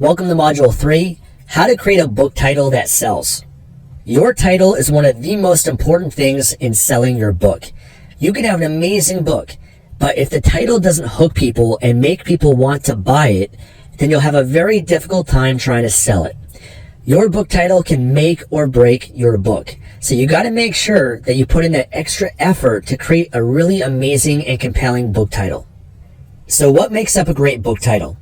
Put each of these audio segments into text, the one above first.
Welcome to Module 3, How to Create a Book Title That Sells. Your title is one of the most important things in selling your book. You can have an amazing book, but if the title doesn't hook people and make people want to buy it, then you'll have a very difficult time trying to sell it. Your book title can make or break your book. So you got to make sure that you put in that extra effort to create a really amazing and compelling book title. So what makes up a great book title?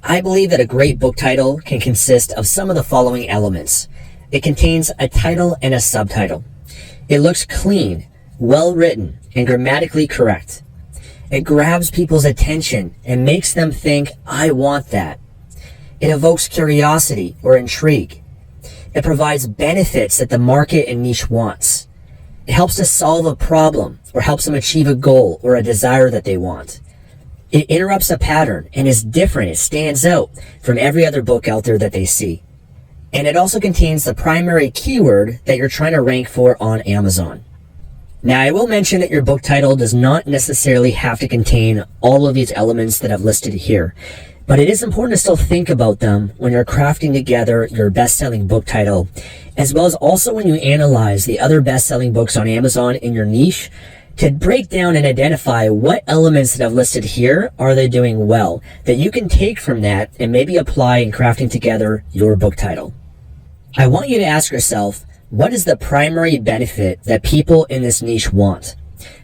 I believe that a great book title can consist of some of the following elements. It contains a title and a subtitle. It looks clean, well written, and grammatically correct. It grabs people's attention and makes them think, I want that. It evokes curiosity or intrigue. It provides benefits that the market and niche wants. It helps to solve a problem or helps them achieve a goal or a desire that they want. It interrupts a pattern and is different. It stands out from every other book out there that they see. And it also contains the primary keyword that you're trying to rank for on Amazon. Now, I will mention that your book title does not necessarily have to contain all of these elements that I've listed here, but it is important to still think about them when you're crafting together your best-selling book title, as well as also when you analyze the other best-selling books on Amazon in your niche, to break down and identify what elements that I've listed here are they doing well that you can take from that and maybe apply in crafting together your book title. I want you to ask yourself, what is the primary benefit that people in this niche want?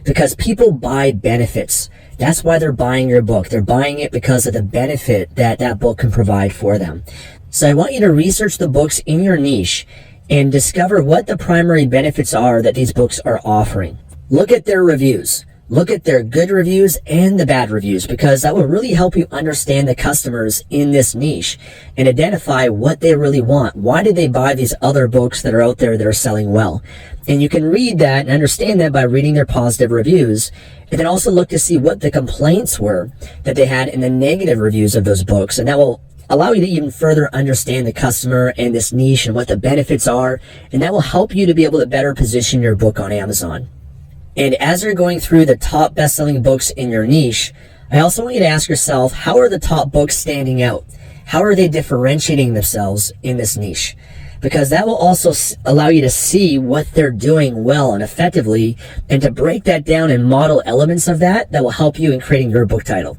Because people buy benefits. That's why they're buying your book. They're buying it because of the benefit that that book can provide for them. So I want you to research the books in your niche and discover what the primary benefits are that these books are offering. Look at their reviews. Look at their good reviews and the bad reviews, because that will really help you understand the customers in this niche and identify what they really want. Why did they buy these other books that are out there that are selling well? And you can read that and understand that by reading their positive reviews, and then also look to see what the complaints were that they had in the negative reviews of those books. And that will allow you to even further understand the customer and this niche and what the benefits are. And that will help you to be able to better position your book on Amazon. And as you're going through the top best-selling books in your niche, I also want you to ask yourself, how are the top books standing out? How are they differentiating themselves in this niche? Because that will also allow you to see what they're doing well and effectively, and to break that down and model elements of that will help you in creating your book title.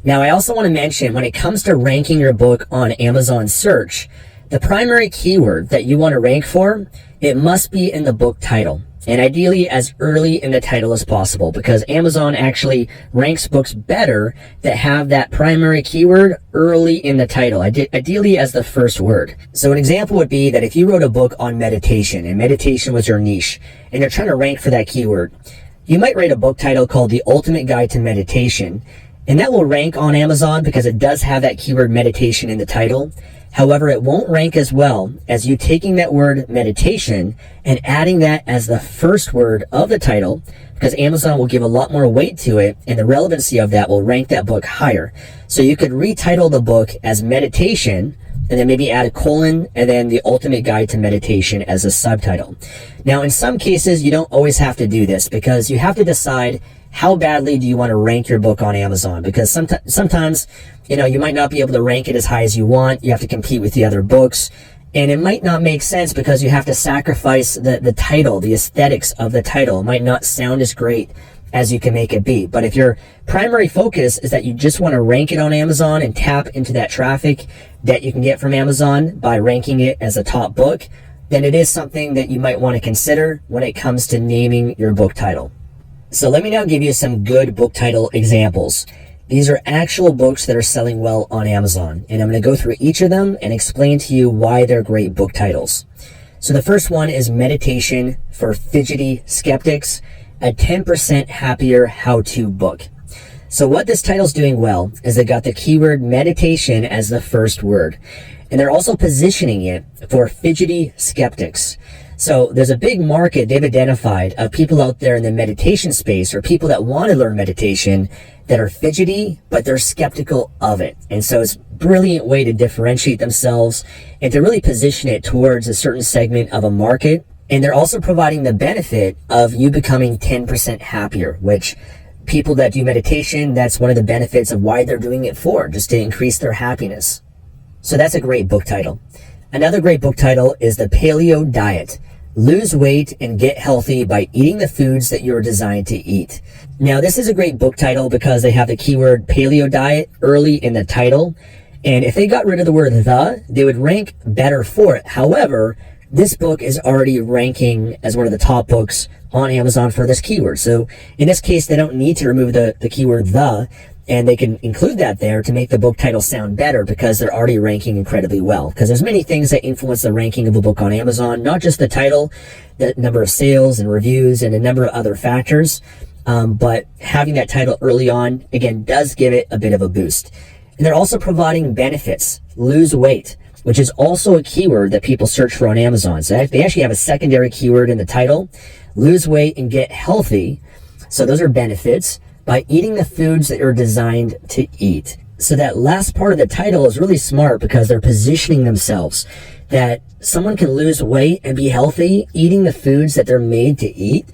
Now, I also want to mention, when it comes to ranking your book on Amazon search, the primary keyword that you want to rank for, it must be in the book title. And ideally as early in the title as possible, because Amazon actually ranks books better that have that primary keyword early in the title, ideally as the first word. So an example would be that if you wrote a book on meditation and meditation was your niche and you're trying to rank for that keyword, you might write a book title called The Ultimate Guide to Meditation, and that will rank on Amazon because it does have that keyword meditation in the title. However, it won't rank as well as you taking that word meditation and adding that as the first word of the title, because Amazon will give a lot more weight to it, and the relevancy of that will rank that book higher. So you could retitle the book as meditation and then maybe add a colon and then The Ultimate Guide to Meditation as a subtitle. Now, in some cases, you don't always have to do this, because you have to decide how badly do you want to rank your book on Amazon, because sometimes, you might not be able to rank it as high as you want. You have to compete with the other books, and it might not make sense because you have to sacrifice the title, the aesthetics of the title. It might not sound as great as you can make it be. But if your primary focus is that you just want to rank it on Amazon and tap into that traffic that you can get from Amazon by ranking it as a top book, then it is something that you might want to consider when it comes to naming your book title. So let me now give you some good book title examples. These are actual books that are selling well on Amazon, and I'm going to go through each of them and explain to you why they're great book titles. So the first one is Meditation for Fidgety Skeptics, a 10% Happier How-To Book. So what this title's doing well is they got the keyword meditation as the first word, and they're also positioning it for fidgety skeptics. So there's a big market they've identified of people out there in the meditation space, or people that want to learn meditation, that are fidgety, but they're skeptical of it. And so it's a brilliant way to differentiate themselves and to really position it towards a certain segment of a market. And they're also providing the benefit of you becoming 10% happier, which people that do meditation, that's one of the benefits of why they're doing it for, just to increase their happiness. So that's a great book title. Another great book title is The Paleo Diet. Lose weight and get healthy by eating the foods that you're designed to eat. Now, this is a great book title because they have the keyword paleo diet early in the title. And if they got rid of the word the, they would rank better for it. However, this book is already ranking as one of the top books on Amazon for this keyword. So in this case, they don't need to remove the keyword the, and they can include that there to make the book title sound better because they're already ranking incredibly well. Because there's many things that influence the ranking of a book on Amazon, not just the title, the number of sales and reviews and a number of other factors. But having that title early on, again, does give it a bit of a boost. And they're also providing benefits, lose weight, which is also a keyword that people search for on Amazon. So they actually have a secondary keyword in the title, lose weight and get healthy. So those are benefits by eating the foods that you're designed to eat. So that last part of the title is really smart because they're positioning themselves that someone can lose weight and be healthy eating the foods that they're made to eat.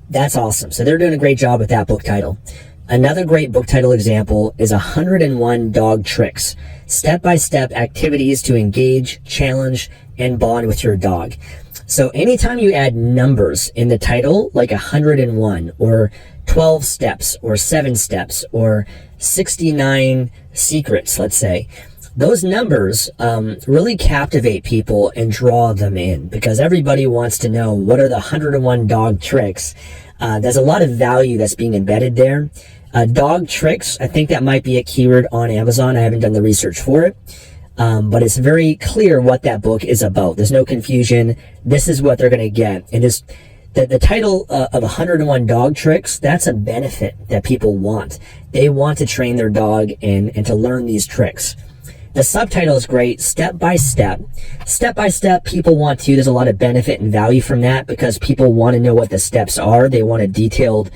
That's awesome. So they're doing a great job with that book title. Another great book title example is 101 Dog Tricks, step-by-step activities to engage, challenge, and bond with your dog. So anytime you add numbers in the title, like 101 or 12 steps or 7 steps or 69 secrets, let's say, those numbers really captivate people and draw them in because everybody wants to know what are the 101 dog tricks. There's a lot of value that's being embedded there. Dog tricks, I think that might be a keyword on Amazon. I haven't done the research for it. But it's very clear what that book is about. There's no confusion. This is what they're going to get. And the title of 101 Dog Tricks, that's a benefit that people want. They want to train their dog and to learn these tricks. The subtitle is great, step by step. Step by step, people want to. There's a lot of benefit and value from that because people want to know what the steps are. They want a detailed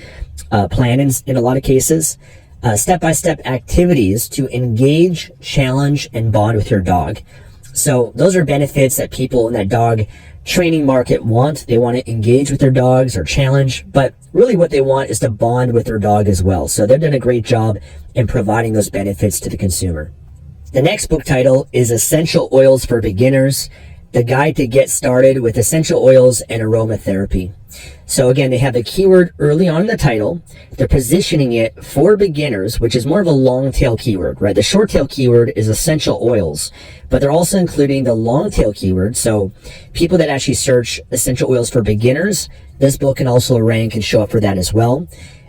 plan in a lot of cases. Step-by-step activities to engage, challenge, and bond with your dog. So those are benefits that people in that dog training market want. They want to engage with their dogs or challenge, but really what they want is to bond with their dog as well. So they've done a great job in providing those benefits to the consumer. The next book title is Essential Oils for Beginners, the guide to get started with essential oils and aromatherapy. So again, they have the keyword early on in the title. They're positioning it for beginners, which is more of a long tail keyword, right? The short tail keyword is essential oils, but they're also including the long tail keyword. So people that actually search essential oils for beginners, this book can also rank and show up for that as well.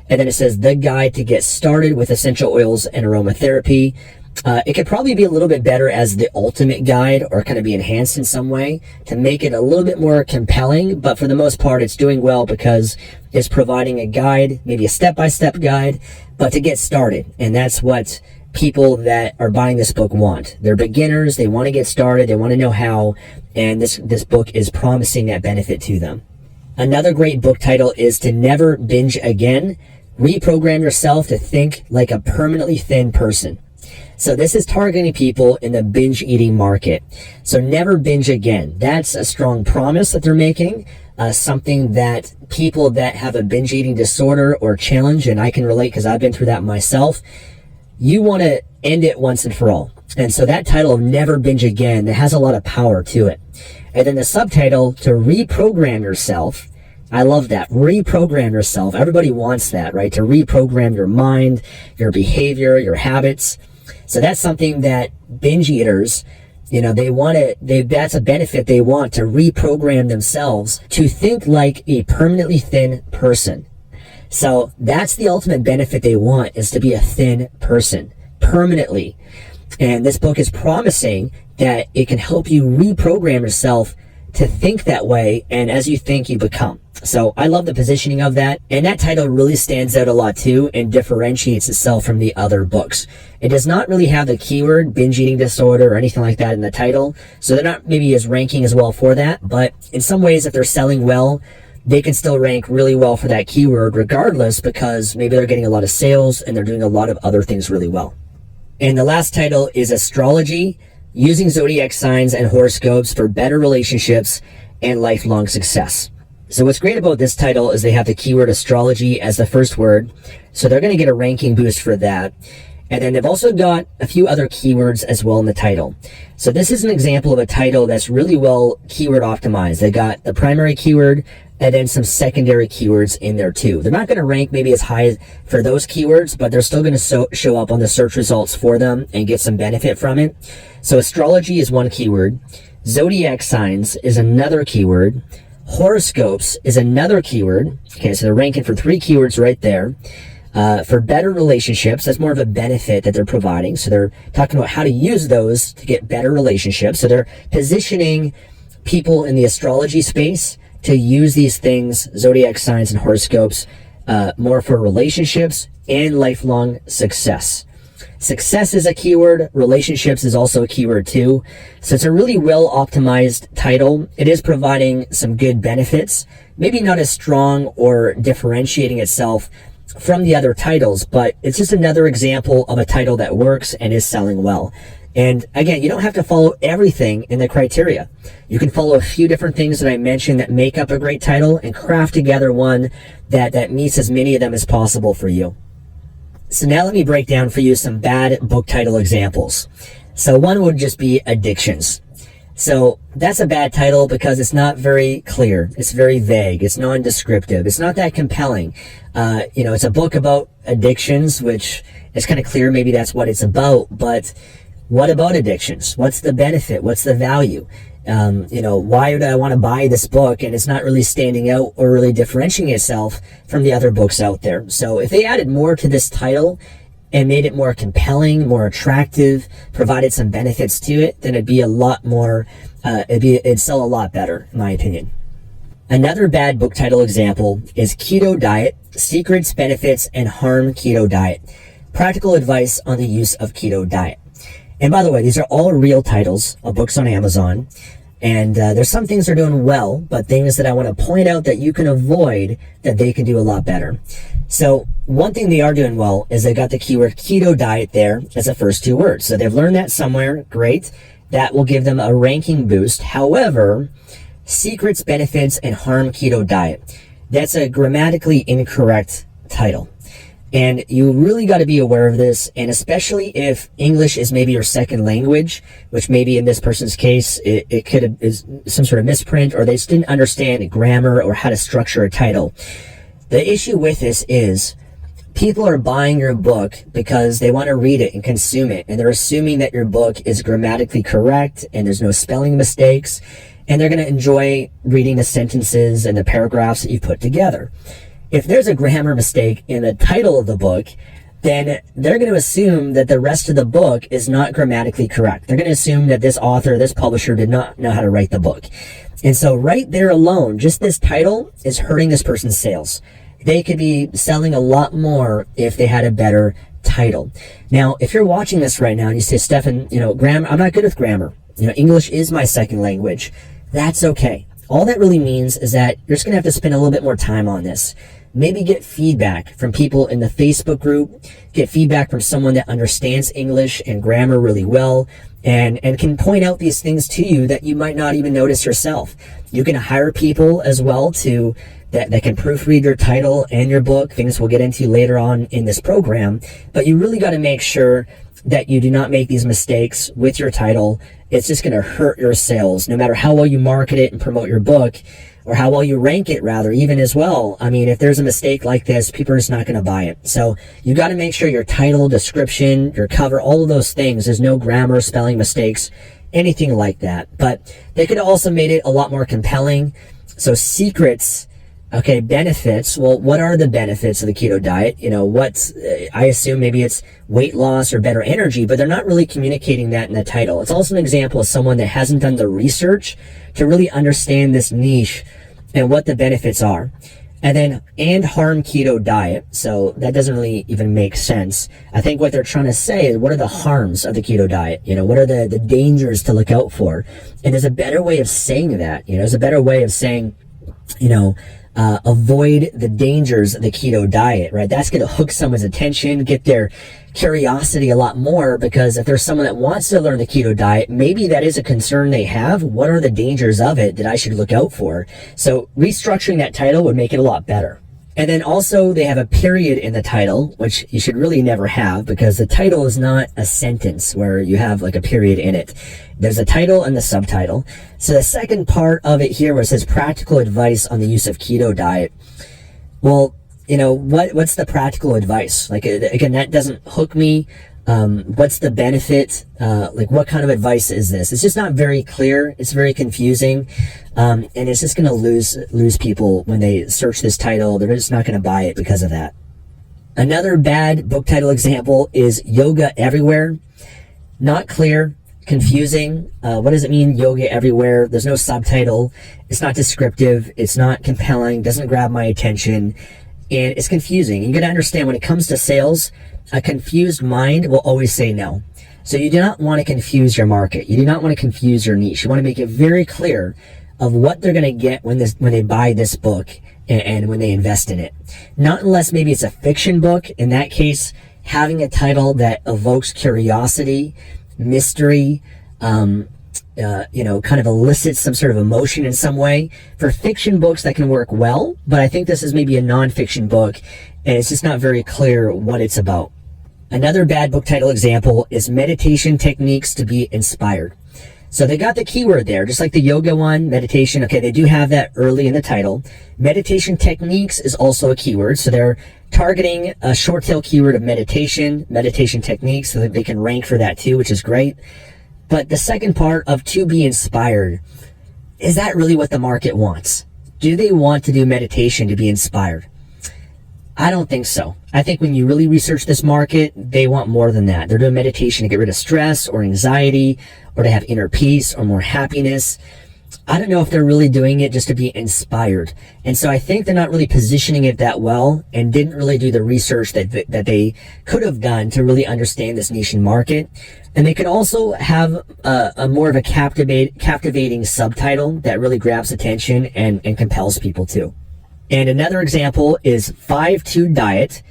And then it says the guide to get started with essential oils and aromatherapy. It could probably be a little bit better as the ultimate guide or kind of be enhanced in some way to make it a little bit more compelling. But for the most part, it's doing well because it's providing a guide, maybe a step-by-step guide, but to get started. And that's what people that are buying this book want. They're beginners. They want to get started. They want to know how. And this book is promising that benefit to them. Another great book title is To Never Binge Again. Reprogram yourself to think like a permanently thin person. So this is targeting people in the binge eating market. So never binge again. That's a strong promise that they're making. Something that people that have a binge eating disorder or challenge, and I can relate because I've been through that myself, you want to end it once and for all. And so that title of Never Binge Again, that has a lot of power to it. And then the subtitle, To Reprogram Yourself. I love that. Reprogram yourself. Everybody wants that, right? To reprogram your mind, your behavior, your habits. So that's something that binge eaters, that's a benefit they want, to reprogram themselves to think like a permanently thin person. So that's the ultimate benefit they want, is to be a thin person permanently. And this book is promising that it can help you reprogram yourself to think that way, and as you think, you become. So I love the positioning of that, and that title really stands out a lot too and differentiates itself from the other books. It does not really have the keyword binge eating disorder or anything like that in the title, so they're not maybe as ranking as well for that, but in some ways, if they're selling well, they can still rank really well for that keyword regardless, because maybe they're getting a lot of sales and they're doing a lot of other things really well. And the last title is Astrology, Using Zodiac Signs and Horoscopes for Better Relationships and Lifelong Success. So what's great about this title is they have the keyword astrology as the first word. So they're going to get a ranking boost for that. And then they've also got a few other keywords as well in the title. So this is an example of a title that's really well keyword optimized. They got the primary keyword and then some secondary keywords in there too. They're not going to rank maybe as high for those keywords, but they're still going to show up on the search results for them and get some benefit from it. So astrology is one keyword. Zodiac signs is another keyword. Horoscopes is another keyword. Okay, so they're ranking for 3 keywords right there. For better relationships, that's more of a benefit that they're providing. So they're talking about how to use those to get better relationships. So they're positioning people in the astrology space to use these things, zodiac signs and horoscopes, more for relationships and lifelong success. Success is a keyword. Relationships is also a keyword too. So it's a really well optimized title. It is providing some good benefits, maybe not as strong or differentiating itself from the other titles, but it's just another example of a title that works and is selling well. And again, you don't have to follow everything in the criteria. You can follow a few different things that I mentioned that make up a great title and craft together one that meets as many of them as possible for you. So now let me break down for you some bad book title examples. So one would just be addictions. So that's a bad title because it's not very clear. It's very vague. It's non-descriptive. It's not that compelling. It's a book about addictions, which is kind of clear. Maybe that's what it's about. But what about addictions? What's the benefit? What's the value? Why would I want to buy this book? And it's not really standing out or really differentiating itself from the other books out there. So if they added more to this title and made it more compelling, more attractive, provided some benefits to it, then it'd be a lot more, it'd sell a lot better, in my opinion. Another bad book title example is Keto Diet, Secrets, Benefits, and Harm Keto Diet. Practical advice on the use of keto diet. And by the way, these are all real titles of books on Amazon. And there's some things they're doing well, but things that I want to point out that you can avoid that they can do a lot better. So one thing they are doing well is they got the keyword keto diet there as the first 2 words. So they've learned that somewhere. Great. That will give them a ranking boost. However, secrets, benefits, and harm keto diet. That's a grammatically incorrect title. And you really got to be aware of this, and especially if English is maybe your second language, which maybe in this person's case, it could have is some sort of misprint, or they just didn't understand grammar or how to structure a title. The issue with this is people are buying your book because they want to read it and consume it, and they're assuming that your book is grammatically correct and there's no spelling mistakes, and they're going to enjoy reading the sentences and the paragraphs that you put together. If there's a grammar mistake in the title of the book, then they're going to assume that the rest of the book is not grammatically correct. They're going to assume that this author, this publisher did not know how to write the book. And so right there alone, just this title is hurting this person's sales. They could be selling a lot more if they had a better title. Now, if you're watching this right now and you say, Stefan, grammar, I'm not good with grammar. English is my second language. That's okay. All that really means is that you're just going to have to spend a little bit more time on this. Maybe get feedback from people in the Facebook group, get feedback from someone that understands English and grammar really well, and can point out these things to you that you might not even notice yourself. You can hire people as well that can proofread your title and your book, things we'll get into later on in this program, but you really got to make sure that you do not make these mistakes with your title. It's just going to hurt your sales, no matter how well you market it and promote your book, or how well you rank it, rather, even as well. I mean, if there's a mistake like this, people are just not going to buy it. So you got to make sure your title, description, your cover, all of those things, there's no grammar, spelling mistakes, anything like that. But they could have also made it a lot more compelling. So secrets, okay, benefits. Well, what are the benefits of the keto diet? I assume maybe it's weight loss or better energy, but they're not really communicating that in the title. It's also an example of someone that hasn't done the research to really understand this niche and what the benefits are. And harm keto diet. So that doesn't really even make sense. I think what they're trying to say is, what are the harms of the keto diet? What are the dangers to look out for? And there's a better way of saying that. There's a better way of saying, avoid the dangers of the keto diet, right? That's going to hook someone's attention, get their curiosity a lot more, because if there's someone that wants to learn the keto diet, maybe that is a concern they have. What are the dangers of it that I should look out for? So restructuring that title would make it a lot better. And then also they have a period in the title, which you should really never have because the title is not a sentence where you have like a period in it. There's a title and the subtitle. So the second part of it here where it says practical advice on the use of keto diet. Well, you know, what's the practical advice? Like, again, that doesn't hook me. What's the benefit? Like, what kind of advice is this? It's just not very clear. It's very confusing. And it's just going to lose people when they search this title. They're just not going to buy it because of that. Another bad book title example is Yoga Everywhere. Not clear, confusing. What does it mean, Yoga Everywhere? There's no subtitle. It's not descriptive. It's not compelling. Doesn't grab my attention. And it's confusing. You got to understand when it comes to sales, a confused mind will always say no. So you do not want to confuse your market. You do not want to confuse your niche. You want to make it very clear of what they're going to get when they buy this book and when they invest in it. Not unless maybe it's a fiction book. In that case, having a title that evokes curiosity, mystery, kind of elicits some sort of emotion in some way. For fiction books, that can work well, but I think this is maybe a non-fiction book, and it's just not very clear what it's about. Another bad book title example is Meditation Techniques to be Inspired. So they got the keyword there, just like the yoga one, meditation. Okay, they do have that early in the title. Meditation techniques is also a keyword. So they're targeting a short tail keyword of meditation techniques, so that they can rank for that too, which is great. But the second part of to be inspired, is that really what the market wants? Do they want to do meditation to be inspired? I don't think so. I think when you really research this market, they want more than that. They're doing meditation to get rid of stress or anxiety or to have inner peace or more happiness. I don't know if they're really doing it just to be inspired. And so I think they're not really positioning it that well and didn't really do the research that they could have done to really understand this niche market. And they could also have a more of a captivating subtitle that really grabs attention and compels people too. And another example is 5-2 Diet,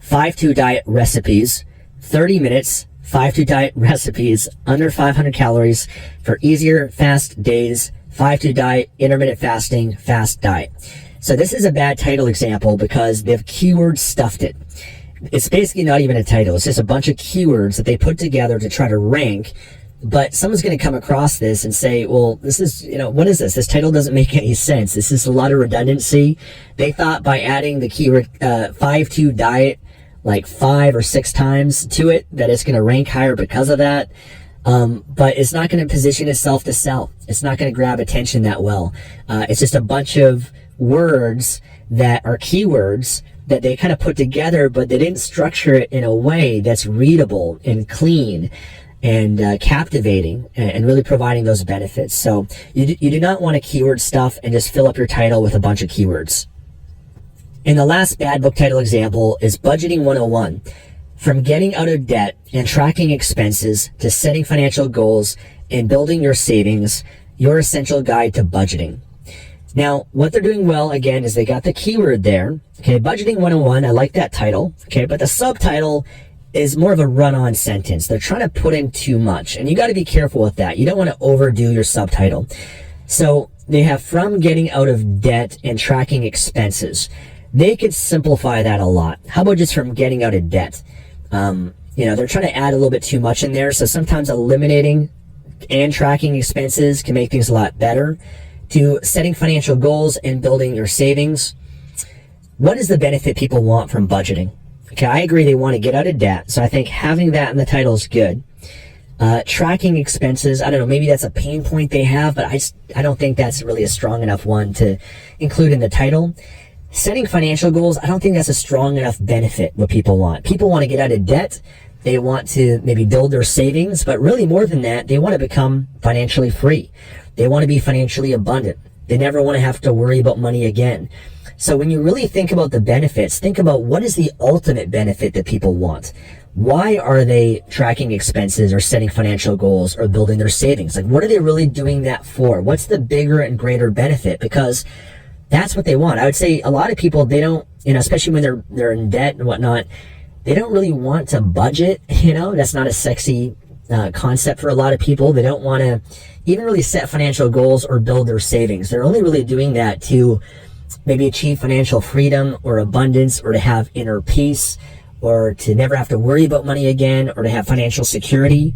5-2 Diet recipes, 30 minutes, 5-2 Diet recipes, under 500 calories for easier, fast days, 5-2 Diet, intermittent fasting, fast diet. So this is a bad title example because they've keyword stuffed it. It's basically not even a title. It's just a bunch of keywords that they put together to try to rank. But someone's going to come across this and say, well, this is, what is this? This title doesn't make any sense. This is a lot of redundancy. They thought by adding the keyword 5-2 Diet like 5 or 6 times to it, that it's going to rank higher because of that. But it's not going to position itself to sell. It's not going to grab attention that well. It's just a bunch of words that are keywords that they kind of put together, but they didn't structure it in a way that's readable and clean and captivating and really providing those benefits. So you do not want to keyword stuff and just fill up your title with a bunch of keywords. And the last bad book title example is Budgeting 101. From getting out of debt and tracking expenses to setting financial goals and building your savings, your essential guide to budgeting. Now, what they're doing well, again, is they got the keyword there. Okay, Budgeting 101, I like that title. Okay, but the subtitle is more of a run-on sentence. They're trying to put in too much, and you got to be careful with that. You don't want to overdo your subtitle. So they have from getting out of debt and tracking expenses. They could simplify that a lot. How about just from getting out of debt? They're trying to add a little bit too much in there. So sometimes eliminating and tracking expenses can make things a lot better. To setting financial goals and building your savings. What is the benefit people want from budgeting? Okay, I agree they want to get out of debt. So I think having that in the title is good. Tracking expenses, I don't know, maybe that's a pain point they have, but I don't think that's really a strong enough one to include in the title. Setting financial goals, I don't think that's a strong enough benefit what people want. People want to get out of debt. They want to maybe build their savings, but really more than that, they want to become financially free. They want to be financially abundant. They never want to have to worry about money again. So when you really think about the benefits, think about what is the ultimate benefit that people want. Why are they tracking expenses or setting financial goals or building their savings? Like, what are they really doing that for? What's the bigger and greater benefit? Because that's what they want. I would say a lot of people, they don't, especially when they're in debt and whatnot, they don't really want to budget. That's not a sexy concept for a lot of people. They don't want to even really set financial goals or build their savings. They're only really doing that to maybe achieve financial freedom or abundance, or to have inner peace, or to never have to worry about money again, or to have financial security.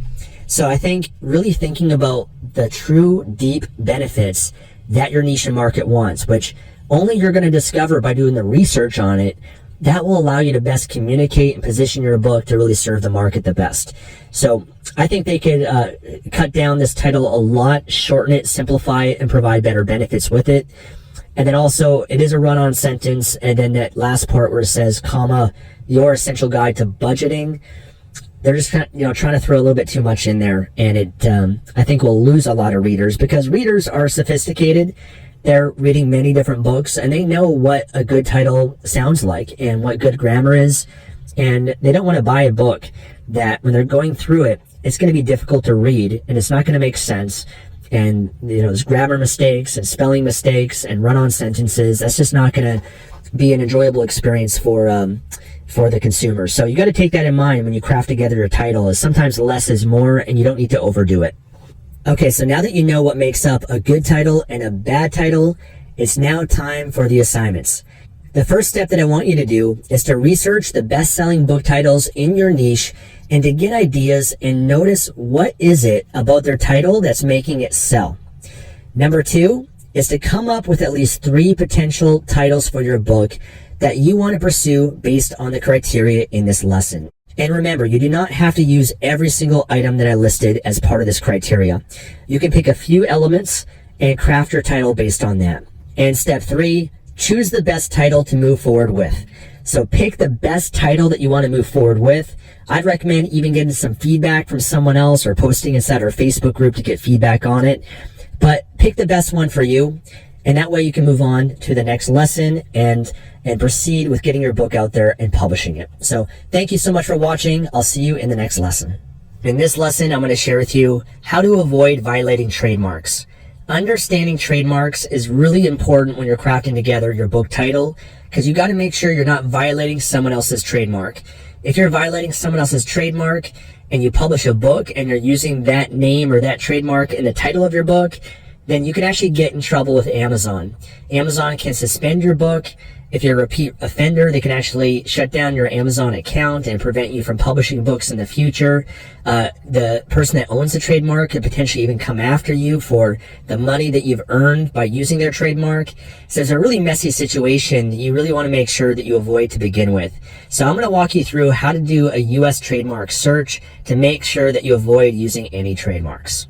So I think really thinking about the true deep benefits that your niche and market wants, which only you're going to discover by doing the research on it, that will allow you to best communicate and position your book to really serve the market the best. So I think they could cut down this title a lot, shorten it, simplify it, and provide better benefits with it. And then also, it is a run-on sentence, and then that last part where it says, comma, your essential guide to budgeting. They're just trying to throw a little bit too much in there, and it I think will lose a lot of readers, because readers are sophisticated. They're reading many different books, and they know what a good title sounds like and what good grammar is, and they don't want to buy a book that when they're going through it, it's going to be difficult to read, and it's not going to make sense, and there's grammar mistakes and spelling mistakes and run-on sentences. That's just not going to be an enjoyable experience for the consumer. So you got to take that in mind when you craft together your title, is sometimes less is more, and you don't need to overdo it. Okay, so now that you know what makes up a good title and a bad title, it's now time for the assignments. The first step that I want you to do is to research the best-selling book titles in your niche and to get ideas and notice what is it about their title that's making it sell. Number 2 is to come up with at least 3 potential titles for your book that you want to pursue based on the criteria in this lesson. And remember, you do not have to use every single item that I listed as part of this criteria. You can pick a few elements and craft your title based on that. And step 3, choose the best title to move forward with. So pick the best title that you want to move forward with. I'd recommend even getting some feedback from someone else or posting inside our Facebook group to get feedback on it. But pick the best one for you, and that way you can move on to the next lesson and proceed with getting your book out there and publishing it. So thank you so much for watching. I'll see you in the next lesson. In this lesson, I'm going to share with you how to avoid violating trademarks. Understanding trademarks is really important when you're crafting together your book title, because you got to make sure you're not violating someone else's trademark. If you're violating someone else's trademark and you publish a book and you're using that name or that trademark in the title of your book, then you can actually get in trouble with Amazon. Amazon can suspend your book. If you're a repeat offender, they can actually shut down your Amazon account and prevent you from publishing books in the future. The person that owns the trademark could potentially even come after you for the money that you've earned by using their trademark. So it's a really messy situation that you really want to make sure that you avoid to begin with. So I'm going to walk you through how to do a U.S. trademark search to make sure that you avoid using any trademarks.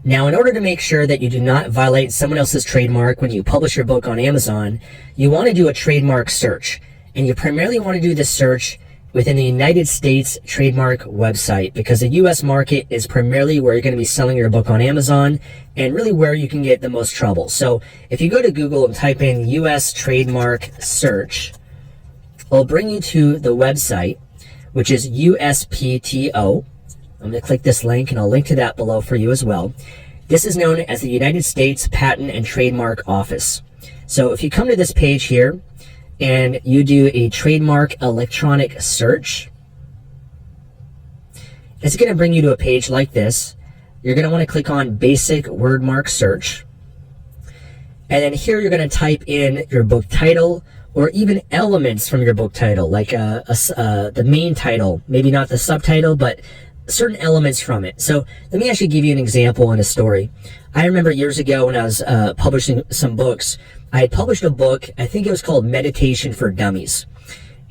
Now, in order to make sure that you do not violate someone else's trademark when you publish your book on Amazon, you want to do a trademark search. And you primarily want to do this search within the United States trademark website, because the U.S. market is primarily where you're going to be selling your book on Amazon and really where you can get the most trouble. So if you go to Google and type in U.S. trademark search, it'll bring you to the website, which is USPTO. I'm going to click this link, and I'll link to that below for you as well. This is known as the United States Patent and Trademark Office. So if you come to this page here and you do a trademark electronic search, it's going to bring you to a page like this. You're going to want to click on Basic Wordmark Search. And then here you're going to type in your book title or even elements from your book title, like the main title, maybe not the subtitle, but certain elements from it. So let me actually give you an example and a story. I remember years ago when I was publishing some books, I had published a book, I think it was called Meditation for Dummies.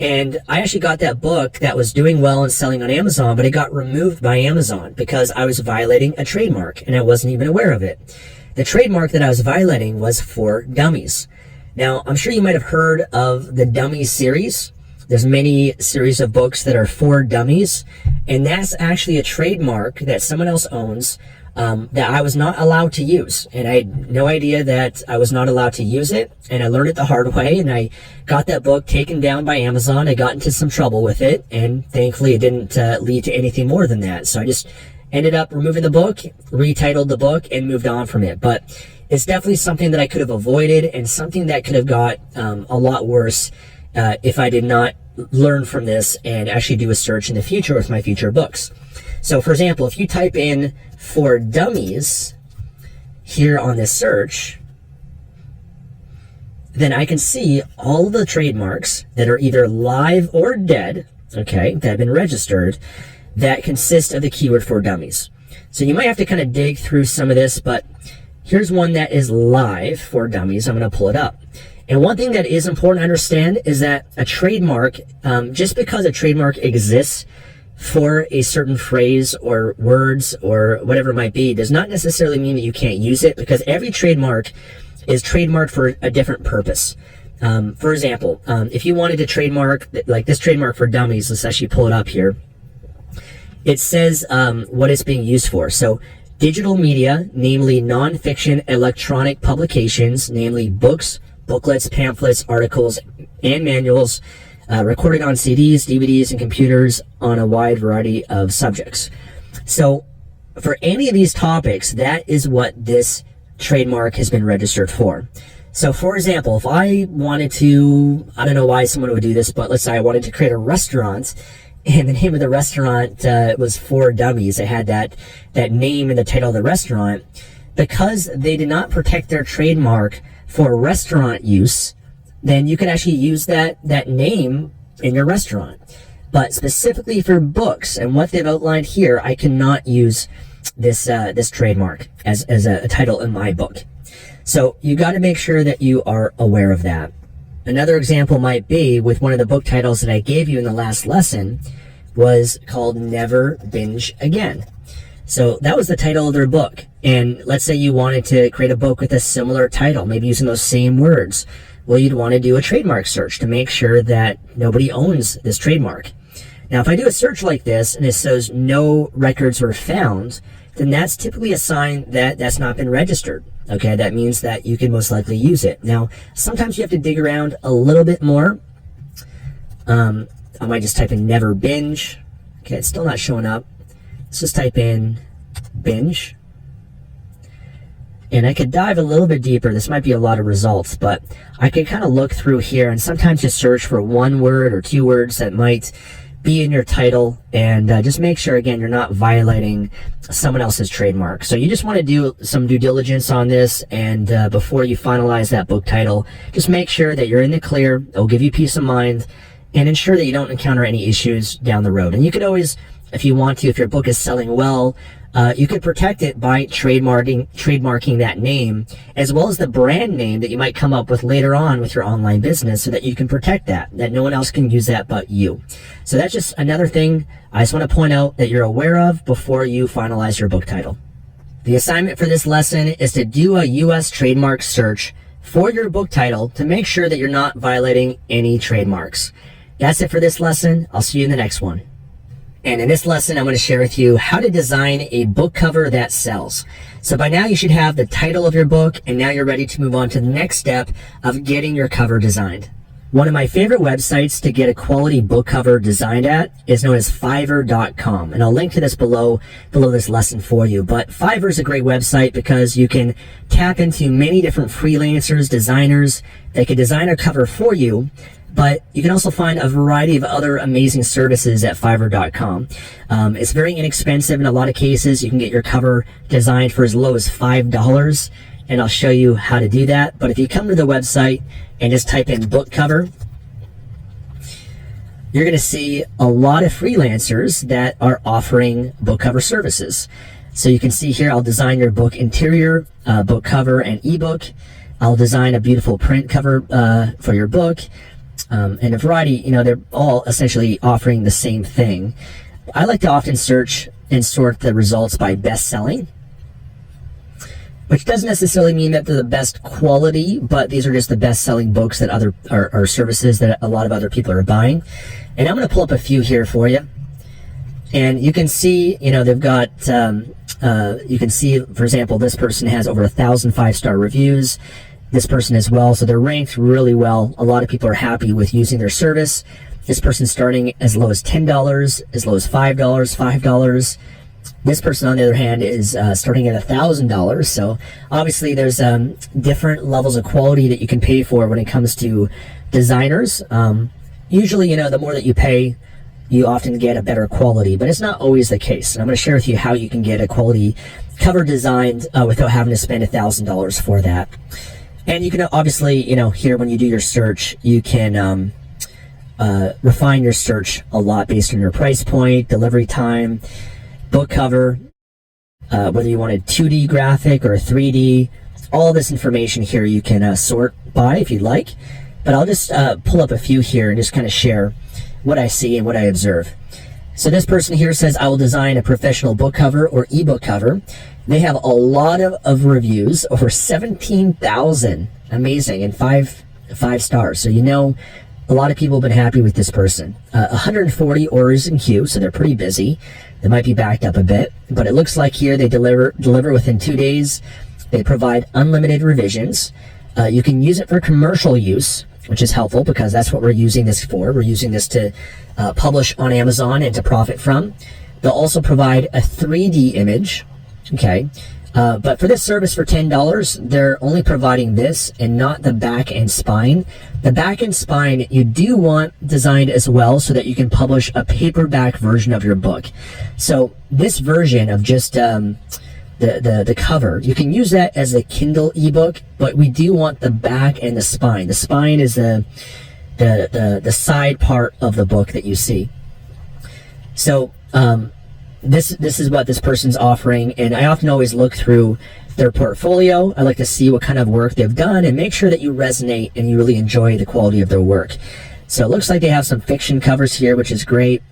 And I actually got that book that was doing well and selling on Amazon, but it got removed by Amazon because I was violating a trademark and I wasn't even aware of it. The trademark that I was violating was for dummies. Now, I'm sure you might have heard of the Dummies series. There's many series of books that are for dummies, and that's actually a trademark that someone else owns that I was not allowed to use. And I had no idea that I was not allowed to use it, and I learned it the hard way, and I got that book taken down by Amazon. I got into some trouble with it, and thankfully it didn't lead to anything more than that. So I just ended up removing the book, retitled the book, and moved on from it. But it's definitely something that I could have avoided, and something that could have got a lot worse if I did not learn from this and actually do a search in the future with my future books. So for example, if you type in for dummies here on this search, then I can see all the trademarks that are either live or dead, okay, that have been registered, that consist of the keyword for dummies. So you might have to kind of dig through some of this, but here's one that is live for dummies. I'm going to pull it up. And one thing that is important to understand is that a trademark, just because a trademark exists for a certain phrase or words or whatever it might be, does not necessarily mean that you can't use it, because every trademark is trademarked for a different purpose. For example, if you wanted to trademark, like this trademark for dummies, let's actually pull it up here. It says what it's being used for. So digital media, namely nonfiction electronic publications, namely books, booklets, pamphlets, articles, and manuals, recorded on CDs, DVDs, and computers on a wide variety of subjects. So for any of these topics, that is what this trademark has been registered for. So for example, if I wanted to, I don't know why someone would do this, but let's say I wanted to create a restaurant, and the name of the restaurant was For Dummies. It had that name in the title of the restaurant. Because they did not protect their trademark for restaurant use, then you could actually use that name in your restaurant. But specifically for books and what they've outlined here, I cannot use this trademark as a title in my book. So you got to make sure that you are aware of that. Another example might be with one of the book titles that I gave you in the last lesson was called Never Binge Again. So that was the title of their book. And let's say you wanted to create a book with a similar title, maybe using those same words. Well, you'd want to do a trademark search to make sure that nobody owns this trademark. Now, if I do a search like this and it says no records were found, then that's typically a sign that that's not been registered. Okay, that means that you can most likely use it. Now, sometimes you have to dig around a little bit more. I might just type in never binge. Okay, it's still not showing up. Let's just type in binge. And I could dive a little bit deeper. This might be a lot of results, but I could kind of look through here and sometimes just search for one word or two words that might be in your title, and just make sure, again, you're not violating someone else's trademark. So you just want to do some due diligence on this, and before you finalize that book title, just make sure that you're in the clear. It'll give you peace of mind and ensure that you don't encounter any issues down the road. And you could always, if you want to, if your book is selling well, you could protect it by trademarking that name, as well as the brand name that you might come up with later on with your online business, so that you can protect that no one else can use that but you. So that's just another thing I just want to point out that you're aware of before you finalize your book title. The assignment for this lesson is to do a U.S. trademark search for your book title to make sure that you're not violating any trademarks. That's it for this lesson. I'll see you in the next one. And in this lesson, I'm going to share with you how to design a book cover that sells. So by now you should have the title of your book, and now you're ready to move on to the next step of getting your cover designed. One of my favorite websites to get a quality book cover designed at is known as Fiverr.com. And I'll link to this below this lesson for you. But Fiverr is a great website because you can tap into many different freelancers, designers that can design a cover for you. But you can also find a variety of other amazing services at Fiverr.com. It's very inexpensive in a lot of cases. You can get your cover designed for as low as $5, and I'll show you how to do that. But if you come to the website and just type in book cover, you're going to see a lot of freelancers that are offering book cover services. So you can see here, I'll design your book interior, book cover, and ebook. I'll design a beautiful print cover for your book. And a variety, they're all essentially offering the same thing. I like to often search and sort the results by best-selling, which doesn't necessarily mean that they're the best quality, but these are just the best-selling books that are services that a lot of other people are buying. And I'm going to pull up a few here for you. And you can see, they've got, you can see, for example, this person has over 1,000 5-star reviews. This person as well, so they're ranked really well. A lot of people are happy with using their service. This person's starting as low as $10, as low as $5. This person, on the other hand, is starting at $1,000. So obviously there's different levels of quality that you can pay for when it comes to designers. Usually, the more that you pay, you often get a better quality, but it's not always the case. And I'm going to share with you how you can get a quality cover designed without having to spend $1,000 for that. And you can obviously, here when you do your search, you can refine your search a lot based on your price point, delivery time, book cover, whether you want a 2D graphic or a 3D. All this information here you can sort by if you'd like. But I'll just pull up a few here and just kind of share what I see and what I observe. So this person here says, I will design a professional book cover or ebook cover. They have a lot of reviews, over 17,000. Amazing, and five stars. So a lot of people have been happy with this person. 140 orders in queue, so they're pretty busy. They might be backed up a bit, but it looks like here they deliver within 2 days. They provide unlimited revisions. You can use it for commercial use, which is helpful because that's what we're using this for. We're using this to publish on Amazon and to profit from. They'll also provide a 3D image, okay? But for this service for $10, they're only providing this and not the back and spine. The back and spine you do want designed as well so that you can publish a paperback version of your book. So this version of just the cover, you can use that as a Kindle ebook, but we do want the back and the spine. The spine is the side part of the book that you see. So this is what this person's offering, and I often always look through their portfolio. I like to see what kind of work they've done and make sure that you resonate and you really enjoy the quality of their work. So it looks like they have some fiction covers here, which is great.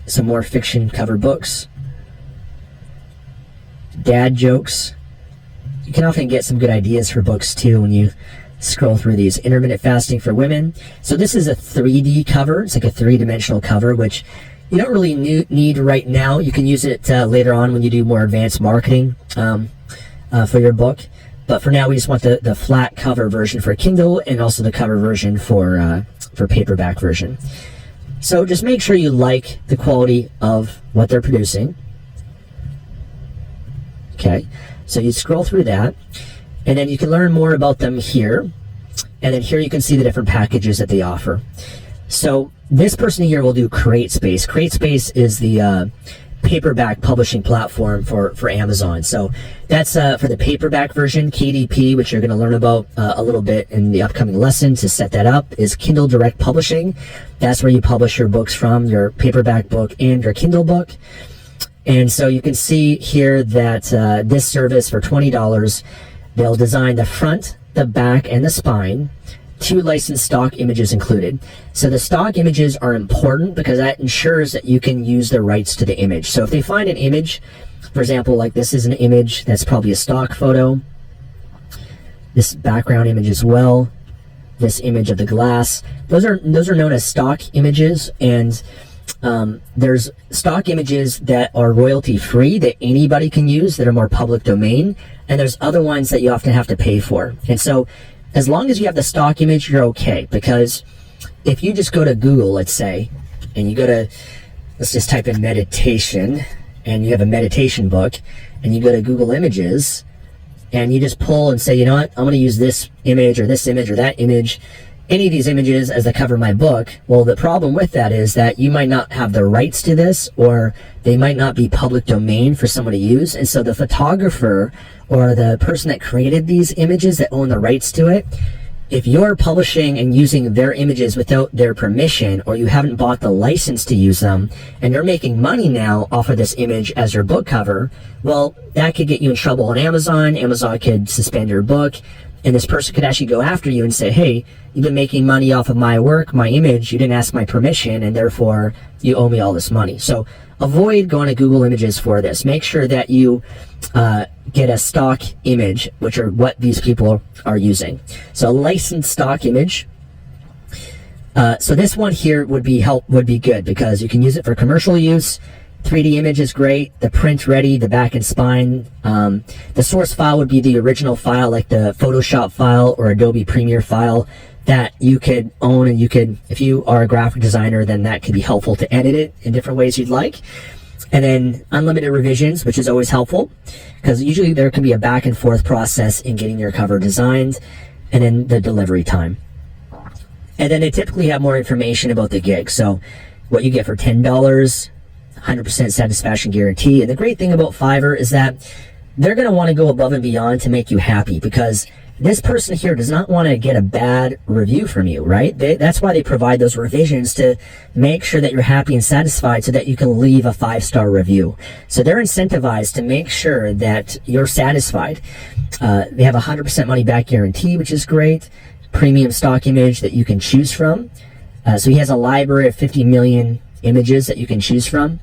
Some more fiction cover books. Dad jokes. You can often get some good ideas for books too when you scroll through these. Intermittent fasting for women. So this is a 3D cover. It's like a three-dimensional cover, which you don't really need right now. You can use it later on when you do more advanced marketing for your book. But for now, we just want the flat cover version for Kindle and also the cover version for paperback version. So just make sure you like the quality of what they're producing. Okay, so you scroll through that, and then you can learn more about them here. And then here you can see the different packages that they offer. So this person here will do CreateSpace. CreateSpace is the paperback publishing platform for Amazon. So that's for the paperback version. KDP, which you're going to learn about a little bit in the upcoming lesson to set that up, is Kindle Direct Publishing. That's where you publish your books from, your paperback book and your Kindle book. And so you can see here that this service for $20, they'll design the front, the back, and the spine. 2 licensed stock images included. So the stock images are important because that ensures that you can use the rights to the image. So if they find an image, for example, like this is an image that's probably a stock photo, this background image as well, this image of the glass, those are known as stock images. And there's stock images that are royalty free that anybody can use that are more public domain, and there's other ones that you often have to pay for. And so as long as you have the stock image, you're okay, because if you just go to Google, let's say, and you go to, let's just type in meditation, and you have a meditation book, and you go to Google Images, and you just pull and say, you know what, I'm going to use this image or that image, any of these images as the cover of my book. Well, the problem with that is that you might not have the rights to this, or they might not be public domain for someone to use. And so the photographer or the person that created these images that own the rights to it, if you're publishing and using their images without their permission, or you haven't bought the license to use them, and you're making money now off of this image as your book cover, well, that could get you in trouble on Amazon. Amazon could suspend your book, and this person could actually go after you and say, hey, you've been making money off of my work, my image, you didn't ask my permission, and therefore you owe me all this money. So avoid going to Google Images for this. Make sure that you get a stock image, which are what these people are using. So a licensed stock image. So this one here would be good because you can use it for commercial use. 3D image is great. The print ready, the back and spine. The source file would be the original file, like the Photoshop file or Adobe Premiere file that you could own, and you could, if you are a graphic designer, then that could be helpful to edit it in different ways you'd like. And then unlimited revisions, which is always helpful because usually there can be a back and forth process in getting your cover designed, and then the delivery time. And then they typically have more information about the gig. So what you get for $10, 100% satisfaction guarantee. And the great thing about Fiverr is that they're going to want to go above and beyond to make you happy, because this person here does not want to get a bad review from you, right? That's why they provide those revisions, to make sure that you're happy and satisfied so that you can leave a 5-star review. So they're incentivized to make sure that you're satisfied. They have a 100% money back guarantee, which is great. Premium stock image that you can choose from. So he has a library of 50 million images that you can choose from.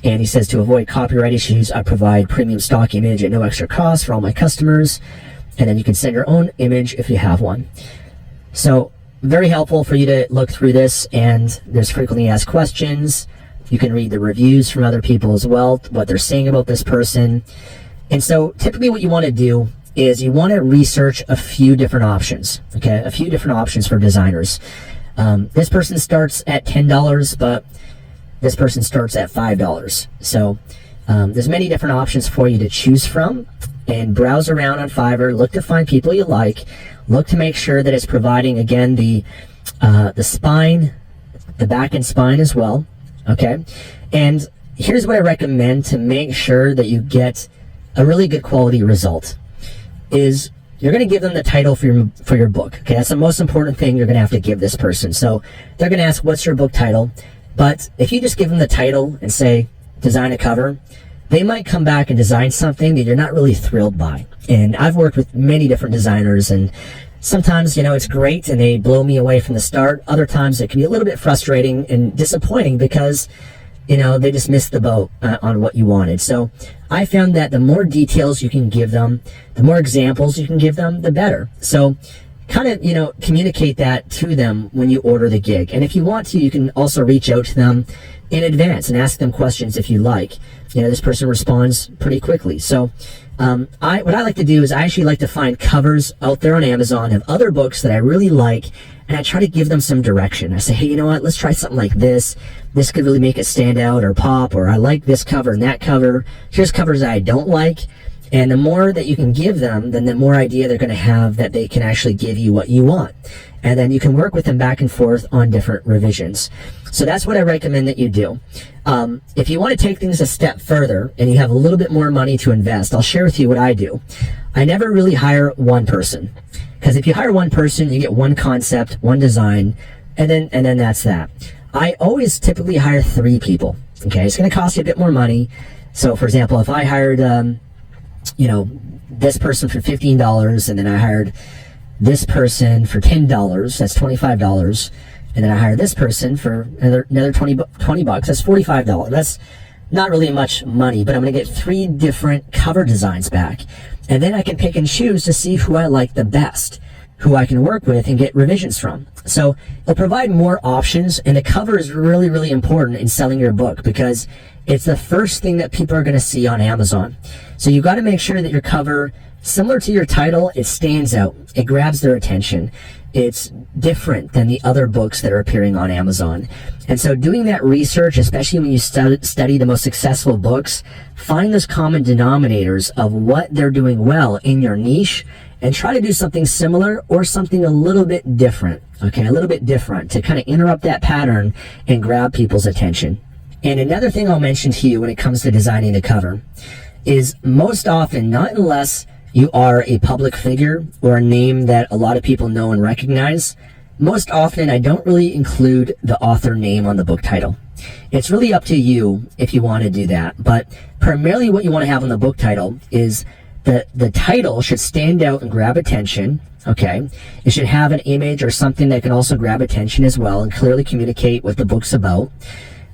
And he says, to avoid copyright issues, I provide premium stock image at no extra cost for all my customers. And then you can send your own image if you have one. So very helpful for you to look through this. And there's frequently asked questions. You can read the reviews from other people as well, what they're saying about this person. And so typically what you want to do is you want to research a few different options, okay? A few different options for designers. This person starts at $10, but this person starts at $5. So there's many different options for you to choose from, and browse around on Fiverr. Look to find people you like. Look to make sure that it's providing, again, the spine, the back end spine as well, okay? And here's what I recommend to make sure that you get a really good quality result is you're going to give them the title for your book, okay? That's the most important thing you're going to have to give this person. So they're going to ask, what's your book title? But if you just give them the title and say, design a cover, they might come back and design something that you're not really thrilled by. And I've worked with many different designers, and sometimes, it's great and they blow me away from the start. Other times it can be a little bit frustrating and disappointing because, they just missed the boat on what you wanted. So I found that the more details you can give them, the more examples you can give them, the better. So kind of, communicate that to them when you order the gig. And if you want to, you can also reach out to them in advance and ask them questions if you like. This person responds pretty quickly. So what I like to do is I actually like to find covers out there on Amazon of other books that I really like, and I try to give them some direction. I say, hey, you know what? Let's try something like this. This could really make it stand out or pop, or I like this cover and that cover. Here's covers that I don't like. And the more that you can give them, then the more idea they're going to have that they can actually give you what you want. And then you can work with them back and forth on different revisions. So that's what I recommend that you do. If you want to take things a step further and you have a little bit more money to invest, I'll share with you what I do. I never really hire one person, because if you hire one person, you get one concept, one design, and then that's that. I always typically hire 3 people. Okay, it's going to cost you a bit more money. So, for example, if I hired this person for $15, and then I hired this person for $10, that's $25, and then I hired this person for another 20 bucks, that's $45. That's not really much money, but I'm going to get 3 different cover designs back, and then I can pick and choose to see who I like the best, who I can work with and get revisions from. So it'll provide more options, and the cover is really, really important in selling your book, because it's the first thing that people are going to see on Amazon. So you've got to make sure that your cover, similar to your title, it stands out. It grabs their attention. It's different than the other books that are appearing on Amazon. And so doing that research, especially when you study the most successful books, find those common denominators of what they're doing well in your niche, and try to do something similar or something a little bit different, okay? A little bit different to kind of interrupt that pattern and grab people's attention. And another thing I'll mention to you when it comes to designing the cover is most often, not unless you are a public figure or a name that a lot of people know and recognize, most often I don't really include the author name on the book title. It's really up to you if you want to do that, but primarily what you want to have on the book title is the title should stand out and grab attention, okay? It should have an image or something that can also grab attention as well and clearly communicate what the book's about.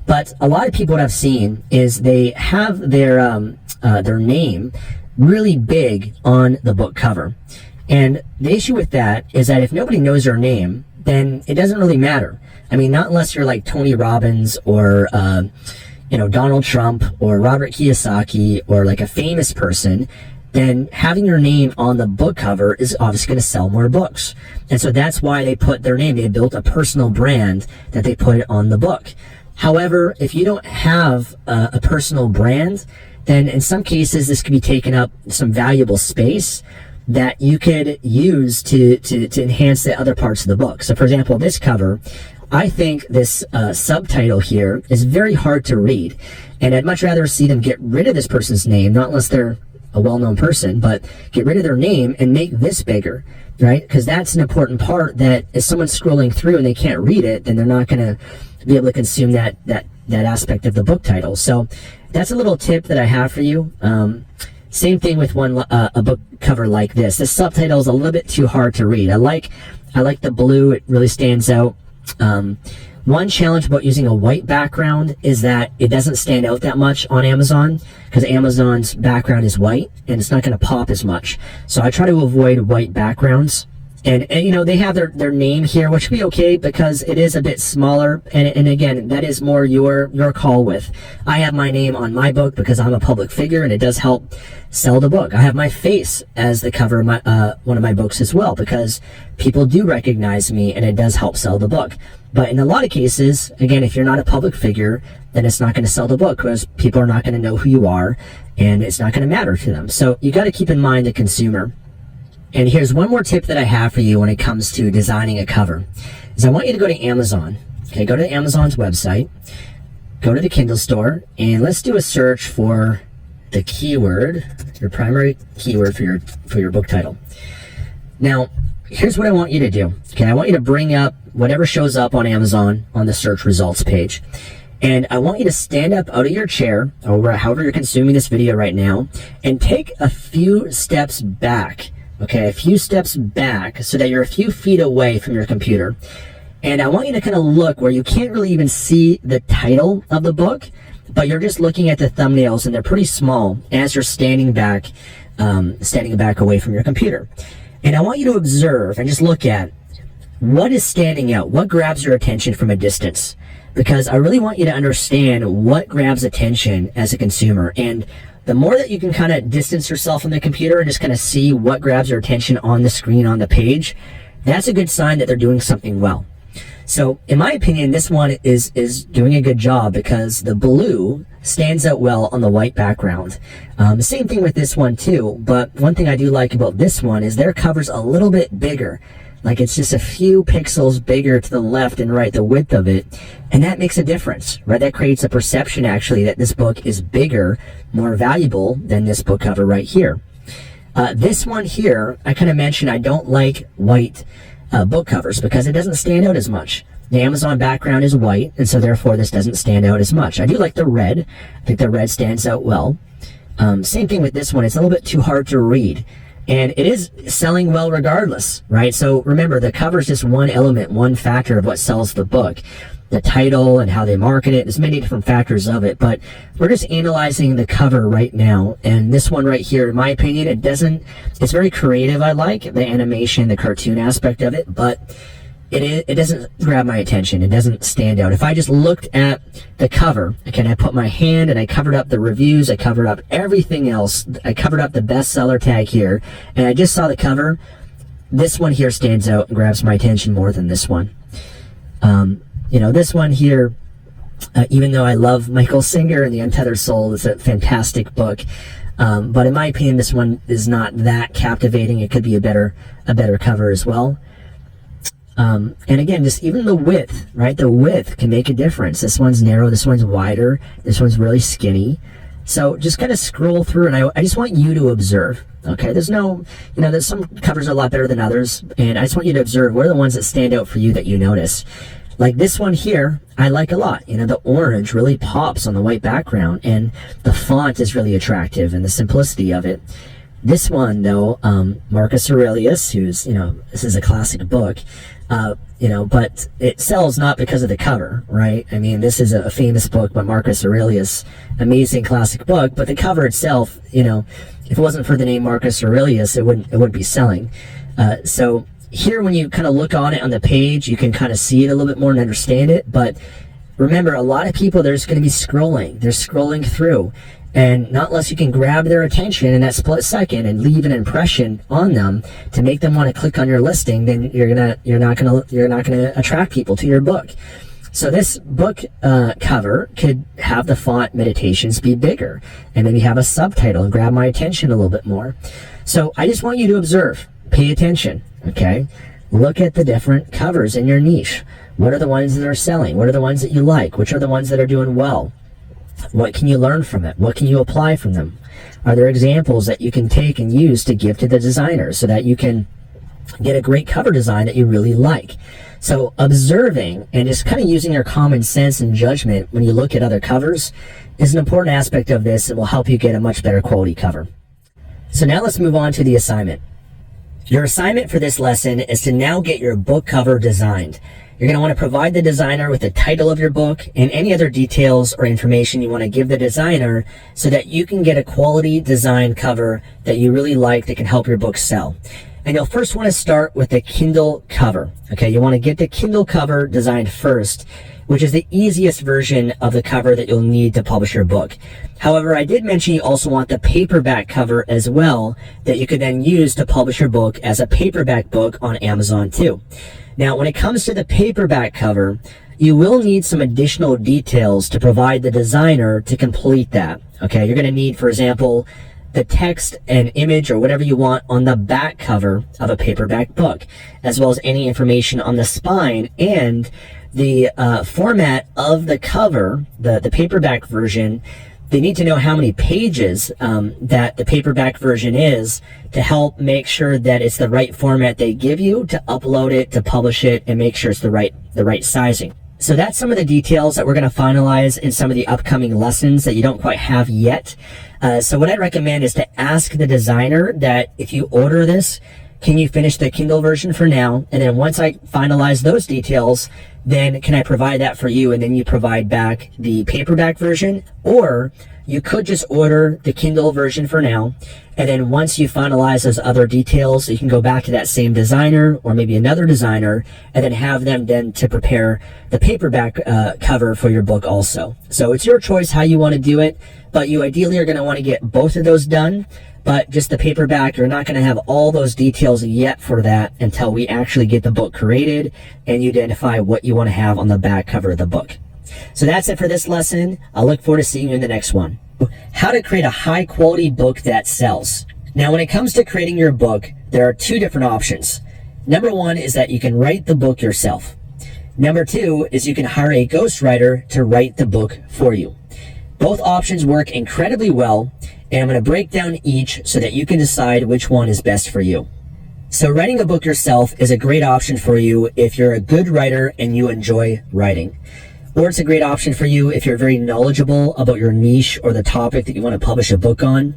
But a lot of people, what I've seen is they have their name really big on the book cover. And the issue with that is that if nobody knows your name, then it doesn't really matter. I mean, not unless you're like Tony Robbins or, Donald Trump or Robert Kiyosaki or like a famous person, then having your name on the book cover is obviously going to sell more books. And so that's why they put their name. They built a personal brand that they put it on the book. However, if you don't have a personal brand, then in some cases this could be taking up some valuable space that you could use to enhance the other parts of the book. So for example, this cover, I think this subtitle here is very hard to read, and I'd much rather see them get rid of this person's name, not unless they're a well-known person, but get rid of their name and make this bigger, right? Because that's an important part, that if someone's scrolling through and they can't read it, then they're not going to be able to consume that aspect of the book title. So that's a little tip that I have for you. Same thing with a book cover like this. This subtitle is a little bit too hard to read. I like the blue. It really stands out. One challenge about using a white background is that it doesn't stand out that much on Amazon, because Amazon's background is white and it's not going to pop as much. So I try to avoid white backgrounds. And you know, they have their name here, which would be okay because it is a bit smaller. And again, that is more your call with. I have my name on my book because I'm a public figure, and it does help sell the book. I have my face as the cover of one of my books as well, because people do recognize me, and it does help sell the book. But in a lot of cases, again, if you're not a public figure, then it's not going to sell the book, because people are not going to know who you are, and it's not going to matter to them. So you got to keep in mind the consumer. And here's one more tip that I have for you when it comes to designing a cover, is I want you to go to Amazon. Okay, go to Amazon's website, go to the Kindle store, and let's do a search for the keyword, your primary keyword for your book title. Now, here's what I want you to do. Okay, I want you to bring up whatever shows up on Amazon on the search results page. And I want you to stand up out of your chair, or however you're consuming this video right now, and take a few steps back. Okay, a few steps back so that you're a few feet away from your computer. And I want you to kind of look where you can't really even see the title of the book, but you're just looking at the thumbnails, and they're pretty small as you're standing back away from your computer. And I want you to observe and just look at what is standing out, what grabs your attention from a distance, because I really want you to understand what grabs attention as a consumer. And the more that you can kind of distance yourself from the computer and just kind of see what grabs your attention on the screen, on the page, that's a good sign that they're doing something well. So in my opinion, this one is doing a good job, because the blue stands out well on the white background. The same thing with this one too, but one thing I do like about this one is their cover's a little bit bigger. Like, it's just a few pixels bigger to the left and right, the width of it. And that makes a difference, right? That creates a perception, actually, that this book is bigger, more valuable than this book cover right here. This one here, I kind of mentioned I don't like white book covers because it doesn't stand out as much. The Amazon background is white, and so therefore this doesn't stand out as much. I do like the red. I think the red stands out well. Same thing with this one. It's a little bit too hard to read. And it is selling well regardless, right? So remember, the cover is just one element, one factor of what sells the book. The title and how they market it, there's many different factors of it, but we're just analyzing the cover right now. And this one right here, in my opinion, it's very creative. I like the animation, the cartoon aspect of it, but it doesn't grab my attention. It doesn't stand out. If I just looked at the cover, again, I put my hand and I covered up the reviews, I covered up everything else, I covered up the bestseller tag here, and I just saw the cover, this one here stands out and grabs my attention more than this one. This one here, even though I love Michael Singer and The Untethered Soul, it's a fantastic book, but in my opinion, this one is not that captivating. It could be a better cover as well. And again, just even the width, right? The width can make a difference. This one's narrow, this one's wider, this one's really skinny. So just kind of scroll through, and I just want you to observe, okay? There's some covers are a lot better than others, and I just want you to observe what are the ones that stand out for you that you notice. Like this one here, I like a lot. The orange really pops on the white background, and the font is really attractive, and the simplicity of it. This one, though, Marcus Aurelius, who's, this is a classic book, but it sells not because of the cover, right? I mean, this is a famous book by Marcus Aurelius, amazing classic book, but the cover itself, if it wasn't for the name Marcus Aurelius, it wouldn't be selling. So here, when you kind of look on it on the page, you can kind of see it a little bit more and understand it, but remember, a lot of people, they're just going to be scrolling. They're scrolling through. And not unless you can grab their attention in that split second and leave an impression on them to make them want to click on your listing, then you're not gonna attract people to your book. So this book cover could have the font Meditations be bigger, and maybe have a subtitle and grab my attention a little bit more. So I just want you to observe, pay attention, okay? Look at the different covers in your niche. What are the ones that are selling? What are the ones that you like? Which are the ones that are doing well? What can you learn from it? What can you apply from them? Are there examples that you can take and use to give to the designer so that you can get a great cover design that you really like? So observing and just kind of using your common sense and judgment when you look at other covers is an important aspect of this and will help you get a much better quality cover. So now let's move on to the assignment. Your assignment for this lesson is to now get your book cover designed. You're going to want to provide the designer with the title of your book and any other details or information you want to give the designer so that you can get a quality design cover that you really like that can help your book sell. And you'll first want to start with the Kindle cover. Okay, you want to get the Kindle cover designed first, which is the easiest version of the cover that you'll need to publish your book. However, I did mention you also want the paperback cover as well that you could then use to publish your book as a paperback book on Amazon too. Now, when it comes to the paperback cover, you will need some additional details to provide the designer to complete that. Okay, you're going to need, for example, the text and image or whatever you want on the back cover of a paperback book, as well as any information on the spine and the format of the cover, the paperback version. They need to know how many pages that the paperback version is to help make sure that it's the right format they give you to upload it, to publish it, and make sure it's the right sizing. So that's some of the details that we're going to finalize in some of the upcoming lessons that you don't quite have yet. So what I'd recommend is to ask the designer that if you order this, can you finish the Kindle version for now? And then once I finalize those details, then can I provide that for you? And then you provide back the paperback version, or you could just order the Kindle version for now. And then once you finalize those other details, you can go back to that same designer or maybe another designer and then have them then to prepare the paperback cover for your book also. So it's your choice how you want to do it, but you ideally are going to want to get both of those done. But just the paperback, you're not going to have all those details yet for that until we actually get the book created and you identify what you want to have on the back cover of the book. So that's it for this lesson. I'll look forward to seeing you in the next one. How to create a high quality book that sells. Now, when it comes to creating your book, there are two different options. Number one is that you can write the book yourself. Number two is you can hire a ghostwriter to write the book for you. Both options work incredibly well, and I'm going to break down each so that you can decide which one is best for you. So writing a book yourself is a great option for you if you're a good writer and you enjoy writing. Or it's a great option for you if you're very knowledgeable about your niche or the topic that you want to publish a book on.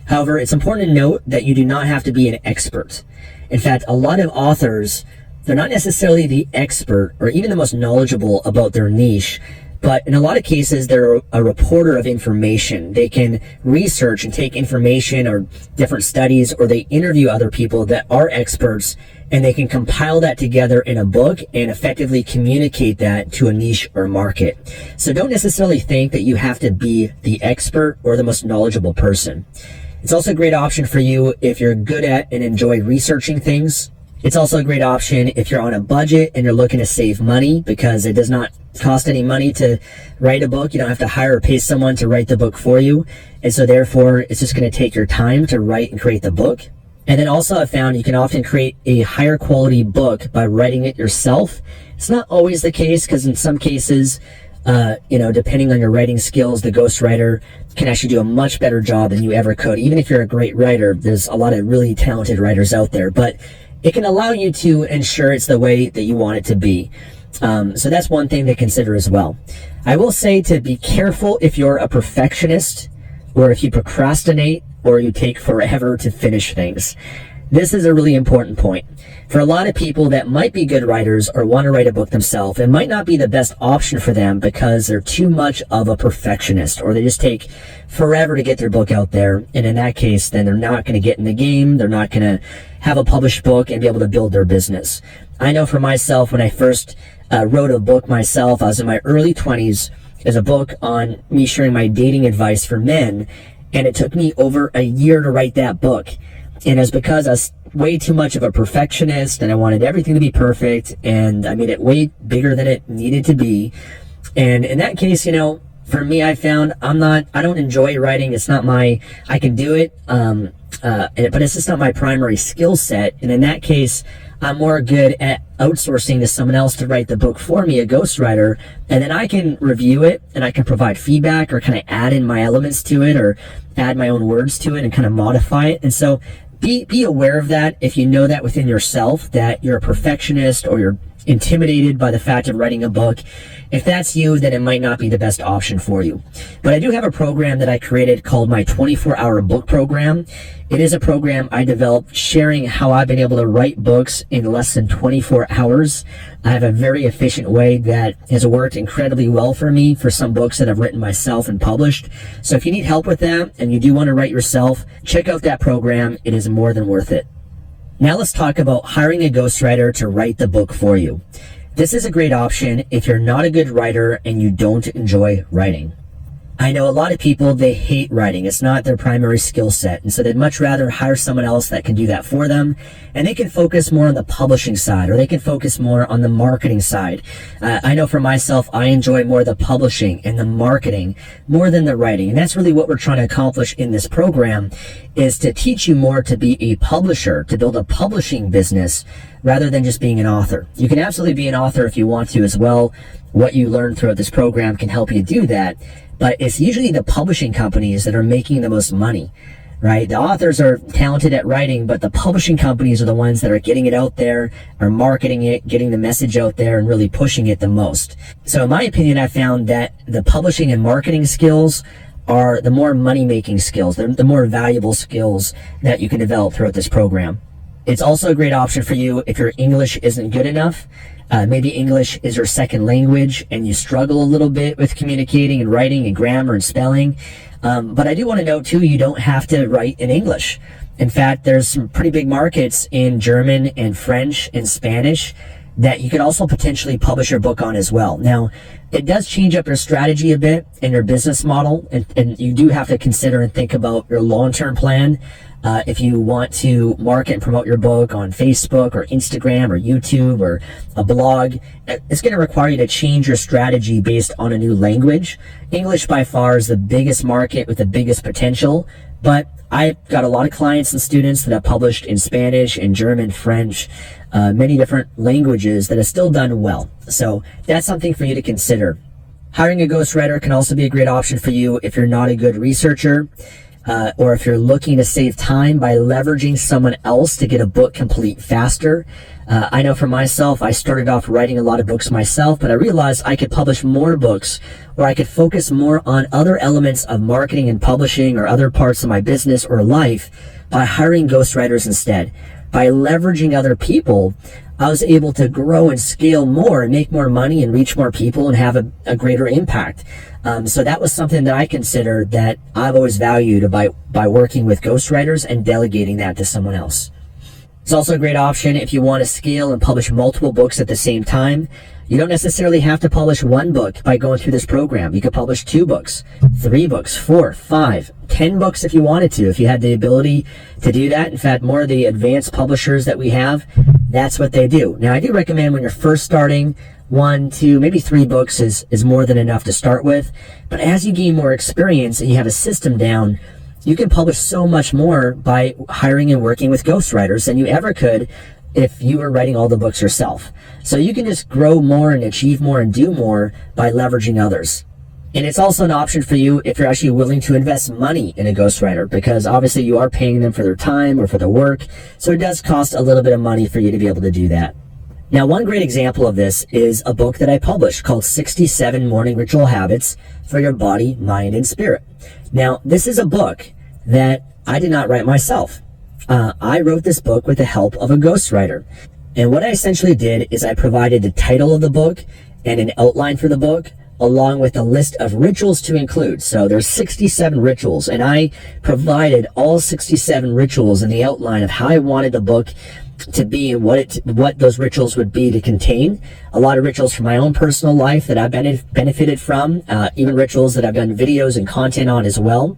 However, it's important to note that you do not have to be an expert. In fact, a lot of authors, they're not necessarily the expert or even the most knowledgeable about their niche, but in a lot of cases, they're a reporter of information. They can research and take information or different studies, or they interview other people that are experts, and they can compile that together in a book and effectively communicate that to a niche or market. So don't necessarily think that you have to be the expert or the most knowledgeable person. It's also a great option for you if you're good at and enjoy researching things. It's also a great option if you're on a budget and you're looking to save money, because it does not cost any money to write a book. You don't have to hire or pay someone to write the book for you. And so therefore, it's just going to take your time to write and create the book. And then also I've found you can often create a higher quality book by writing it yourself. It's not always the case, because in some cases, depending on your writing skills, the ghostwriter can actually do a much better job than you ever could. Even if you're a great writer, there's a lot of really talented writers out there, but it can allow you to ensure it's the way that you want it to be. So that's one thing to consider as well. I will say to be careful if you're a perfectionist, or if you procrastinate, or you take forever to finish things. This is a really important point. For a lot of people that might be good writers or want to write a book themselves, it might not be the best option for them because they're too much of a perfectionist, or they just take forever to get their book out there. And in that case, then they're not going to get in the game. They're not going to have a published book and be able to build their business. I know for myself, when I first wrote a book myself, I was in my early 20s. It's a book on me sharing my dating advice for men, and it took me over a year to write that book. And it's because I was way too much of a perfectionist, and I wanted everything to be perfect, and I made it way bigger than it needed to be. And in that case, For me, I found I don't enjoy writing. It's not I can do it, but it's just not my primary skill set. And in that case, I'm more good at outsourcing to someone else to write the book for me, a ghostwriter, and then I can review it and I can provide feedback or kind of add in my elements to it or add my own words to it and kind of modify it. And so be aware of that. If you know that within yourself, that you're a perfectionist or you're intimidated by the fact of writing a book, if that's you, then it might not be the best option for you. But I do have a program that I created called my 24-hour book program. It is a program I developed sharing how I've been able to write books in less than 24 hours. I have a very efficient way that has worked incredibly well for me for some books that I've written myself and published. So if you need help with that and you do want to write yourself, check out that program. It is more than worth it. Now let's talk about hiring a ghostwriter to write the book for you. This is a great option if you're not a good writer and you don't enjoy writing. I know a lot of people, they hate writing. It's not their primary skill set. And so they'd much rather hire someone else that can do that for them. And they can focus more on the publishing side, or they can focus more on the marketing side. I know for myself, I enjoy more the publishing and the marketing more than the writing. And that's really what we're trying to accomplish in this program, is to teach you more to be a publisher, to build a publishing business rather than just being an author. You can absolutely be an author if you want to as well. What you learn throughout this program can help you do that. But it's usually the publishing companies that are making the most money, right? The authors are talented at writing, but the publishing companies are the ones that are getting it out there, are marketing it, getting the message out there, and really pushing it the most. So in my opinion, I found that the publishing and marketing skills are the more money-making skills. They're the more valuable skills that you can develop throughout this program. It's also a great option for you if your English isn't good enough. Maybe English is your second language and you struggle a little bit with communicating and writing and grammar and spelling. But I do want to note too, you don't have to write in English. In fact, there's some pretty big markets in German and French and Spanish that you could also potentially publish your book on as well. Now, it does change up your strategy a bit and your business model, and you do have to consider and think about your long-term plan. If you want to market and promote your book on Facebook or Instagram or YouTube or a blog, it's going to require you to change your strategy based on a new language. English by far is the biggest market with the biggest potential, but I've got a lot of clients and students that have published in Spanish, in German, French, many different languages that have still done well. So that's something for you to consider. Hiring a ghostwriter can also be a great option for you if you're not a good researcher. Or if you're looking to save time by leveraging someone else to get a book complete faster. I know for myself, I started off writing a lot of books myself, but I realized I could publish more books, or I could focus more on other elements of marketing and publishing or other parts of my business or life by hiring ghostwriters instead. By leveraging other people, I was able to grow and scale more and make more money and reach more people and have a greater impact. So that was something that I considered that I've always valued by working with ghostwriters and delegating that to someone else. It's also a great option if you want to scale and publish multiple books at the same time. You don't necessarily have to publish one book by going through this program. You could publish 2 books, 3 books, 4, 5, 10 books if you wanted to, if you had the ability to do that. In fact, more of the advanced publishers that we have, that's what they do. Now, I do recommend when you're first starting, 1, 2, maybe 3 books is more than enough to start with. But as you gain more experience and you have a system down, you can publish so much more by hiring and working with ghostwriters than you ever could if you were writing all the books yourself. So you can just grow more and achieve more and do more by leveraging others. And it's also an option for you if you're actually willing to invest money in a ghostwriter, because obviously you are paying them for their time or for their work. So it does cost a little bit of money for you to be able to do that. Now, one great example of this is a book that I published called 67 Morning Ritual Habits for Your Body, Mind, and Spirit. Now, this is a book that I did not write myself. I wrote this book with the help of a ghostwriter. And what I essentially did is I provided the title of the book and an outline for the book, along with a list of rituals to include. So there's 67 rituals, and I provided all 67 rituals in the outline of how I wanted the book to be and what those rituals would be to contain. A lot of rituals from my own personal life that I've benefited from, even rituals that I've done videos and content on as well.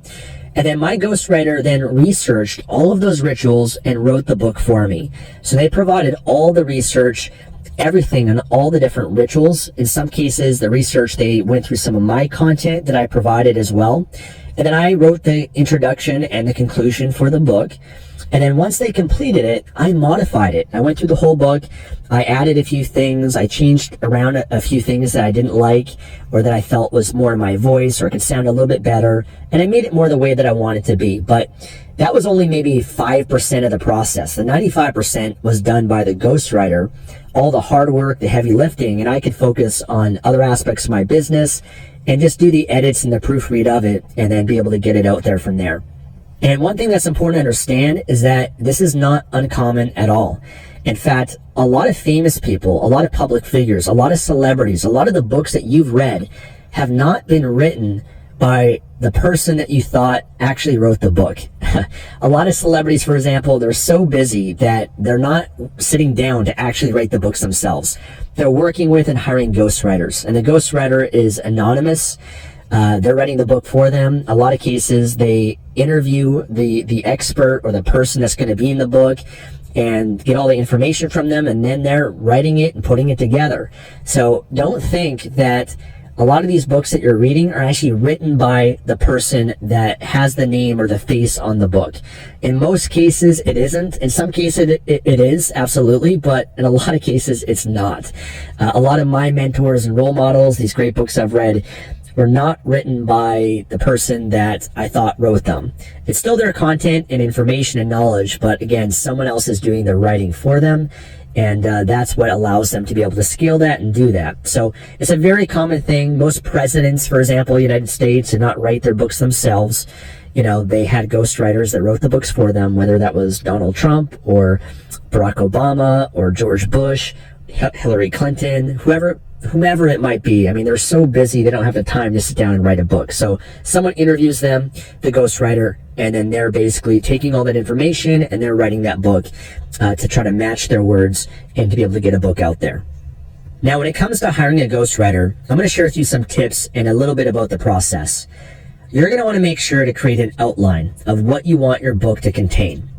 And then my ghostwriter then researched all of those rituals and wrote the book for me. So they provided all the research everything on all the different rituals. In some cases, the research, they went through some of my content that I provided as well. And then I wrote the introduction and the conclusion for the book. And then once they completed it, I modified it. I went through the whole book. I added a few things. I changed around a few things that I didn't like or that I felt was more in my voice or could sound a little bit better. And I made it more the way that I want it to be. But that was only maybe 5% of the process. The 95% was done by the ghostwriter, all the hard work, the heavy lifting, and I could focus on other aspects of my business and just do the edits and the proofread of it and then be able to get it out there from there. And one thing that's important to understand is that this is not uncommon at all. In fact, a lot of famous people, a lot of public figures, a lot of celebrities, a lot of the books that you've read have not been written by the person that you thought actually wrote the book. A lot of celebrities, for example, they're so busy that they're not sitting down to actually write the books themselves. They're working with and hiring ghostwriters, and the ghostwriter is anonymous. They're writing the book for them. A lot of cases, they interview the expert or the person that's going to be in the book and get all the information from them, and then they're writing it and putting it together. So don't think that a lot of these books that you're reading are actually written by the person that has the name or the face on the book. In most cases, it isn't. In some cases, it is, absolutely, but in a lot of cases, it's not. A lot of my mentors and role models, these great books I've read, were not written by the person that I thought wrote them. It's still their content and information and knowledge, but again, someone else is doing the writing for them. And that's what allows them to be able to scale that and do that. So it's a very common thing. Most presidents, for example, United States, did not write their books themselves. You know, they had ghostwriters that wrote the books for them, whether that was Donald Trump or Barack Obama or George Bush, Hillary Clinton, whomever it might be. I mean, they're so busy, they don't have the time to sit down and write a book. So someone interviews them, the ghostwriter, and then they're basically taking all that information and they're writing that book to try to match their words and to be able to get a book out there. Now, when it comes to hiring a ghostwriter, I'm going to share with you some tips and a little bit about the process. You're going to want to make sure to create an outline of what you want your book to contain.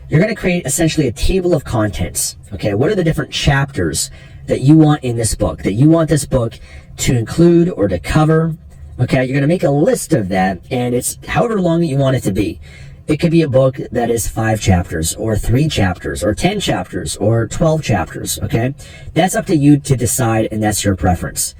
You're going to create essentially a table of contents. Okay, what are the different chapters that you want in this book, that you want this book to include or to cover? Okay, you're going to make a list of that, and it's however long you want it to be. It could be a book that is 5 chapters, or 3 chapters, or 10 chapters, or 12 chapters, okay? That's up to you to decide, and that's your preference.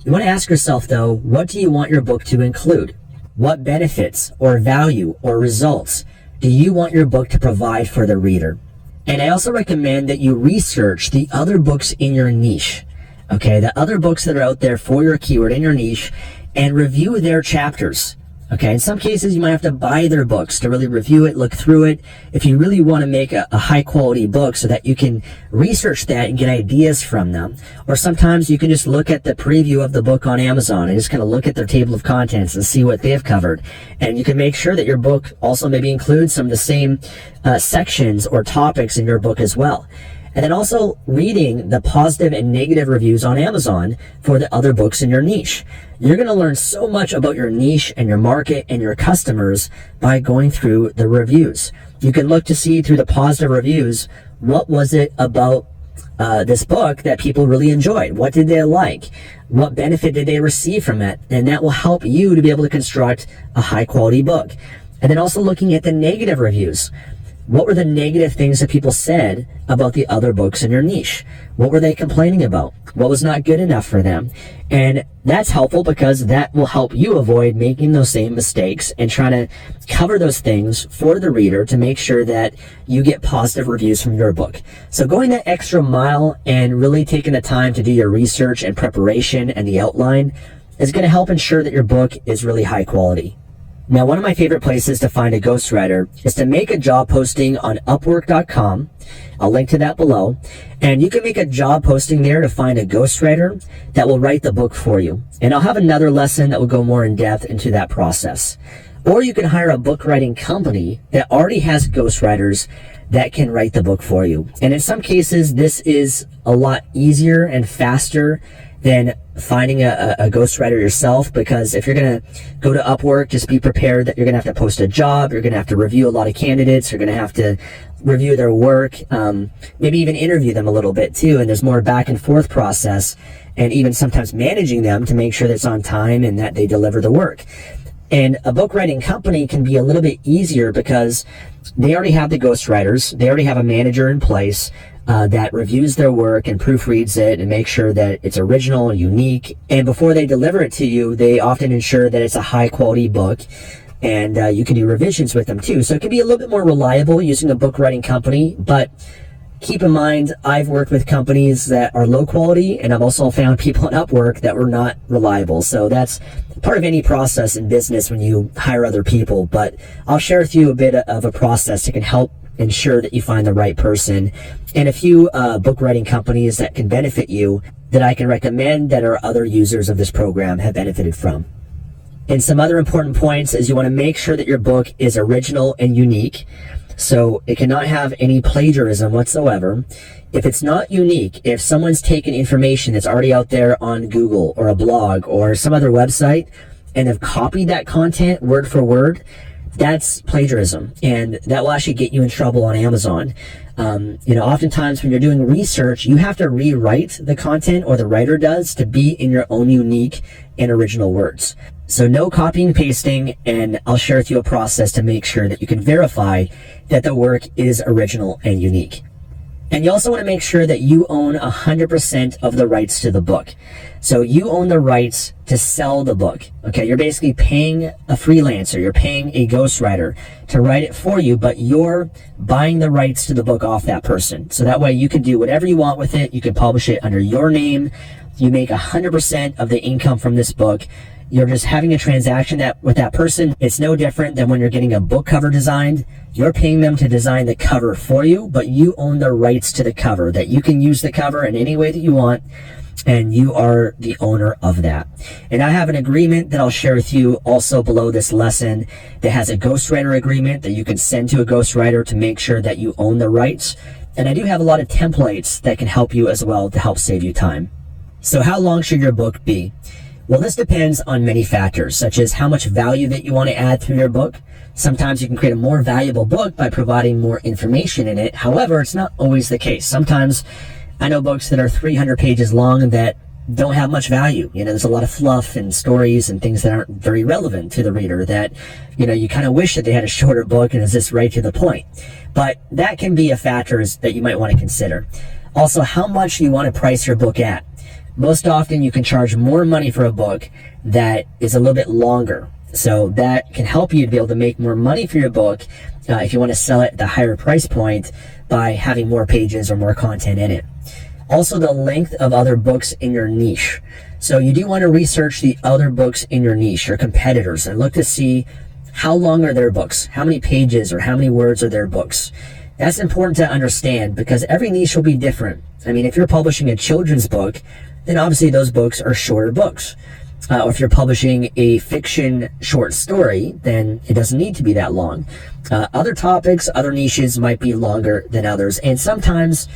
You want to ask yourself, though, what do you want your book to include? What benefits, or value, or results do you want your book to provide for the reader? And I also recommend that you research the other books in your niche, okay? The other books that are out there for your keyword in your niche, and review their chapters, okay? In some cases, you might have to buy their books to really review it, look through it, if you really want to make a high-quality book so that you can research that and get ideas from them. Or sometimes you can just look at the preview of the book on Amazon and just kind of look at their table of contents and see what they've covered. And you can make sure that your book also maybe includes some of the same sections or topics in your book as well. And then also reading the positive and negative reviews on Amazon for the other books in your niche. You're going to learn so much about your niche and your market and your customers by going through the reviews. You can look to see through the positive reviews, what was it about this book that people really enjoyed? What did they like? What benefit did they receive from it? And that will help you to be able to construct a high quality book. And then also looking at the negative reviews. What were the negative things that people said about the other books in your niche? What were they complaining about? What was not good enough for them? And that's helpful because that will help you avoid making those same mistakes and trying to cover those things for the reader to make sure that you get positive reviews from your book. So going that extra mile and really taking the time to do your research and preparation and the outline is going to help ensure that your book is really high quality. Now, one of my favorite places to find a ghostwriter is to make a job posting on Upwork.com. I'll link to that below. And you can make a job posting there to find a ghostwriter that will write the book for you. And I'll have another lesson that will go more in depth into that process. Or you can hire a book writing company that already has ghostwriters that can write the book for you. And in some cases, this is a lot easier and faster than finding a ghostwriter yourself, because if you're going to go to Upwork, just be prepared that you're going to have to post a job, you're going to have to review a lot of candidates, you're going to have to review their work, maybe even interview them a little bit too. And there's more back and forth process, and even sometimes managing them to make sure that it's on time and that they deliver the work. And a book writing company can be a little bit easier because they already have the ghostwriters. They already have a manager in place that reviews their work and proofreads it and makes sure that it's original and unique. And before they deliver it to you, they often ensure that it's a high quality book, and you can do revisions with them too. So it can be a little bit more reliable using a book writing company, but keep in mind, I've worked with companies that are low quality, and I've also found people on Upwork that were not reliable. So that's part of any process in business when you hire other people. But I'll share with you a bit of a process that can help ensure that you find the right person, and a few book writing companies that can benefit you that I can recommend that our other users of this program have benefited from. And some other important points is you want to make sure that your book is original and unique. So it cannot have any plagiarism whatsoever. If it's not unique, if someone's taken information that's already out there on Google or a blog or some other website and have copied that content word for word, that's plagiarism, and that will actually get you in trouble on Amazon. Oftentimes when you're doing research, you have to rewrite the content, or the writer does, to be in your own unique and original words. So no copying and pasting, and I'll share with you a process to make sure that you can verify that the work is original and unique. And you also want to make sure that you own 100% of the rights to the book. So you own the rights to sell the book. Okay, you're basically paying a freelancer, you're paying a ghostwriter to write it for you, but you're buying the rights to the book off that person. So that way you can do whatever you want with it. You can publish it under your name. You make 100% of the income from this book. You're just having a transaction with that person. It's no different than when you're getting a book cover designed. You're paying them to design the cover for you, but you own the rights to the cover, that you can use the cover in any way that you want, and you are the owner of that. And I have an agreement that I'll share with you also below this lesson that has a ghostwriter agreement that you can send to a ghostwriter to make sure that you own the rights. And I do have a lot of templates that can help you as well to help save you time. So how long should your book be? Well, this depends on many factors, such as how much value that you want to add through your book. Sometimes you can create a more valuable book by providing more information in it. However, it's not always the case. Sometimes I know books that are 300 pages long that don't have much value. There's a lot of fluff and stories and things that aren't very relevant to the reader that, you kind of wish that they had a shorter book and is just right to the point. But that can be a factor that you might want to consider. Also, how much you want to price your book at. Most often you can charge more money for a book that is a little bit longer. So that can help you to be able to make more money for your book if you want to sell it at the higher price point by having more pages or more content in it. Also, the length of other books in your niche. So you do want to research the other books in your niche, your competitors, and look to see how long are their books, how many pages or how many words are their books. That's important to understand because every niche will be different. I mean, if you're publishing a children's book, then obviously those books are shorter books. Or if you're publishing a fiction short story, then it doesn't need to be that long. Other topics, other niches might be longer than others. And sometimes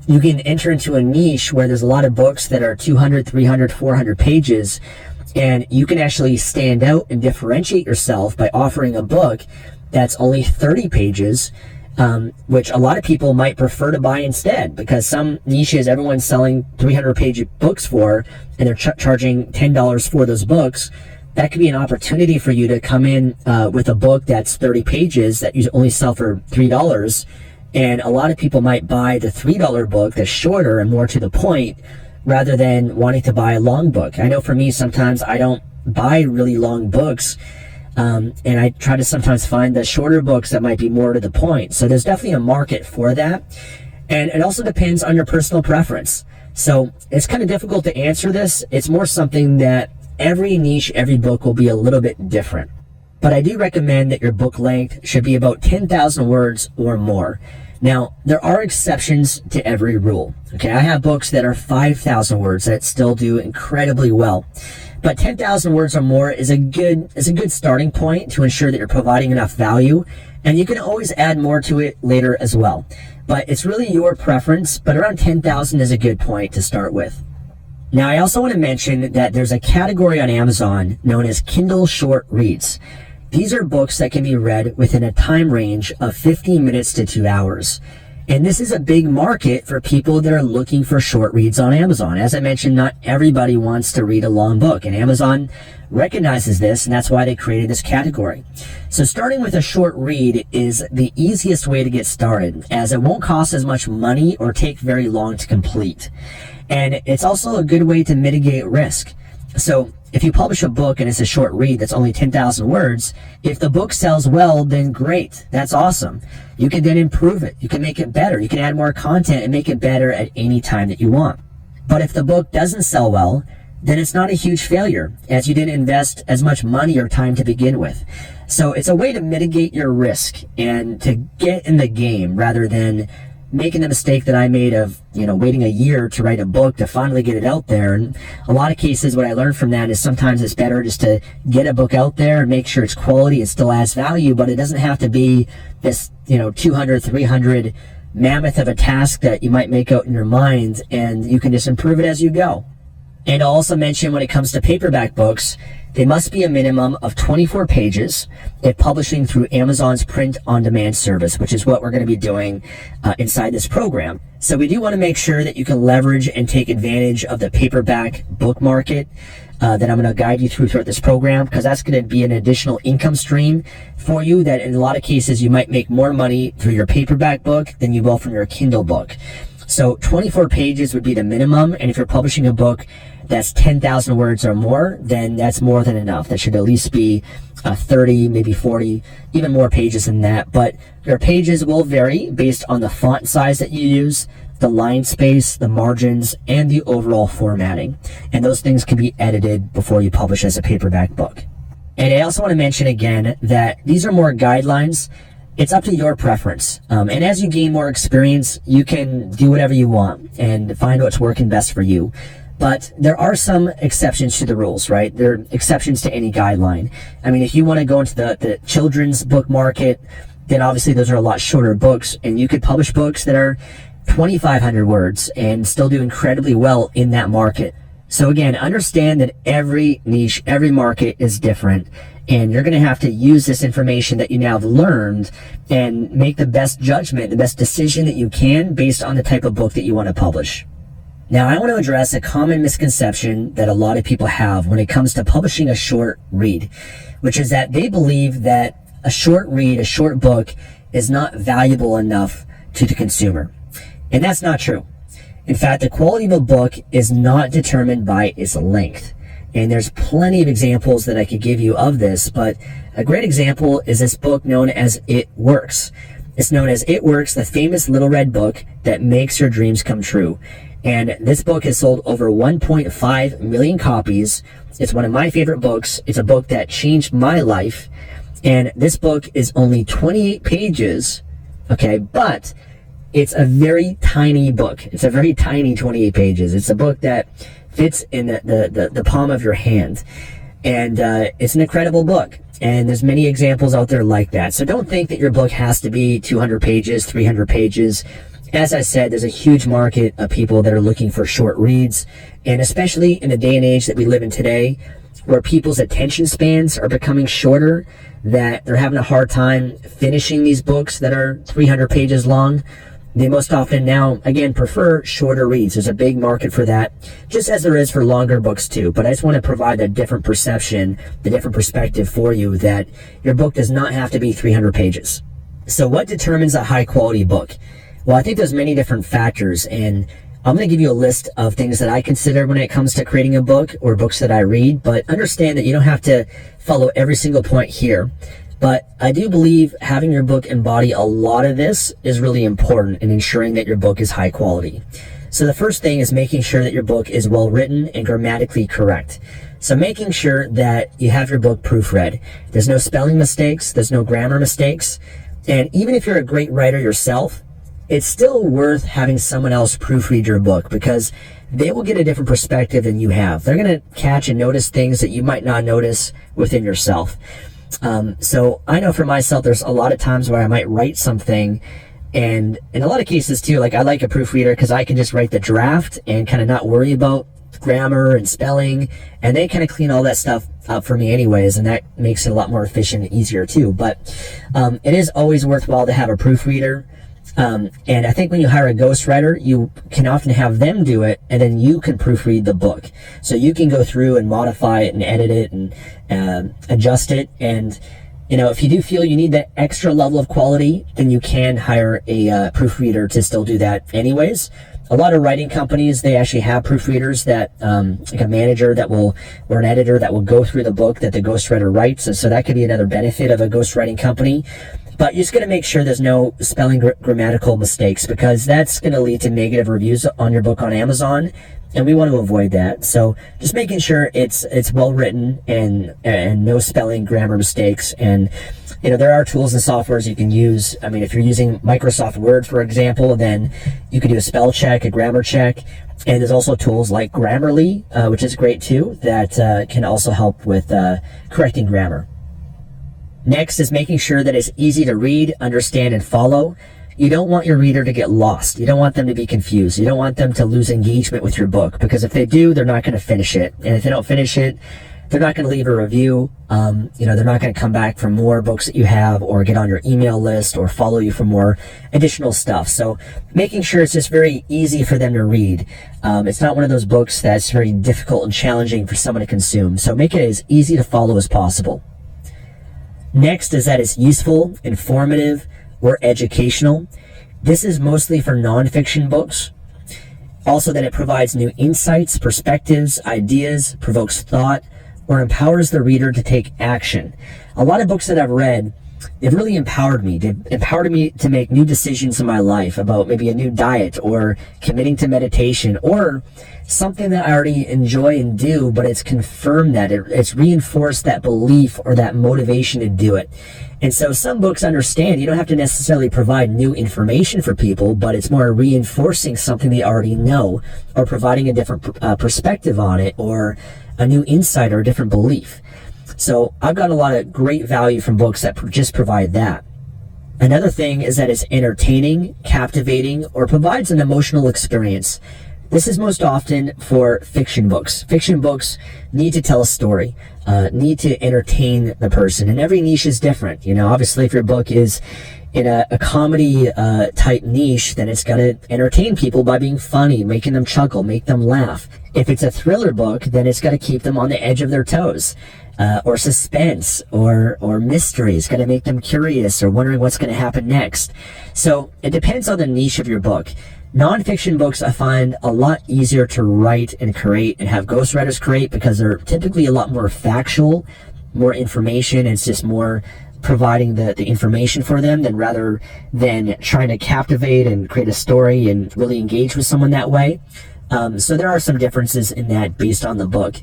you can enter into a niche where there's a lot of books that are 200, 300, 400 pages, and you can actually stand out and differentiate yourself by offering a book that's only 30 pages, which a lot of people might prefer to buy instead, because some niches everyone's selling 300-page books for, and they're charging $10 for those books. That could be an opportunity for you to come in with a book that's 30 pages that you only sell for $3, and a lot of people might buy the $3 book that's shorter and more to the point rather than wanting to buy a long book. I know for me, sometimes I don't buy really long books, and I try to sometimes find the shorter books that might be more to the point. So there's definitely a market for that. And it also depends on your personal preference. So it's kind of difficult to answer this. It's more something that every niche, every book will be a little bit different. But I do recommend that your book length should be about 10,000 words or more. Now, there are exceptions to every rule. Okay, I have books that are 5,000 words that still do incredibly well. But 10,000 words or more is a good starting point to ensure that you're providing enough value, and you can always add more to it later as well. But it's really your preference, but around 10,000 is a good point to start with. Now, I also want to mention that there's a category on Amazon known as Kindle Short Reads. These are books that can be read within a time range of 15 minutes to 2 hours. And this is a big market for people that are looking for short reads on Amazon. As I mentioned, not everybody wants to read a long book, and Amazon recognizes this, and that's why they created this category. So starting with a short read is the easiest way to get started, as it won't cost as much money or take very long to complete. And it's also a good way to mitigate risk. So if you publish a book and it's a short read that's only 10,000 words, if the book sells well, then great. That's awesome. You can then improve it. You can make it better. You can add more content and make it better at any time that you want. But if the book doesn't sell well, then it's not a huge failure, as you didn't invest as much money or time to begin with. So it's a way to mitigate your risk and to get in the game rather than making the mistake that I made of, waiting a year to write a book to finally get it out there. And a lot of cases, what I learned from that is sometimes it's better just to get a book out there and make sure it's quality, it still adds value, but it doesn't have to be this, 200, 300 mammoth of a task that you might make out in your mind, and you can just improve it as you go. And I'll also mention, when it comes to paperback books, they must be a minimum of 24 pages if publishing through Amazon's print-on-demand service, which is what we're going to be doing inside this program. So we do want to make sure that you can leverage and take advantage of the paperback book market that I'm going to guide you throughout this program, because that's going to be an additional income stream for you that in a lot of cases you might make more money through your paperback book than you will from your Kindle book. So 24 pages would be the minimum, and if you're publishing a book that's 10,000 words or more, then that's more than enough. That should at least be 30, maybe 40, even more pages than that. But your pages will vary based on the font size that you use, the line space, the margins, and the overall formatting. And those things can be edited before you publish as a paperback book. And I also want to mention again that these are more guidelines. It's up to your preference. And as you gain more experience, you can do whatever you want and find what's working best for you. But there are some exceptions to the rules, right? There are exceptions to any guideline. I mean, if you want to go into the children's book market, then obviously those are a lot shorter books, and you could publish books that are 2,500 words and still do incredibly well in that market. So again, understand that every niche, every market is different, and you're going to have to use this information that you now have learned and make the best judgment, the best decision that you can based on the type of book that you want to publish. Now, I want to address a common misconception that a lot of people have when it comes to publishing a short read, which is that they believe that a short read, a short book, is not valuable enough to the consumer. And that's not true. In fact, the quality of a book is not determined by its length. And there's plenty of examples that I could give you of this, but a great example is this book known as It Works. It's known as It Works, the famous little red book that makes your dreams come true. And this book has sold over 1.5 million copies. It's one of my favorite books. It's a book that changed my life. And this book is only 28 pages, okay, but it's a very tiny book. It's a very tiny 28 pages. It's a book that fits in the palm of your hand. And it's an incredible book. And there's many examples out there like that. So don't think that your book has to be 200 pages, 300 pages. As I said, there's a huge market of people that are looking for short reads. And especially in the day and age that we live in today, where people's attention spans are becoming shorter, that they're having a hard time finishing these books that are 300 pages long. They most often now, again, prefer shorter reads. There's a big market for that, just as there is for longer books too. But I just want to provide a different perception, the different perspective for you, that your book does not have to be 300 pages. So what determines a high quality book? Well, I think there's many different factors, and I'm going to give you a list of things that I consider when it comes to creating a book or books that I read, but understand that you don't have to follow every single point here. But I do believe having your book embody a lot of this is really important in ensuring that your book is high quality. So the first thing is making sure that your book is well written and grammatically correct. So making sure that you have your book proofread. There's no spelling mistakes, there's no grammar mistakes, and even if you're a great writer yourself, it's still worth having someone else proofread your book, because they will get a different perspective than you have. They're going to catch and notice things that you might not notice within yourself. So I know for myself, there's a lot of times where I might write something, and in a lot of cases too, like I like a proofreader because I can just write the draft and kind of not worry about grammar and spelling, and they kind of clean all that stuff up for me anyways, and that makes it a lot more efficient and easier too. But it is always worthwhile to have a proofreader. And I think when you hire a ghostwriter, you can often have them do it, and then you can proofread the book. So you can go through and modify it and edit it and adjust it. And, you know, if you do feel you need that extra level of quality, then you can hire a proofreader to still do that anyways. A lot of writing companies, they actually have proofreaders that, like a manager that will, or an editor that will go through the book that the ghostwriter writes. And so that could be another benefit of a ghostwriting company. But you just got to make sure there's no spelling grammatical mistakes, because that's going to lead to negative reviews on your book on Amazon, and we want to avoid that. So just making sure it's well written and no spelling grammar mistakes. And you know, there are tools and softwares you can use. I mean, if you're using Microsoft Word, for example, then you could do a spell check, a grammar check. And there's also tools like Grammarly, which is great too, that can also help with correcting grammar. Next is making sure that it's easy to read, understand, and follow. You don't want your reader to get lost. You don't want them to be confused. You don't want them to lose engagement with your book, because if they do, they're not going to finish it. And if they don't finish it, they're not going to leave a review. You know, they're not going to come back for more books that you have, or get on your email list, or follow you for more additional stuff. So making sure it's just very easy for them to read. It's not one of those books that's very difficult and challenging for someone to consume. So make it as easy to follow as possible. Next is that it's useful, informative, or educational. This is mostly for nonfiction books. Also that it provides new insights, perspectives, ideas, provokes thought, or empowers the reader to take action. A lot of books that I've read, they've really empowered me. They've empowered me to make new decisions in my life about maybe a new diet, or committing to meditation, or something that I already enjoy and do, but it's confirmed that it's reinforced that belief or that motivation to do it. And so some books understand you don't have to necessarily provide new information for people, but it's more reinforcing something they already know, or providing a different perspective on it, or a new insight or a different belief. So I've got a lot of great value from books that just provide that. Another thing is that it's entertaining, captivating, or provides an emotional experience. This is most often for fiction books. Fiction books need to tell a story, need to entertain the person, and every niche is different. You know, obviously if your book is in a comedy type niche, then it's got to entertain people by being funny, making them chuckle, make them laugh. If it's a thriller book, then it's got to keep them on the edge of their toes. Or suspense, or mystery. It's got to make them curious or wondering what's going to happen next. So it depends on the niche of your book. Nonfiction books I find a lot easier to write and create and have ghostwriters create, because they're typically a lot more factual, more information. It's just more providing the information for them rather than trying to captivate and create a story and really engage with someone that way. So there are some differences in that based on the book.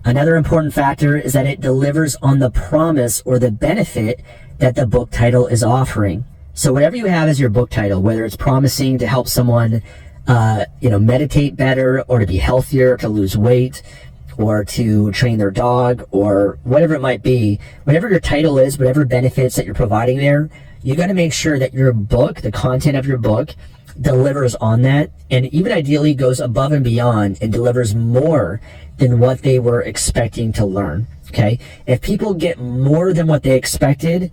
Another important factor is that it delivers on the promise or the benefit that the book title is offering. So whatever you have as your book title, whether it's promising to help someone, meditate better, or to be healthier, to lose weight, or to train their dog, or whatever it might be, whatever your title is, whatever benefits that you're providing there, you got to make sure that your book, the content of your book, delivers on that, and even ideally goes above and beyond and delivers more than what they were expecting to learn. Okay? If people get more than what they expected,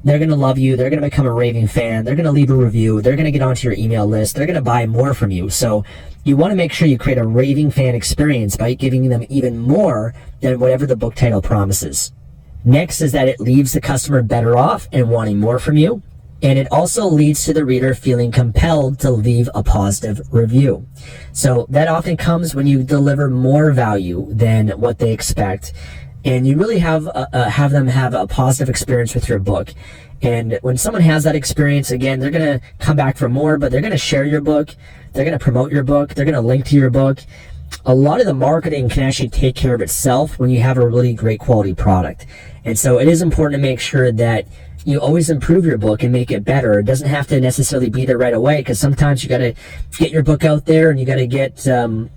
they're going to love you. They're going to become a raving fan. They're going to leave a review. They're going to get onto your email list. They're going to buy more from you. So you want to make sure you create a raving fan experience by giving them even more than whatever the book title promises. Next is that it leaves the customer better off and wanting more from you. And it also leads to the reader feeling compelled to leave a positive review. So that often comes when you deliver more value than what they expect, and you really have them have a positive experience with your book. And when someone has that experience, again, they're going to come back for more, but they're going to share your book, they're going to promote your book, they're going to link to your book. A lot of the marketing can actually take care of itself when you have a really great quality product. And so it is important to make sure that you always improve your book and make it better. It doesn't have to necessarily be there right away, because sometimes you got to get your book out there, and you got to get the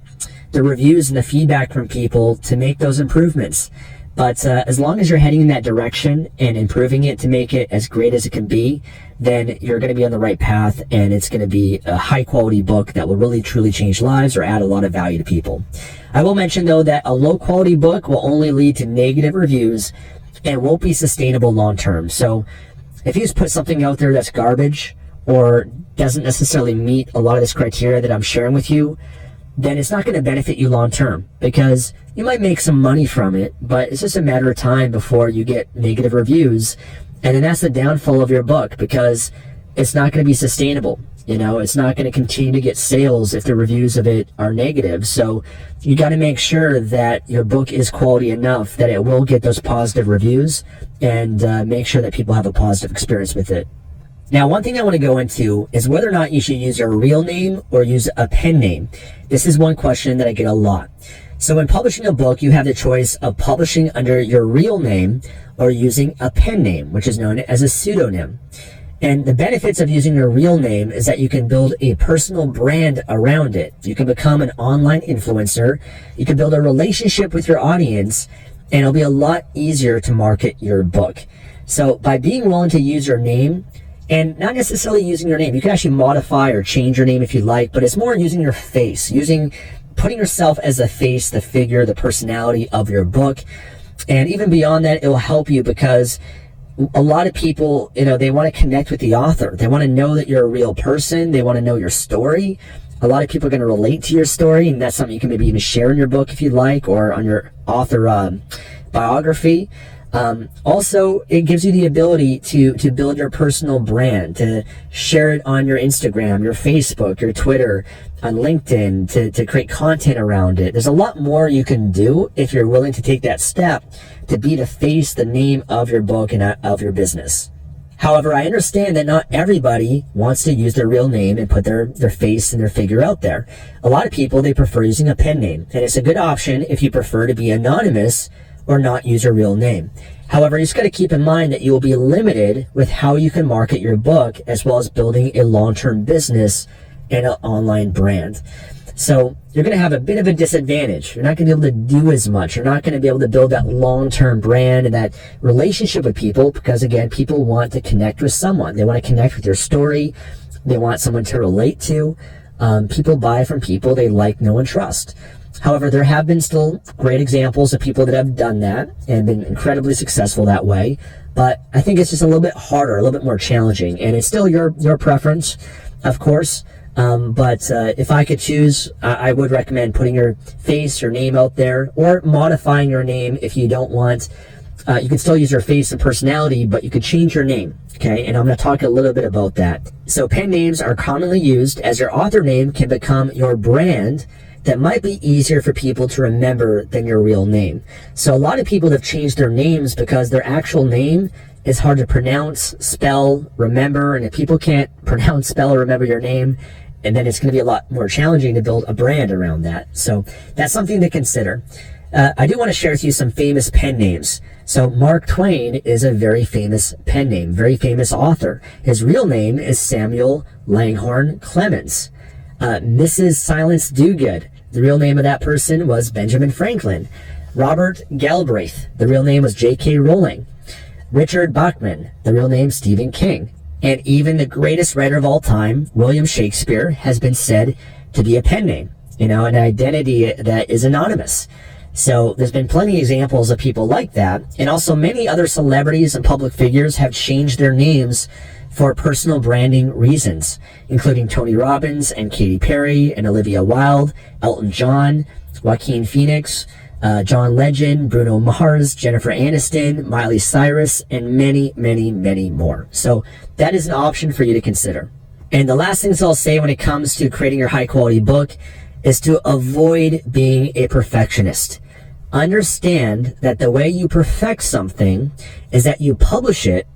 reviews and the feedback from people to make those improvements. But as long as you're heading in that direction and improving it to make it as great as it can be, then you're going to be on the right path, and it's going to be a high quality book that will really truly change lives or add a lot of value to people. I will mention though that a low quality book will only lead to negative reviews and won't be sustainable long term. So if you just put something out there that's garbage or doesn't necessarily meet a lot of this criteria that I'm sharing with you, then it's not going to benefit you long term, because you might make some money from it, but it's just a matter of time before you get negative reviews. And then that's the downfall of your book, because it's not going to be sustainable. It's not going to continue to get sales if the reviews of it are negative. So you got to make sure that your book is quality enough that it will get those positive reviews, and make sure that people have a positive experience with it. Now, one thing I want to go into is whether or not you should use your real name or use a pen name. This is one question that I get a lot. So when publishing a book, you have the choice of publishing under your real name or using a pen name, which is known as a pseudonym. And the benefits of using your real name is that you can build a personal brand around it. You can become an online influencer. You can build a relationship with your audience, and it'll be a lot easier to market your book. So by being willing to use your name, and not necessarily using your name, you can actually modify or change your name if you like, but it's more using your face, putting yourself as the face, the figure, the personality of your book. And even beyond that, it will help you, because a lot of people, they want to connect with the author. They want to know that you're a real person. They want to know your story. A lot of people are going to relate to your story, and that's something you can maybe even share in your book if you like, or on your author biography. Also, it gives you the ability to build your personal brand, to share it on your Instagram, your Facebook, your Twitter, on LinkedIn, to create content around it. There's a lot more you can do if you're willing to take that step to be the face, the name of your book and of your business. However, I understand that not everybody wants to use their real name and put their face and their figure out there. A lot of people, they prefer using a pen name, and it's a good option if you prefer to be anonymous or not use your real name. However, you just got to keep in mind that you will be limited with how you can market your book, as well as building a long-term business and an online brand. So you're going to have a bit of a disadvantage. You're not going to be able to do as much. You're not going to be able to build that long-term brand and that relationship with people, because again, people want to connect with someone. They want to connect with your story. They want someone to relate to. People buy from people they like, know, and trust. However, there have been still great examples of people that have done that and been incredibly successful that way. But I think it's just a little bit harder, a little bit more challenging. And it's still your preference, of course. But if I could choose, I would recommend putting your face, your name out there, or modifying your name if you don't want. You can still use your face and personality, but you could change your name. Okay, and I'm going to talk a little bit about that. So pen names are commonly used, as your author name can become your brand that might be easier for people to remember than your real name. So a lot of people have changed their names because their actual name is hard to pronounce, spell, remember, and if people can't pronounce, spell, or remember your name, and then it's going to be a lot more challenging to build a brand around that. So that's something to consider. I do want to share with you some famous pen names. So Mark Twain is a very famous pen name, very famous author. His real name is Samuel Langhorne Clemens. Mrs. Silence Dogood, the real name of that person was Benjamin Franklin. Robert Galbraith, the real name was J.K. Rowling. Richard Bachman, the real name Stephen King. And even the greatest writer of all time, William Shakespeare, has been said to be a pen name, an identity that is anonymous. So there's been plenty of examples of people like that. And also many other celebrities and public figures have changed their names for personal branding reasons, including Tony Robbins and Katy Perry and Olivia Wilde, Elton John, Joaquin Phoenix, John Legend, Bruno Mars, Jennifer Aniston, Miley Cyrus, and many, many, many more. So that is an option for you to consider. And the last things I'll say when it comes to creating your high quality book is to avoid being a perfectionist. Understand that the way you perfect something is that you publish it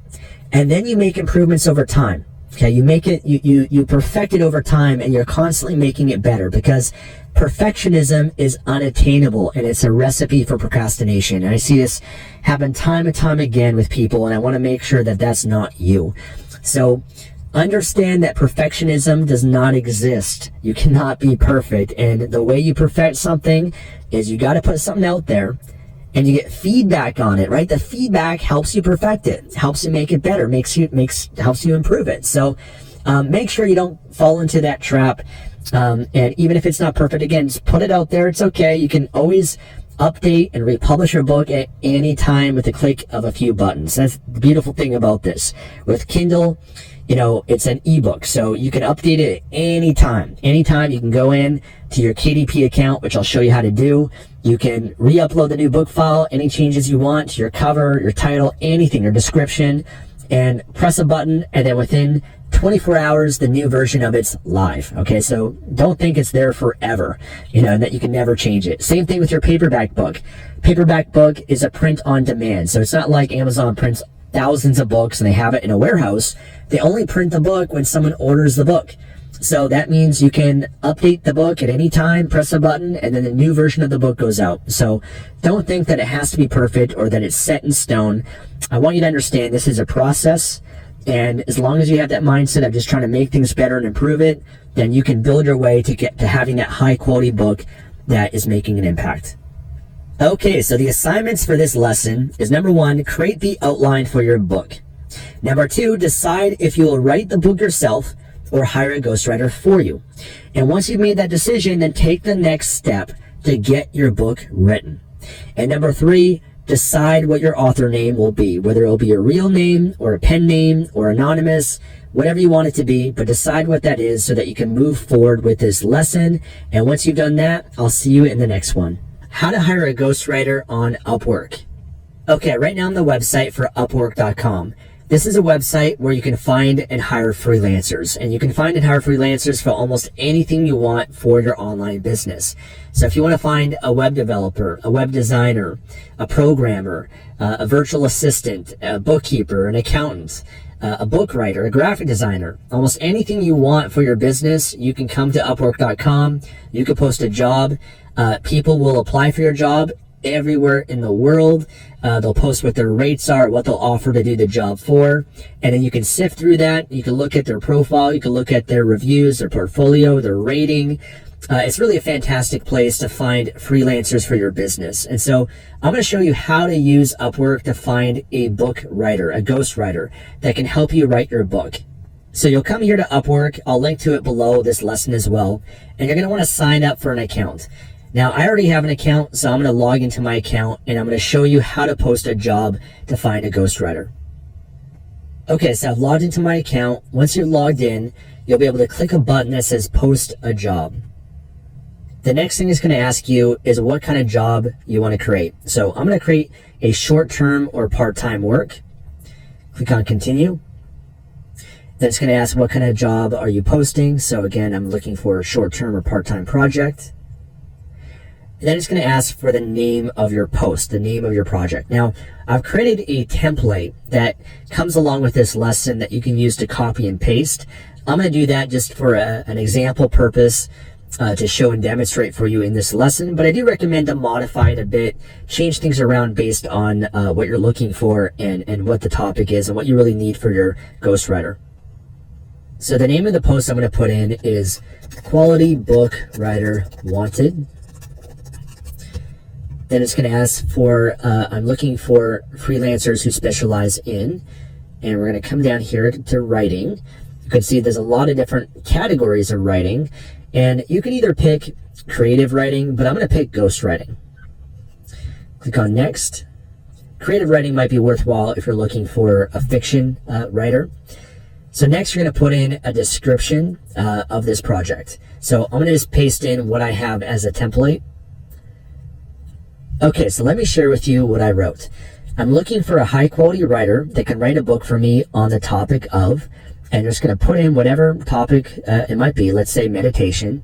and then you make improvements over time. Okay, you make it, you perfect it over time, and you're constantly making it better, because perfectionism is unattainable and it's a recipe for procrastination. And I see this happen time and time again with people, and I want to make sure that that's not you. So understand that perfectionism does not exist. You cannot be perfect, and the way you perfect something is you got to put something out there, and you get feedback on it, right? The feedback helps you perfect it, helps you make it better, helps you improve it. So make sure you don't fall into that trap. And even if it's not perfect, again, just put it out there. It's okay. You can always update and republish your book at any time with the click of a few buttons. That's the beautiful thing about this. With Kindle, it's an ebook, so you can update it anytime. Anytime you can go in to your KDP account, which I'll show you how to do. You can re-upload the new book file, any changes you want to your cover, your title, anything, your description, and press a button, and then within 24 hours, the new version of it's live. Okay, so don't think it's there forever, and that you can never change it. Same thing with your paperback book. Paperback book is a print on demand, so it's not like Amazon prints thousands of books and they have it in a warehouse. They only print the book when someone orders the book. So that means you can update the book at any time, press a button, and then the new version of the book goes out. So don't think that it has to be perfect or that it's set in stone. I want you to understand this is a process. And as long as you have that mindset of just trying to make things better and improve it, then you can build your way to get to having that high quality book that is making an impact. Okay, so the assignments for this lesson is number 1, create the outline for your book. Number 2, decide if you will write the book yourself or hire a ghostwriter for you. And once you've made that decision, then take the next step to get your book written. And number 3, decide what your author name will be, whether it will be a real name or a pen name or anonymous, whatever you want it to be, but decide what that is so that you can move forward with this lesson. And once you've done that, I'll see you in the next one. How to hire a ghostwriter on Upwork. Okay, right now I'm the website for Upwork.com. This is a website where you can find and hire freelancers, and you can find and hire freelancers for almost anything you want for your online business. So if you want to find a web developer, a web designer, a programmer, a virtual assistant, a bookkeeper, an accountant, a book writer, a graphic designer, almost anything you want for your business, you can come to Upwork.com. You can post a job. People will apply for your job everywhere in the world. They'll post what their rates are, what they'll offer to do the job for, and then you can sift through that. You can look at their profile, you can look at their reviews, their portfolio, their rating. It's really a fantastic place to find freelancers for your business. And so I'm going to show you how to use Upwork to find a book writer, a ghostwriter that can help you write your book. So you'll come here to Upwork. I'll link to it below this lesson as well. And you're going to want to sign up for an account. Now, I already have an account, so I'm going to log into my account and I'm going to show you how to post a job to find a ghostwriter. Okay, so I've logged into my account. Once you're logged in, you'll be able to click a button that says post a job. The next thing it's going to ask you is what kind of job you want to create. So I'm going to create a short-term or part-time work. Click on continue. Then it's going to ask what kind of job are you posting. So again, I'm looking for a short-term or part-time project. And then it's going to ask for the name of your post, the name of your project. Now, I've created a template that comes along with this lesson that you can use to copy and paste. I'm going to do that just for an example purpose to show and demonstrate for you in this lesson. But I do recommend to modify it a bit, change things around based on what you're looking for and what the topic is and what you really need for your ghostwriter. So the name of the post I'm going to put in is Quality Book Writer Wanted. Then it's going to ask for, I'm looking for freelancers who specialize in, and we're going to come down here to writing. You can see there's a lot of different categories of writing, and you can either pick creative writing, but I'm going to pick ghostwriting. Click on next. Creative writing might be worthwhile if you're looking for a fiction writer. So next you're going to put in a description of this project. So I'm going to just paste in what I have as a template. Okay, so let me share with you what I wrote. I'm looking for a high quality writer that can write a book for me on the topic of, and you're just going to put in whatever topic it might be, let's say meditation.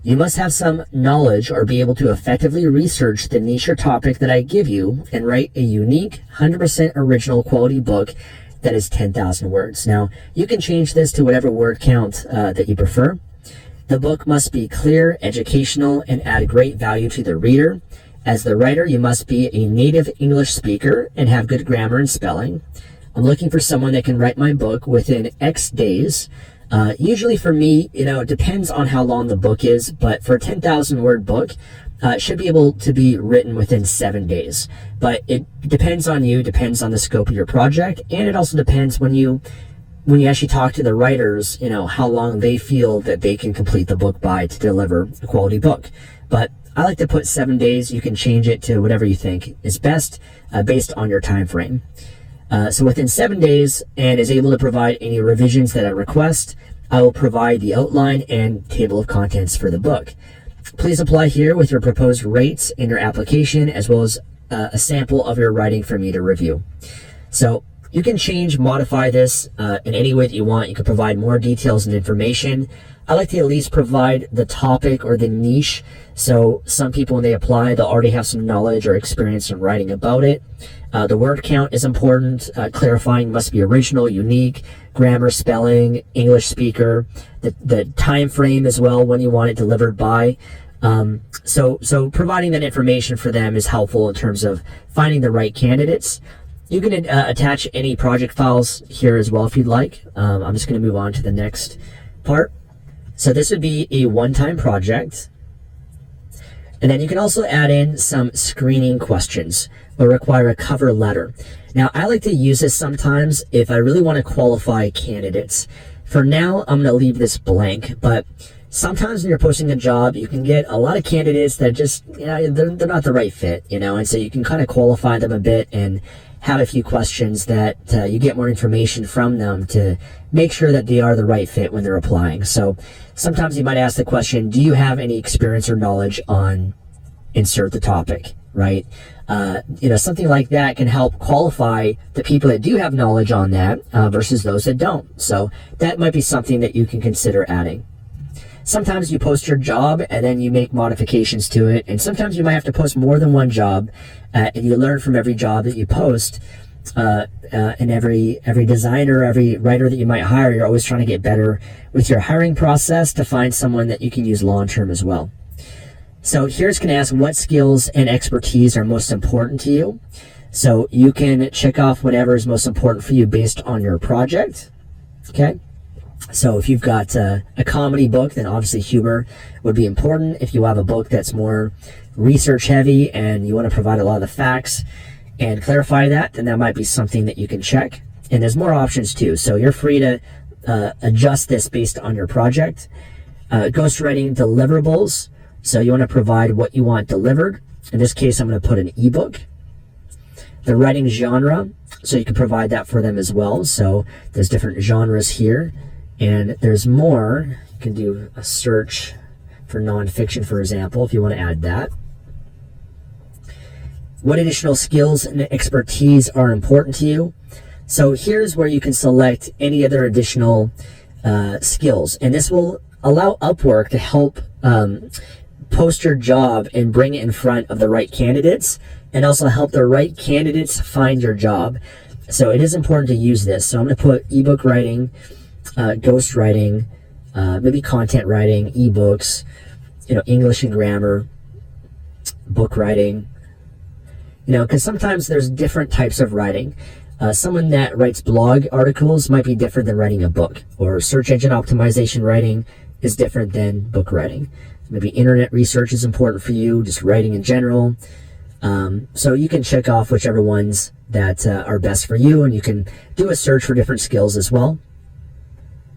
You must have some knowledge or be able to effectively research the niche or topic that I give you and write a unique, 100% original quality book that is 10,000 words. Now, you can change this to whatever word count that you prefer. The book must be clear, educational, and add great value to the reader. As the writer, you must be a native English speaker and have good grammar and spelling. I'm looking for someone that can write my book within X days. Usually for me, it depends on how long the book is, but for a 10,000 word book, It should be able to be written within 7 days, but it depends on you, depends on the scope of your project, and it also depends when you actually talk to the writers, how long they feel that they can complete the book by to deliver a quality book. But I like to put 7 days. You can change it to whatever you think is best based on your time frame. So within 7 days, and is able to provide any revisions that I request, I will provide the outline and table of contents for the book. Please apply here with your proposed rates in your application, as well as a sample of your writing for me to review. So you can modify this in any way that you want. You can provide more details and information. I like to at least provide the topic or the niche. So some people, when they apply, they'll already have some knowledge or experience in writing about it. The word count is important. Clarifying must be original, unique, grammar, spelling, English speaker, the time frame as well, when you want it delivered by. So providing that information for them is helpful in terms of finding the right candidates. You can attach any project files here as well if you'd like. I'm just going to move on to the next part. So this would be a one-time project. And then you can also add in some screening questions or require a cover letter. Now, I like to use this sometimes if I really want to qualify candidates. For now, I'm going to leave this blank, but sometimes when you're posting a job, you can get a lot of candidates that just, they're not the right fit, and so you can kind of qualify them a bit and have a few questions that you get more information from them to make sure that they are the right fit when they're applying. So sometimes you might ask the question, do you have any experience or knowledge on insert the topic, right? Something like that can help qualify the people that do have knowledge on that versus those that don't. So that might be something that you can consider adding. Sometimes you post your job and then you make modifications to it, and sometimes you might have to post more than one job, and you learn from every job that you post. And every designer, every writer that you might hire, you're always trying to get better with your hiring process to find someone that you can use long term as well. So here's going to ask what skills and expertise are most important to you. So you can check off whatever is most important for you based on your project. Okay. So if you've got a comedy book, then obviously humor would be important. If you have a book that's more research heavy and you want to provide a lot of the facts and clarify that, then that might be something that you can check. And there's more options too. So you're free to adjust this based on your project. Ghostwriting deliverables. So you want to provide what you want delivered. In this case, I'm going to put an ebook. The writing genre. So you can provide that for them as well. So there's different genres here. And there's more. You can do a search for nonfiction, for example, if you want to add that. What additional skills and expertise are important to you? So here's where you can select any other additional skills. And this will allow Upwork to help post your job and bring it in front of the right candidates, and also help the right candidates find your job. So it is important to use this. So I'm going to put ebook writing, ghost writing, maybe content writing, ebooks, English and grammar, book writing, because sometimes there's different types of writing. Someone that writes blog articles might be different than writing a book, or search engine optimization writing is different than book writing. Maybe internet research is important for you, just writing in general. So you can check off whichever ones that are best for you, and you can do a search for different skills as well.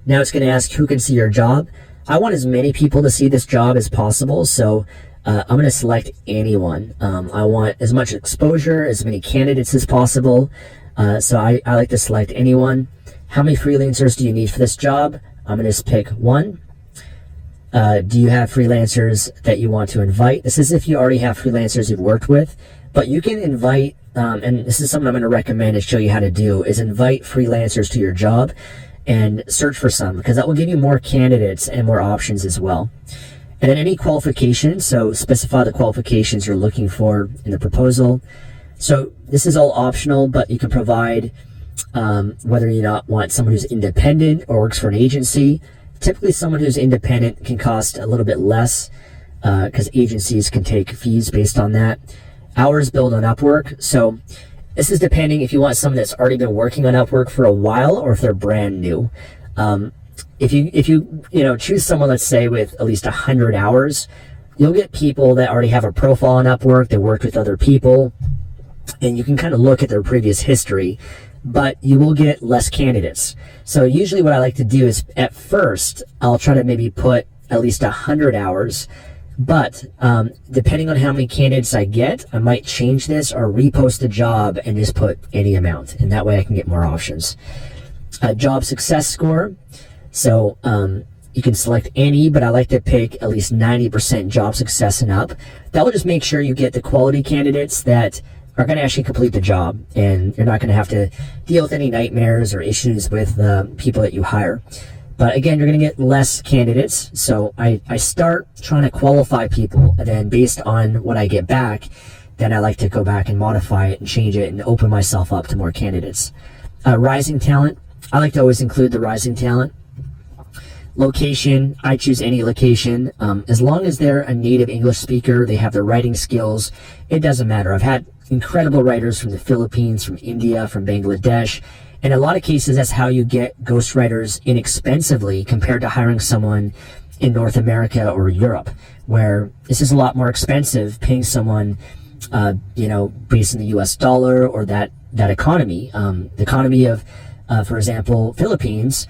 Now it's going to ask who can see your job. I want as many people to see this job as possible, so I'm going to select anyone. I want as much exposure, as many candidates as possible, so I like to select anyone. How many freelancers do you need for this job? I'm going to just pick one. Do you have freelancers that you want to invite? This is if you already have freelancers you've worked with, but you can invite, and this is something I'm going to recommend and show you how to do, is invite freelancers to your job and search for some, because that will give you more candidates and more options as well. And then any qualifications, so specify the qualifications you're looking for in the proposal. So this is all optional, but you can provide whether you not want someone who's independent or works for an agency. Typically, someone who's independent can cost a little bit less because agencies can take fees based on that. Hours billed on Upwork. So this is depending if you want someone that's already been working on Upwork for a while or if they're brand new. If you choose someone, let's say, with at least 100 hours, you'll get people that already have a profile on Upwork, that worked with other people, and you can kind of look at their previous history, but you will get less candidates. So usually what I like to do is, at first, I'll try to maybe put at least 100 hours, but depending on how many candidates I get, I might change this or repost the job and just put any amount, and that way I can get more options. Job success score. So you can select any, but I like to pick at least 90% job success and up. That will just make sure you get the quality candidates that are going to actually complete the job, and you're not going to have to deal with any nightmares or issues with the people that you hire. But again, you're going to get less candidates. So I start trying to qualify people, and then based on what I get back, then I like to go back and modify it and change it and open myself up to more candidates. Rising talent. I like to always include the rising talent. Location, I choose any location. As long as they're a native English speaker, they have the writing skills, it doesn't matter. I've had incredible writers from the Philippines, from India, from Bangladesh. In a lot of cases, that's how you get ghostwriters inexpensively compared to hiring someone in North America or Europe, where this is a lot more expensive, paying someone, based in the US dollar or that economy. The economy of, for example, Philippines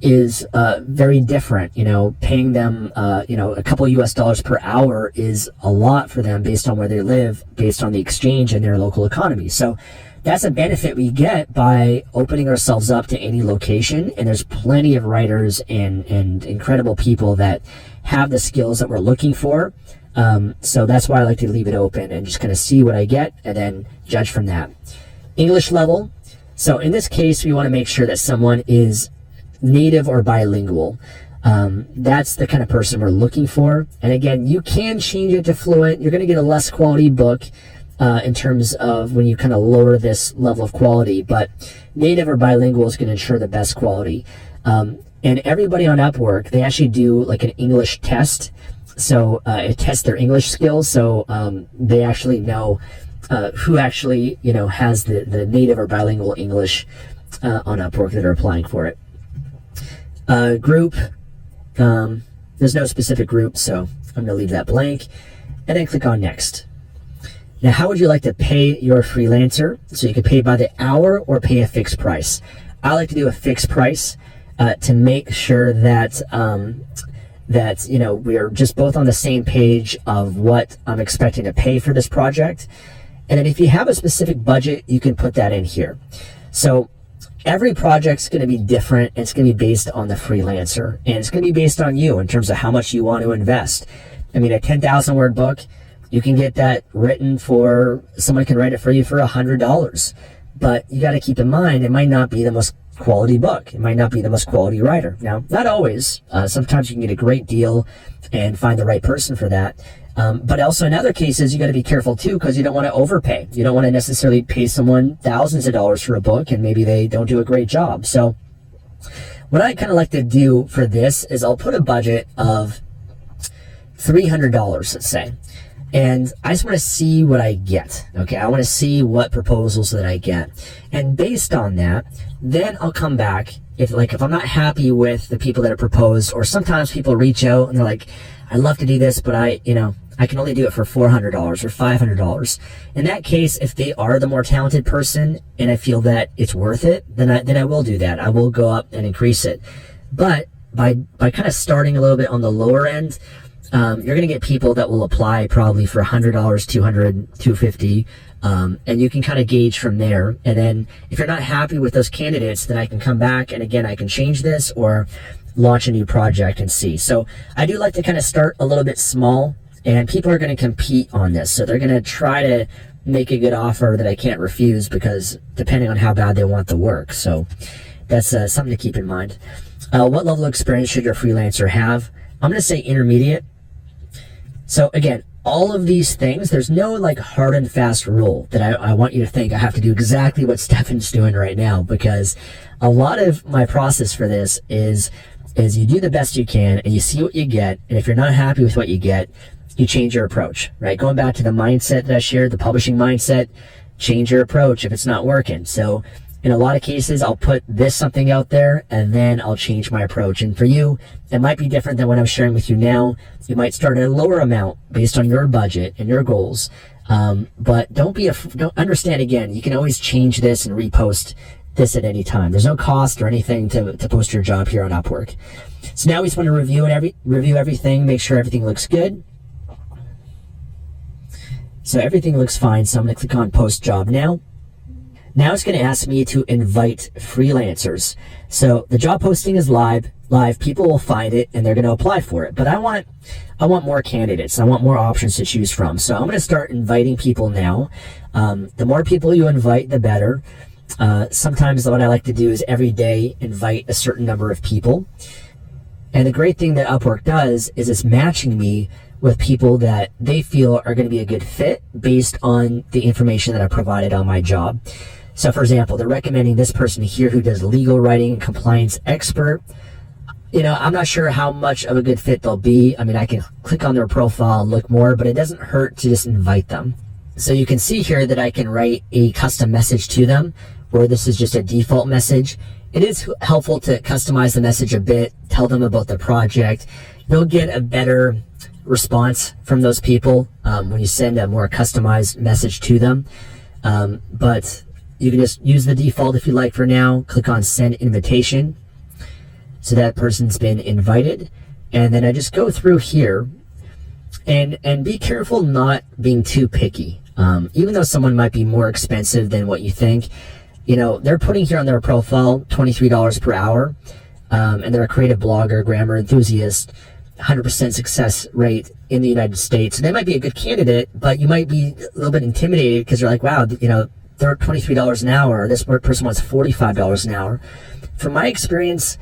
is very different. Paying them a couple US dollars per hour is a lot for them based on where they live, based on the exchange in their local economy. So that's a benefit we get by opening ourselves up to any location, and there's plenty of writers and incredible people that have the skills that we're looking for. So that's why I like to leave it open and just kind of see what I get and then judge from that. English level. So in this case, we want to make sure that someone is native or bilingual. That's the kind of person we're looking for. And again, you can change it to fluent. You're going to get a less quality book in terms of when you kind of lower this level of quality, but native or bilingual is going to ensure the best quality. And everybody on Upwork, they actually do like an English test. So it tests their English skills. So they actually know who actually, has the native or bilingual English on Upwork that are applying for it. Group, there's no specific group, so I'm going to leave that blank, and then click on next. Now, how would you like to pay your freelancer? So you could pay by the hour or pay a fixed price. I like to do a fixed price to make sure that we're just both on the same page of what I'm expecting to pay for this project. And then if you have a specific budget, you can put that in here. So every project's going to be different. It's going to be based on the freelancer, and it's going to be based on you in terms of how much you want to invest. I mean, a 10,000 word book, you can get that written for, someone can write it for you for $100. But you got to keep in mind, it might not be the most quality book. It might not be the most quality writer. Now, not always. Sometimes you can get a great deal and find the right person for that. But also in other cases, you got to be careful too, because you don't want to overpay. You don't want to necessarily pay someone thousands of dollars for a book and maybe they don't do a great job. So what I kind of like to do for this is I'll put a budget of $300, let's say. And I just want to see what I get. Okay, I want to see what proposals that I get. And based on that, then I'll come back. If I'm not happy with the people that are proposed, or sometimes people reach out and they're like, I'd love to do this, but I can only do it for $400 or $500. In that case, if they are the more talented person and I feel that it's worth it, then I will do that. I will go up and increase it. But by kind of starting a little bit on the lower end, you're going to get people that will apply probably for $100, $200, $250, and you can kind of gauge from there. And then if you're not happy with those candidates, then I can come back and again, I can change this or launch a new project and see. So I do like to kind of start a little bit small, and people are going to compete on this. So they're going to try to make a good offer that I can't refuse, because depending on how bad they want the work. So that's something to keep in mind. What level of experience should your freelancer have? I'm going to say intermediate. So again, all of these things, there's no like hard and fast rule that I want you to think I have to do exactly what Stefan's doing right now, because a lot of my process for this is you do the best you can and you see what you get. And if you're not happy with what you get, you change your approach, right? Going back to the mindset that I shared, the publishing mindset, change your approach if it's not working. So In a lot of cases, I'll put this something out there and then I'll change my approach. And for you, it might be different than what I'm sharing with you now. You might start at a lower amount based on your budget and your goals. But don't understand, again, you can always change this and repost this at any time. There's no cost or anything to post your job here on Upwork. So now we just want to review everything, make sure everything looks good. So everything looks fine. So I'm going to click on post job now. Now it's going to ask me to invite freelancers. So the job posting is live. People will find it and they're going to apply for it. But I want more candidates. I want more options to choose from. So I'm going to start inviting people now. The more people you invite, the better. Sometimes what I like to do is every day invite a certain number of people. And the great thing that Upwork does is it's matching me with people that they feel are going to be a good fit based on the information that I provided on my job. So for example, they're recommending this person here who does legal writing, compliance expert. I'm not sure how much of a good fit they'll be. I mean, I can click on their profile and look more, but it doesn't hurt to just invite them. So you can see here that I can write a custom message to them, where this is just a default message. It is helpful to customize the message a bit, tell them about the project. You'll get a better response from those people when you send a more customized message to them. But you can just use the default if you like for now. Click on send invitation. So that person's been invited. And then I just go through here and be careful not being too picky. Even though someone might be more expensive than what you think, they're putting here on their profile $23 per hour. And they're a creative blogger, grammar enthusiast, 100% success rate in the United States. And they might be a good candidate, but you might be a little bit intimidated because you're like, wow, they're $23 an hour. This person wants $45 an hour. From my experience,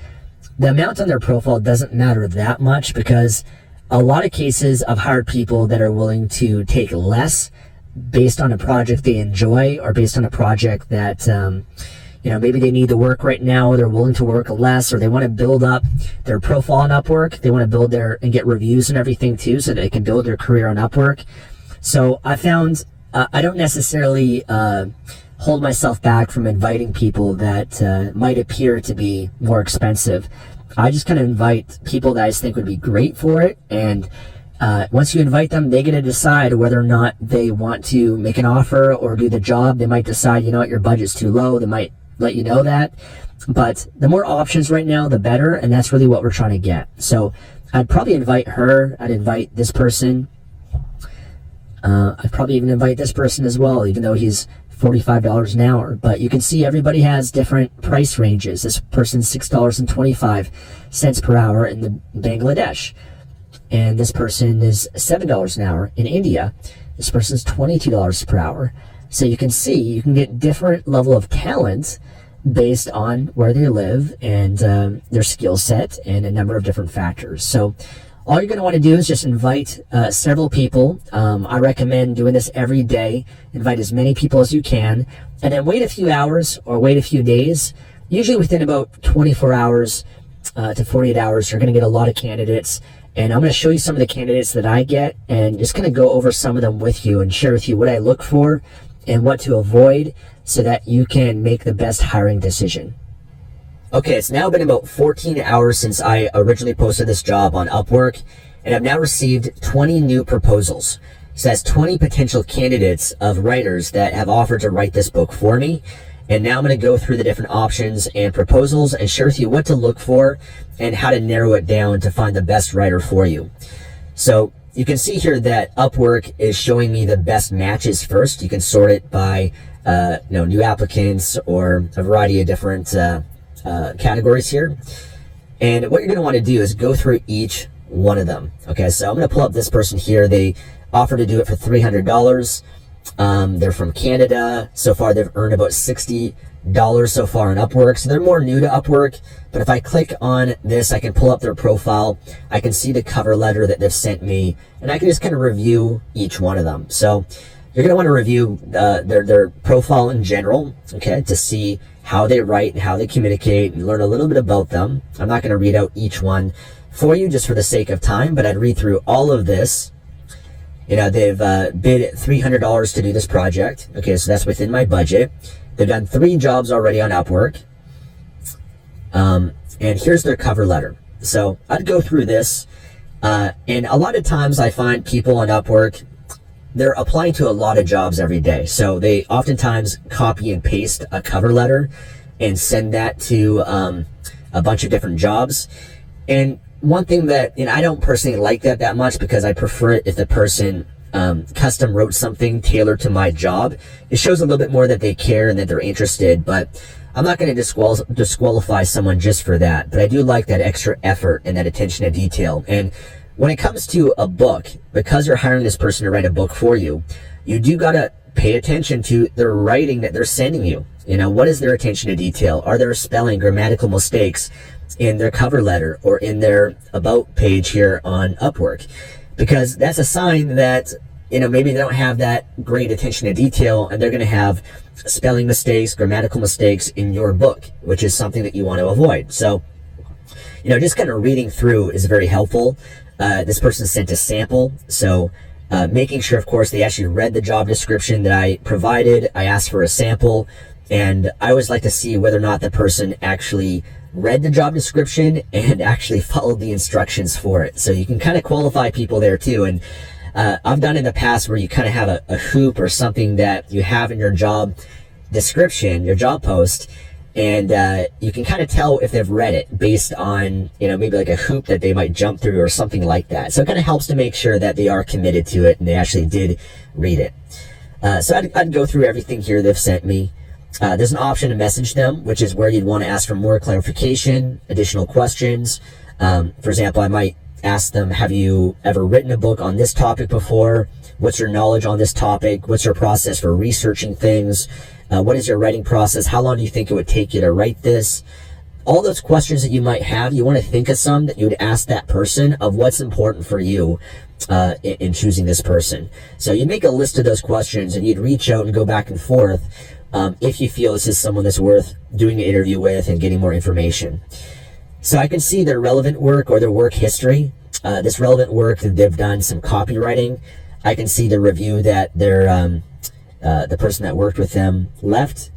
the amount on their profile doesn't matter that much, because a lot of cases I've hired people that are willing to take less based on a project they enjoy, or based on a project that, maybe they need the work right now, or they're willing to work less, or they want to build up their profile on Upwork. They want to build and get reviews and everything too, so they can build their career on Upwork. So I found I don't necessarily hold myself back from inviting people that might appear to be more expensive. I just kind of invite people that I just think would be great for it. And once you invite them, they get to decide whether or not they want to make an offer or do the job. They might decide, your budget's too low. They might let you know that. But the more options right now, the better. And that's really what we're trying to get. So I'd probably invite her. I'd invite this person. I'd probably even invite this person as well, even though he's $45 an hour. But you can see everybody has different price ranges. This person's $6.25 per hour in the Bangladesh. And this person is $7 an hour in India. This person's $22 per hour. So you can see, you can get different level of talent based on where they live and their skill set and a number of different factors. So all you're going to want to do is just invite several people. I recommend doing this every day. Invite as many people as you can, and then wait a few hours or wait a few days. Usually within about 24 hours to 48 hours, you're going to get a lot of candidates. And I'm going to show you some of the candidates that I get and just kind of go over some of them with you and share with you what I look for and what to avoid so that you can make the best hiring decision. Okay, it's now been about 14 hours since I originally posted this job on Upwork, and I've now received 20 new proposals. So that's 20 potential candidates of writers that have offered to write this book for me. And now I'm going to go through the different options and proposals and share with you what to look for and how to narrow it down to find the best writer for you. So you can see here that Upwork is showing me the best matches first. You can sort it by new applicants or a variety of different categories here. And what you're going to want to do is go through each one of them. Okay, so I'm going to pull up this person here. They offer to do it for $300. They're from Canada. So far, they've earned about $60 so far on Upwork. So they're more new to Upwork. But if I click on this, I can pull up their profile. I can see the cover letter that they've sent me, and I can just kind of review each one of them. So you're going to want to review their profile in general, okay, to see how they write and how they communicate and learn a little bit about them. I'm not going to read out each one for you just for the sake of time, but I'd read through all of this. They've bid $300 to do this project. Okay, so that's within my budget. They've done 3 jobs already on Upwork. And here's their cover letter. So I'd go through this. And a lot of times I find people on Upwork, they're applying to a lot of jobs every day. So they oftentimes copy and paste a cover letter and send that to a bunch of different jobs. And one thing that, I don't personally like that much, because I prefer it if the person custom wrote something tailored to my job. It shows a little bit more that they care and that they're interested, but I'm not going to disqualify someone just for that. But I do like that extra effort and that attention to detail. And when it comes to a book, because you're hiring this person to write a book for you, you do got to pay attention to the writing that they're sending you. What is their attention to detail? Are there spelling, grammatical mistakes in their cover letter or in their about page here on Upwork? Because that's a sign that, maybe they don't have that great attention to detail, and they're going to have spelling mistakes, grammatical mistakes in your book, which is something that you want to avoid. So, just kind of reading through is very helpful. This person sent a sample, so making sure, of course, they actually read the job description that I provided. I asked for a sample, and I always like to see whether or not the person actually read the job description and actually followed the instructions for it. So you can kind of qualify people there too. And I've done in the past where you kind of have a hoop or something that you have in your job description, your job post, and you can kind of tell if they've read it based on, maybe like a hoop that they might jump through or something like that. So it kind of helps to make sure that they are committed to it and they actually did read it. So I'd go through everything here they've sent me. There's an option to message them, which is where you'd want to ask for more clarification, additional questions. For example, I might ask them, have you ever written a book on this topic before? What's your knowledge on this topic? What's your process for researching things? What is your writing process? How long do you think it would take you to write this? All those questions that you might have, you want to think of some that you would ask that person of what's important for you in choosing this person. So you'd make a list of those questions and you'd reach out and go back and forth if you feel this is someone that's worth doing an interview with and getting more information. So I can see their relevant work or their work history. This relevant work, they've done some copywriting. I can see the review that the person that worked with them left.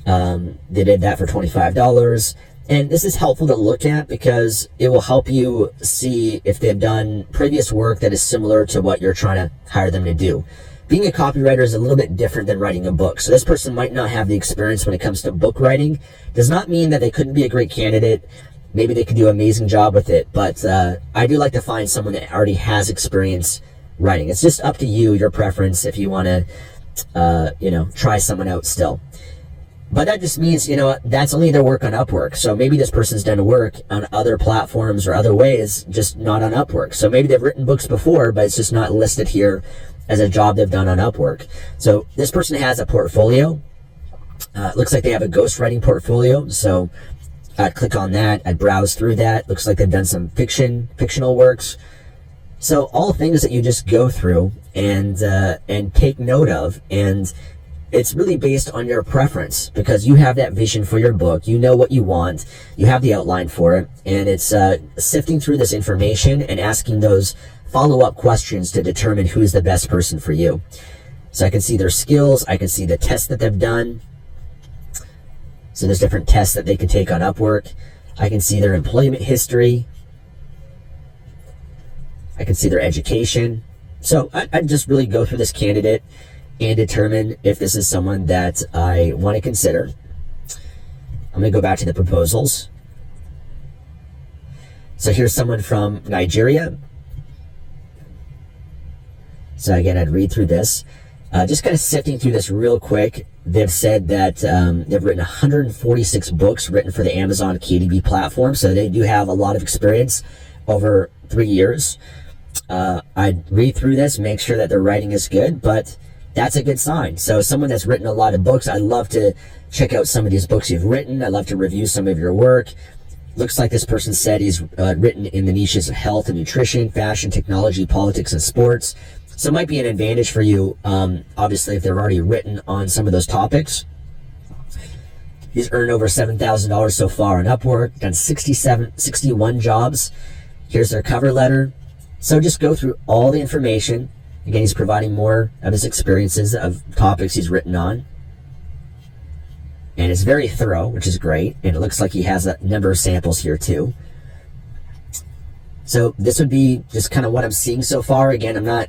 They did that for $25. And this is helpful to look at because it will help you see if they've done previous work that is similar to what you're trying to hire them to do. Being a copywriter is a little bit different than writing a book. So this person might not have the experience when it comes to book writing. Does not mean that they couldn't be a great candidate. Maybe they could do an amazing job with it. But I do like to find someone that already has experience writing. It's just up to you, your preference, if you want to, try someone out still. But that just means, that's only their work on Upwork. So maybe this person's done work on other platforms or other ways, just not on Upwork. So maybe they've written books before, but it's just not listed here as a job they've done on Upwork. So this person has a portfolio. It looks like they have a ghostwriting portfolio. So I'd click on that. I'd browse through that. Looks like they've done some fictional works. So all things that you just go through and take note of, and it's really based on your preference because you have that vision for your book. You know what you want. You have the outline for it, and it's sifting through this information and asking those follow-up questions to determine who's the best person for you. So I can see their skills. I can see the tests that they've done. So there's different tests that they can take on Upwork. I can see their employment history. I can see their education. So I'd just really go through this candidate and determine if this is someone that I want to consider. I'm going to go back to the proposals. So here's someone from Nigeria. So again, I'd read through this. Just kind of sifting through this real quick. They've said that they've written 146 books written for the Amazon KDP platform. So they do have a lot of experience over 3 years. I'd read through this, make sure that their writing is good, but that's a good sign. So someone that's written a lot of books, I'd love to check out some of these books you've written. I'd love to review some of your work. Looks like this person said he's written in the niches of health and nutrition, fashion, technology, politics, and sports. So it might be an advantage for you, obviously, if they're already written on some of those topics. He's earned over $7,000 so far on Upwork, done 61 jobs. Here's their cover letter. So just go through all the information. Again, he's providing more of his experiences of topics he's written on. and it's very thorough, which is great. And it looks like he has a number of samples here too. So this would be just kind of what I'm seeing so far. Again, I'm not,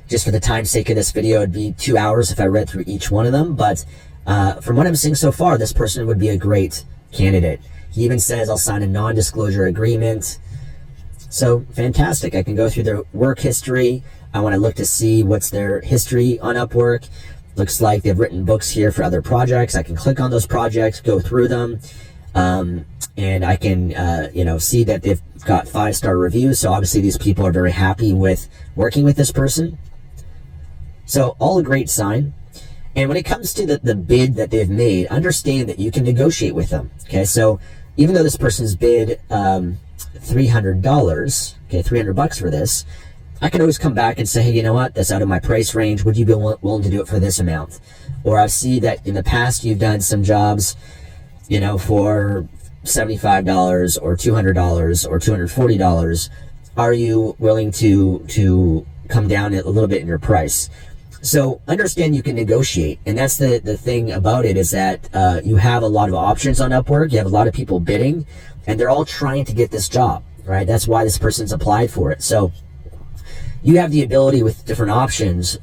just for the time's sake of this video, it'd be 2 hours if I read through each one of them. But from what I'm seeing so far, this person would be a great candidate. He even says, I'll sign a non-disclosure agreement. So fantastic. I can go through their work history. I want to look to see what's their history on Upwork. Looks like they've written books here for other projects. I can click on those projects, go through them, and I can, see that they've got 5-star reviews. So obviously these people are very happy with working with this person. So all a great sign. And when it comes to the bid that they've made, understand that you can negotiate with them. Okay, so even though this person's bid $300, okay, $300 for this, I can always come back and say, hey, you know what? That's out of my price range. Would you be willing to do it for this amount? Or I see that in the past you've done some jobs, for $75 or $200 or $240. Are you willing to come down a little bit in your price? So understand you can negotiate. And that's the thing about it, is that you have a lot of options on Upwork. You have a lot of people bidding, and they're all trying to get this job, right? That's why this person's applied for it. So you have the ability with different options.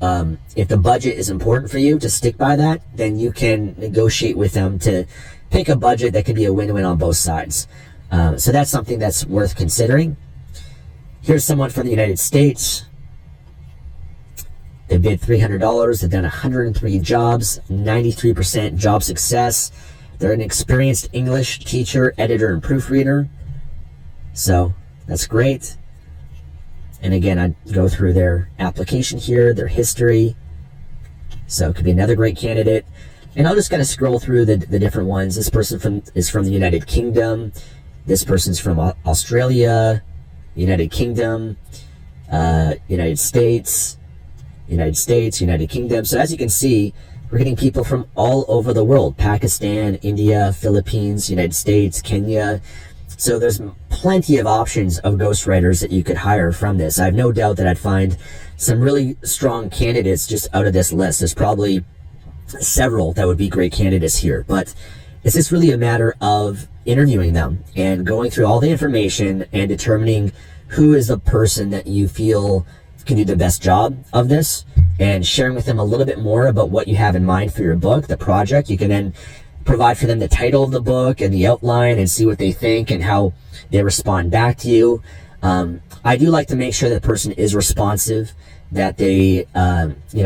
If the budget is important for you, to stick by that, then you can negotiate with them to pick a budget that could be a win-win on both sides. So that's something that's worth considering. Here's someone from the United States. They bid $300. They've done 103 jobs, 93% job success. They're an experienced English teacher, editor, and proofreader. So that's great. And again, I go through their application here, their history. So it could be another great candidate. And I'll just kind of scroll through the different ones. This person is from the United Kingdom. This person's from Australia, United Kingdom, United States, United Kingdom. So as you can see, we're getting people from all over the world: Pakistan, India, Philippines, United States, Kenya. So there's plenty of options of ghostwriters that you could hire from this. I have no doubt that I'd find some really strong candidates just out of this list. There's probably several that would be great candidates here, but it's just really a matter of interviewing them and going through all the information and determining who is the person that you feel can do the best job of this, and sharing with them a little bit more about what you have in mind for your book, the project. You can then provide for them the title of the book and the outline and see what they think and how they respond back to you. I do like to make sure that the person is responsive, that they,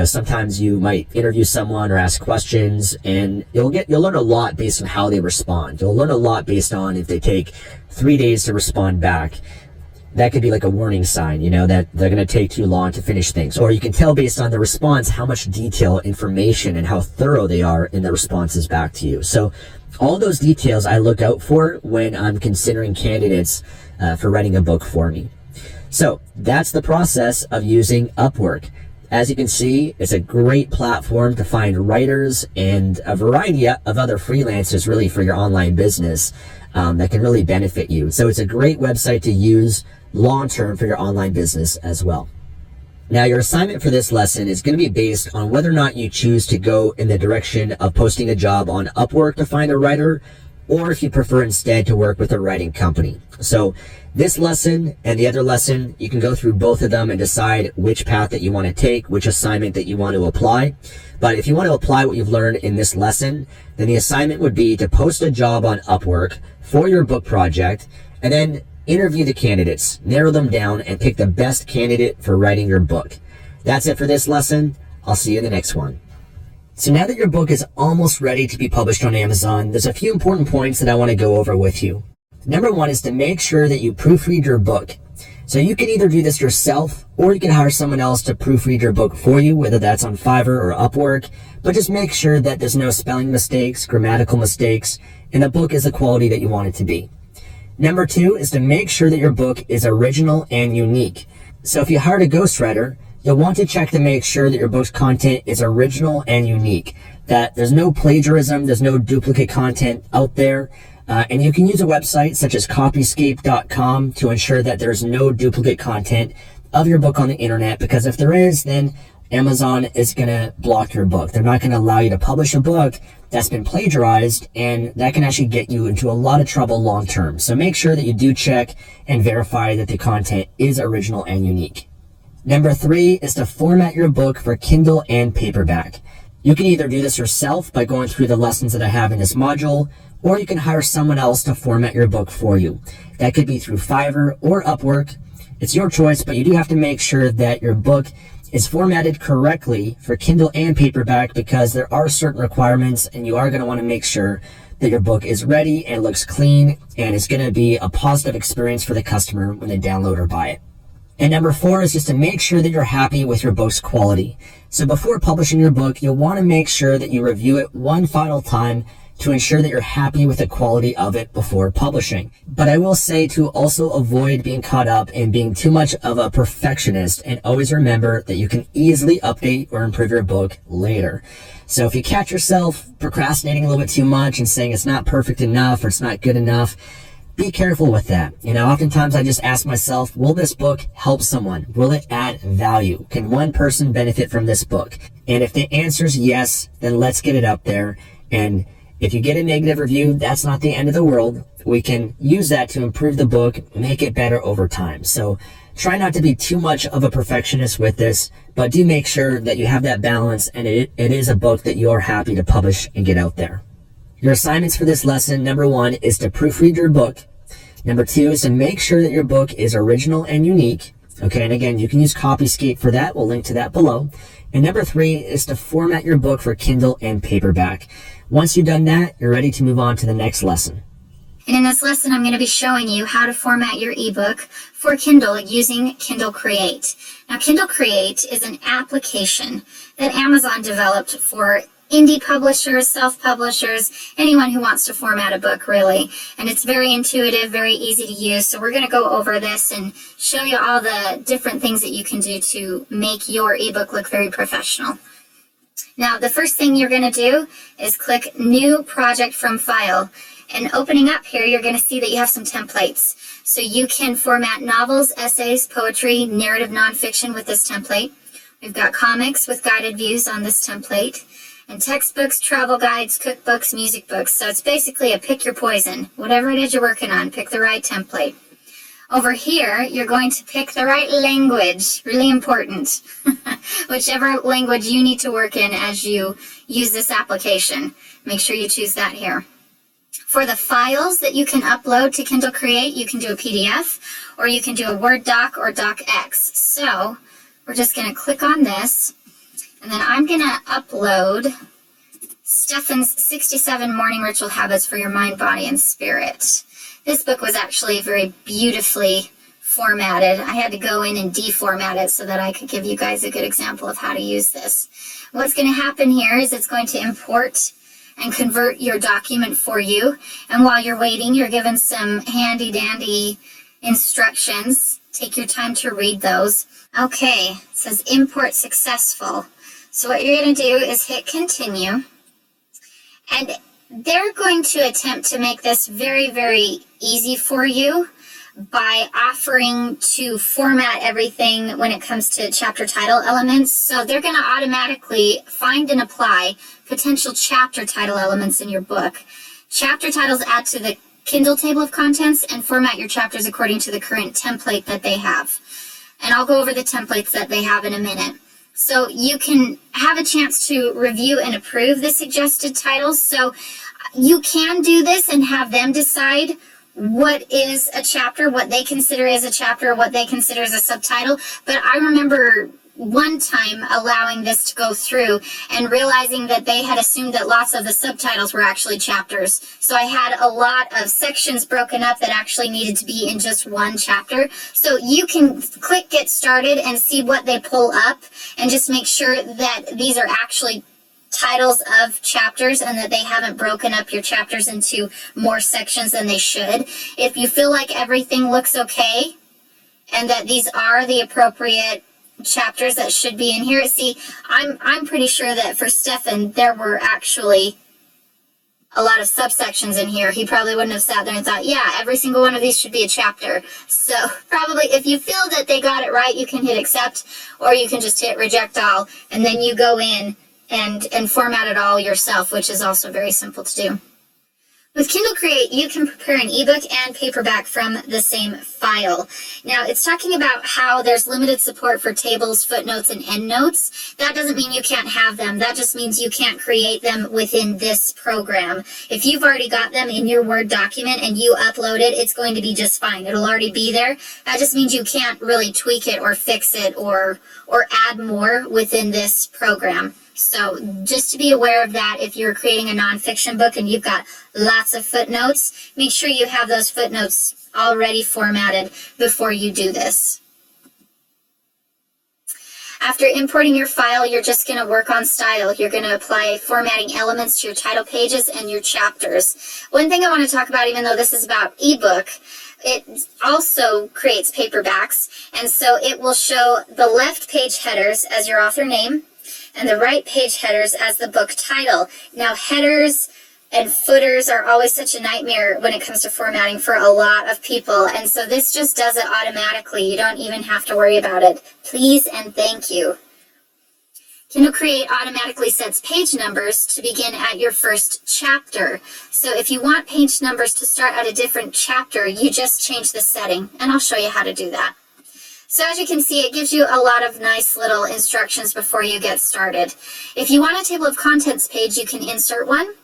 sometimes you might interview someone or ask questions, and you'll learn a lot based on how they respond. You'll learn a lot based on if they take 3 days to respond back. That could be like a warning sign, that they're going to take too long to finish things. Or you can tell based on the response how much detail, information, and how thorough they are in their responses back to you. So all those details I look out for when I'm considering candidates for writing a book for me. So that's the process of using Upwork. As you can see, it's a great platform to find writers and a variety of other freelancers really for your online business that can really benefit you. So it's a great website to use long-term for your online business as well. Now, your assignment for this lesson is going to be based on whether or not you choose to go in the direction of posting a job on Upwork to find a writer, or if you prefer instead to work with a writing company. So this lesson and the other lesson, you can go through both of them and decide which path that you want to take, which assignment that you want to apply. But if you want to apply what you've learned in this lesson, then the assignment would be to post a job on Upwork for your book project, and then interview the candidates, narrow them down, and pick the best candidate for writing your book. That's it for this lesson. I'll see you in the next one. So now that your book is almost ready to be published on Amazon, there's a few important points that I want to go over with you. Number one is to make sure that you proofread your book. So you can either do this yourself, or you can hire someone else to proofread your book for you, whether that's on Fiverr or Upwork, but just make sure that there's no spelling mistakes, grammatical mistakes, and the book is the quality that you want it to be. Number two is to make sure that your book is original and unique. So if you hired a ghostwriter, you'll want to check to make sure that your book's content is original and unique, that there's no plagiarism, there's no duplicate content out there. And you can use a website such as copyscape.com to ensure that there's no duplicate content of your book on the internet, because if there is, then Amazon is going to block your book. They're not going to allow you to publish a book that's been plagiarized, and that can actually get you into a lot of trouble long term. So make sure that you do check and verify that the content is original and unique. Number 3 is to format your book for Kindle and paperback. You can either do this yourself by going through the lessons that I have in this module, or you can hire someone else to format your book for you. That could be through Fiverr or Upwork. It's your choice, but you do have to make sure that your book is formatted correctly for Kindle and paperback, because there are certain requirements, and you are going to want to make sure that your book is ready and looks clean, and it's going to be a positive experience for the customer when they download or buy it. And number 4 is just to make sure that you're happy with your book's quality. So before publishing your book, you'll want to make sure that you review it one final time to ensure that you're happy with the quality of it before publishing. But I will say to also avoid being caught up in being too much of a perfectionist, and always remember that you can easily update or improve your book later. So if you catch yourself procrastinating a little bit too much and saying it's not perfect enough or it's not good enough, be careful with that. Oftentimes I just ask myself, will this book help someone? Will it add value? Can one person benefit from this book? And if the answer is yes, then let's get it up there. And if you get a negative review, that's not the end of the world. We can use that to improve the book, make it better over time. So try not to be too much of a perfectionist with this, but do make sure that you have that balance, and it is a book that you're happy to publish and get out there. Your assignments for this lesson, number 1 is to proofread your book. Number 2 is to make sure that your book is original and unique. Okay, and again, you can use Copyscape for that. We'll link to that below. And number 3 is to format your book for Kindle and paperback. Once you've done that, you're ready to move on to the next lesson. And in this lesson, I'm going to be showing you how to format your ebook for Kindle using Kindle Create. Now, Kindle Create is an application that Amazon developed for indie publishers, self-publishers, anyone who wants to format a book, really. And it's very intuitive, very easy to use. So we're going to go over this and show you all the different things that you can do to make your ebook look very professional. Now, the first thing you're going to do is click New Project from File. And opening up here, you're going to see that you have some templates. So you can format novels, essays, poetry, narrative nonfiction with this template. We've got comics with guided views on this template, and textbooks, travel guides, cookbooks, music books. So it's basically a pick your poison. Whatever it is you're working on, pick the right template. Over here, you're going to pick the right language, really important. Whichever language you need to work in as you use this application. Make sure you choose that here. For the files that you can upload to Kindle Create, you can do a PDF, or you can do a Word doc or docx. So we're just going to click on this, and then I'm going to upload Stefan's 67 Morning Ritual Habits for Your Mind, Body, and Spirit. This book was actually very beautifully formatted. I had to go in and deformat it so that I could give you guys a good example of how to use this. What's going to happen here is it's going to import and convert your document for you. And while you're waiting, you're given some handy-dandy instructions. Take your time to read those. Okay, it says import successful. So what you're going to do is hit continue. And they're going to attempt to make this very, very easy for you by offering to format everything when it comes to chapter title elements. So they're going to automatically find and apply potential chapter title elements in your book. Chapter titles add to the Kindle table of contents and format your chapters according to the current template that they have. And I'll go over the templates that they have in a minute. So you can have a chance to review and approve the suggested titles. So you can do this and have them decide what is a chapter, what they consider as a chapter, what they consider as a subtitle. But I remember one time allowing this to go through and realizing that they had assumed that lots of the subtitles were actually chapters. So I had a lot of sections broken up that actually needed to be in just one chapter. So you can click Get Started and see what they pull up and just make sure that these are actually titles of chapters and that they haven't broken up your chapters into more sections than they should. If you feel like everything looks okay and that these are the appropriate chapters that should be in here, see, I'm pretty sure that for Stefan there were actually a lot of subsections in here, he probably wouldn't have sat there and thought, yeah, every single one of these should be a chapter. So probably if you feel that they got it right, you can hit accept, or you can just hit reject all, and then you go in and format it all yourself, which is also very simple to do. With Kindle Create, you can prepare an ebook and paperback from the same file. Now, it's talking about how there's limited support for tables, footnotes, and endnotes. That doesn't mean you can't have them. That just means you can't create them within this program. If you've already got them in your Word document and you upload it, it's going to be just fine. It'll already be there. That just means you can't really tweak it or fix it or add more within this program. So just to be aware of that, if you're creating a nonfiction book and you've got lots of footnotes, make sure you have those footnotes already formatted before you do this. After importing your file, you're just going to work on style. You're going to apply formatting elements to your title pages and your chapters. One thing I want to talk about, even though this is about ebook, it also creates paperbacks, and so it will show the left page headers as your author name, and the right page headers as the book title. Now, headers and footers are always such a nightmare when it comes to formatting for a lot of people, and so this just does it automatically. You don't even have to worry about it. Please and thank you. Kindle Create automatically sets page numbers to begin at your first chapter. So if you want page numbers to start at a different chapter, you just change the setting, and I'll show you how to do that. So as you can see, it gives you a lot of nice little instructions before you get started. If you want a table of contents page, you can insert one.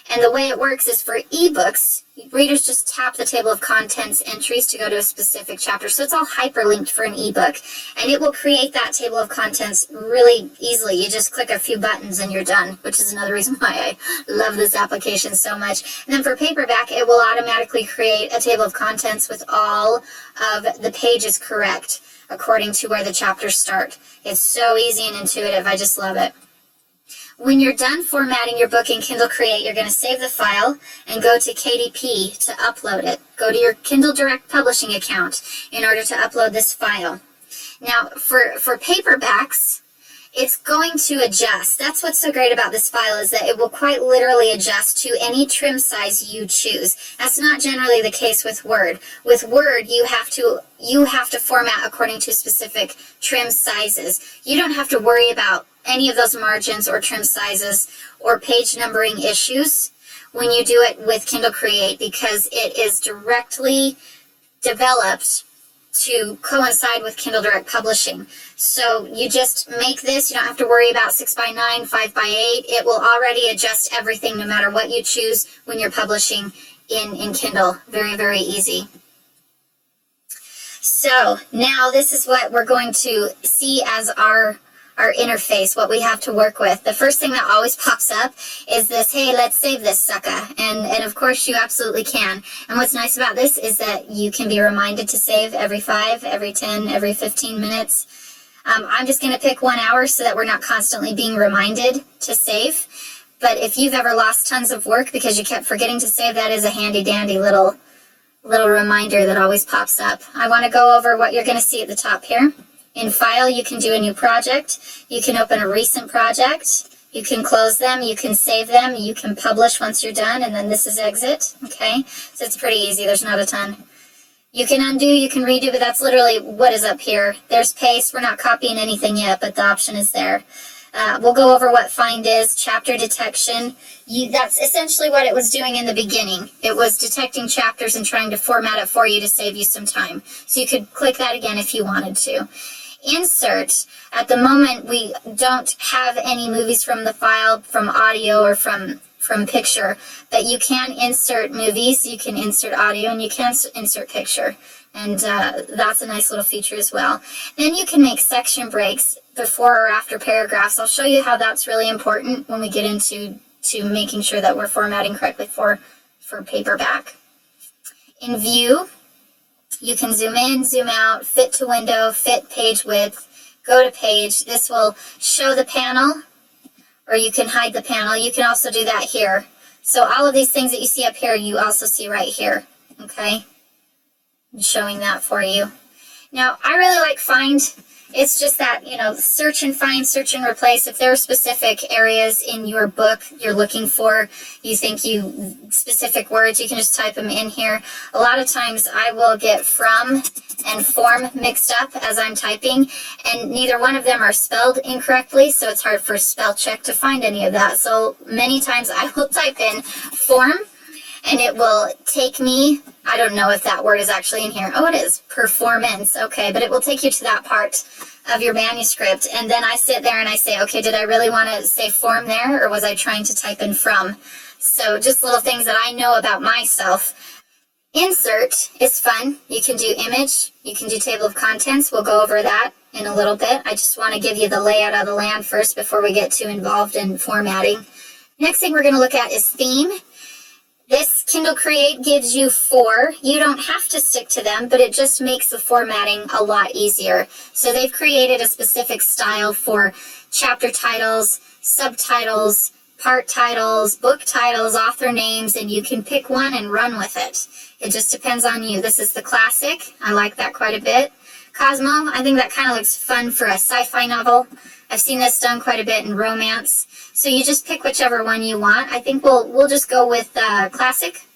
And the way it works is for ebooks, readers just tap the table of contents entries to go to a specific chapter. So it's all hyperlinked for an ebook. And it will create that table of contents really easily. You just click a few buttons and you're done, which is another reason why I love this application so much. And then for paperback, it will automatically create a table of contents with all of the pages correct, according to where the chapters start. It's so easy and intuitive. I just love it. When you're done formatting your book in Kindle Create, you're going to save the file and go to KDP to upload it. Go to your Kindle Direct Publishing account in order to upload this file. Now, for paperbacks, it's going to adjust. That's what's so great about this file, is that it will quite literally adjust to any trim size you choose. That's not generally the case with Word. With Word, you have to format according to specific trim sizes. You don't have to worry about any of those margins or trim sizes or page numbering issues when you do it with Kindle Create, because it is directly developed to coincide with Kindle Direct Publishing. So you just make this. You don't have to worry about 6x9, 5x8. It will already adjust everything no matter what you choose when you're publishing in Kindle. Very, very easy. So now this is what we're going to see as our interface, what we have to work with. The first thing that always pops up is this, hey, let's save this sucker. And of course you absolutely can. And what's nice about this is that you can be reminded to save every 5, every 10, every 15 minutes. I'm just going to pick 1 hour so that we're not constantly being reminded to save. But if you've ever lost tons of work because you kept forgetting to save, that is a handy dandy little reminder that always pops up. I want to go over what you're going to see at the top here. In File, you can do a new project. You can open a recent project. You can close them. You can save them. You can publish once you're done, and then this is Exit. Okay, so it's pretty easy. There's not a ton. You can undo, you can redo, but that's literally what is up here. There's Paste. We're not copying anything yet, but the option is there. We'll go over what Find is, chapter detection. That's essentially what it was doing in the beginning. It was detecting chapters and trying to format it for you to save you some time. So you could click that again if you wanted to. Insert. At the moment, we don't have any movies from the file, from audio, or from picture, but you can insert movies, you can insert audio, and you can insert picture. And that's a nice little feature as well. Then you can make section breaks before or after paragraphs. I'll show you how that's really important when we get into making sure that we're formatting correctly for paperback. In View, you can zoom in, zoom out, fit to window, fit page width, go to page. This will show the panel, or you can hide the panel. You can also do that here. So all of these things that you see up here, you also see right here. Okay? I'm showing that for you. Now, I really like find. It's just that, search and find, search and replace. If there are specific areas in your book you're looking for, specific words, you can just type them in here. A lot of times I will get from and form mixed up as I'm typing, and neither one of them are spelled incorrectly, so it's hard for spell check to find any of that. So many times I will type in form, and it will take me, I don't know if that word is actually in here. Oh, it is. Performance. Okay, but it will take you to that part of your manuscript. And then I sit there and I say, okay, did I really want to say form there, or was I trying to type in from? So just little things that I know about myself. Insert is fun. You can do image. You can do table of contents. We'll go over that in a little bit. I just want to give you the layout of the land first before we get too involved in formatting. Next thing we're going to look at is theme. This Kindle Create gives you 4. You don't have to stick to them, but it just makes the formatting a lot easier. So they've created a specific style for chapter titles, subtitles, part titles, book titles, author names, and you can pick one and run with it. It just depends on you. This is the classic. I like that quite a bit. Cosmo, I think that kind of looks fun for a sci-fi novel. I've seen this done quite a bit in romance. So you just pick whichever one you want. I think we'll just go with classic.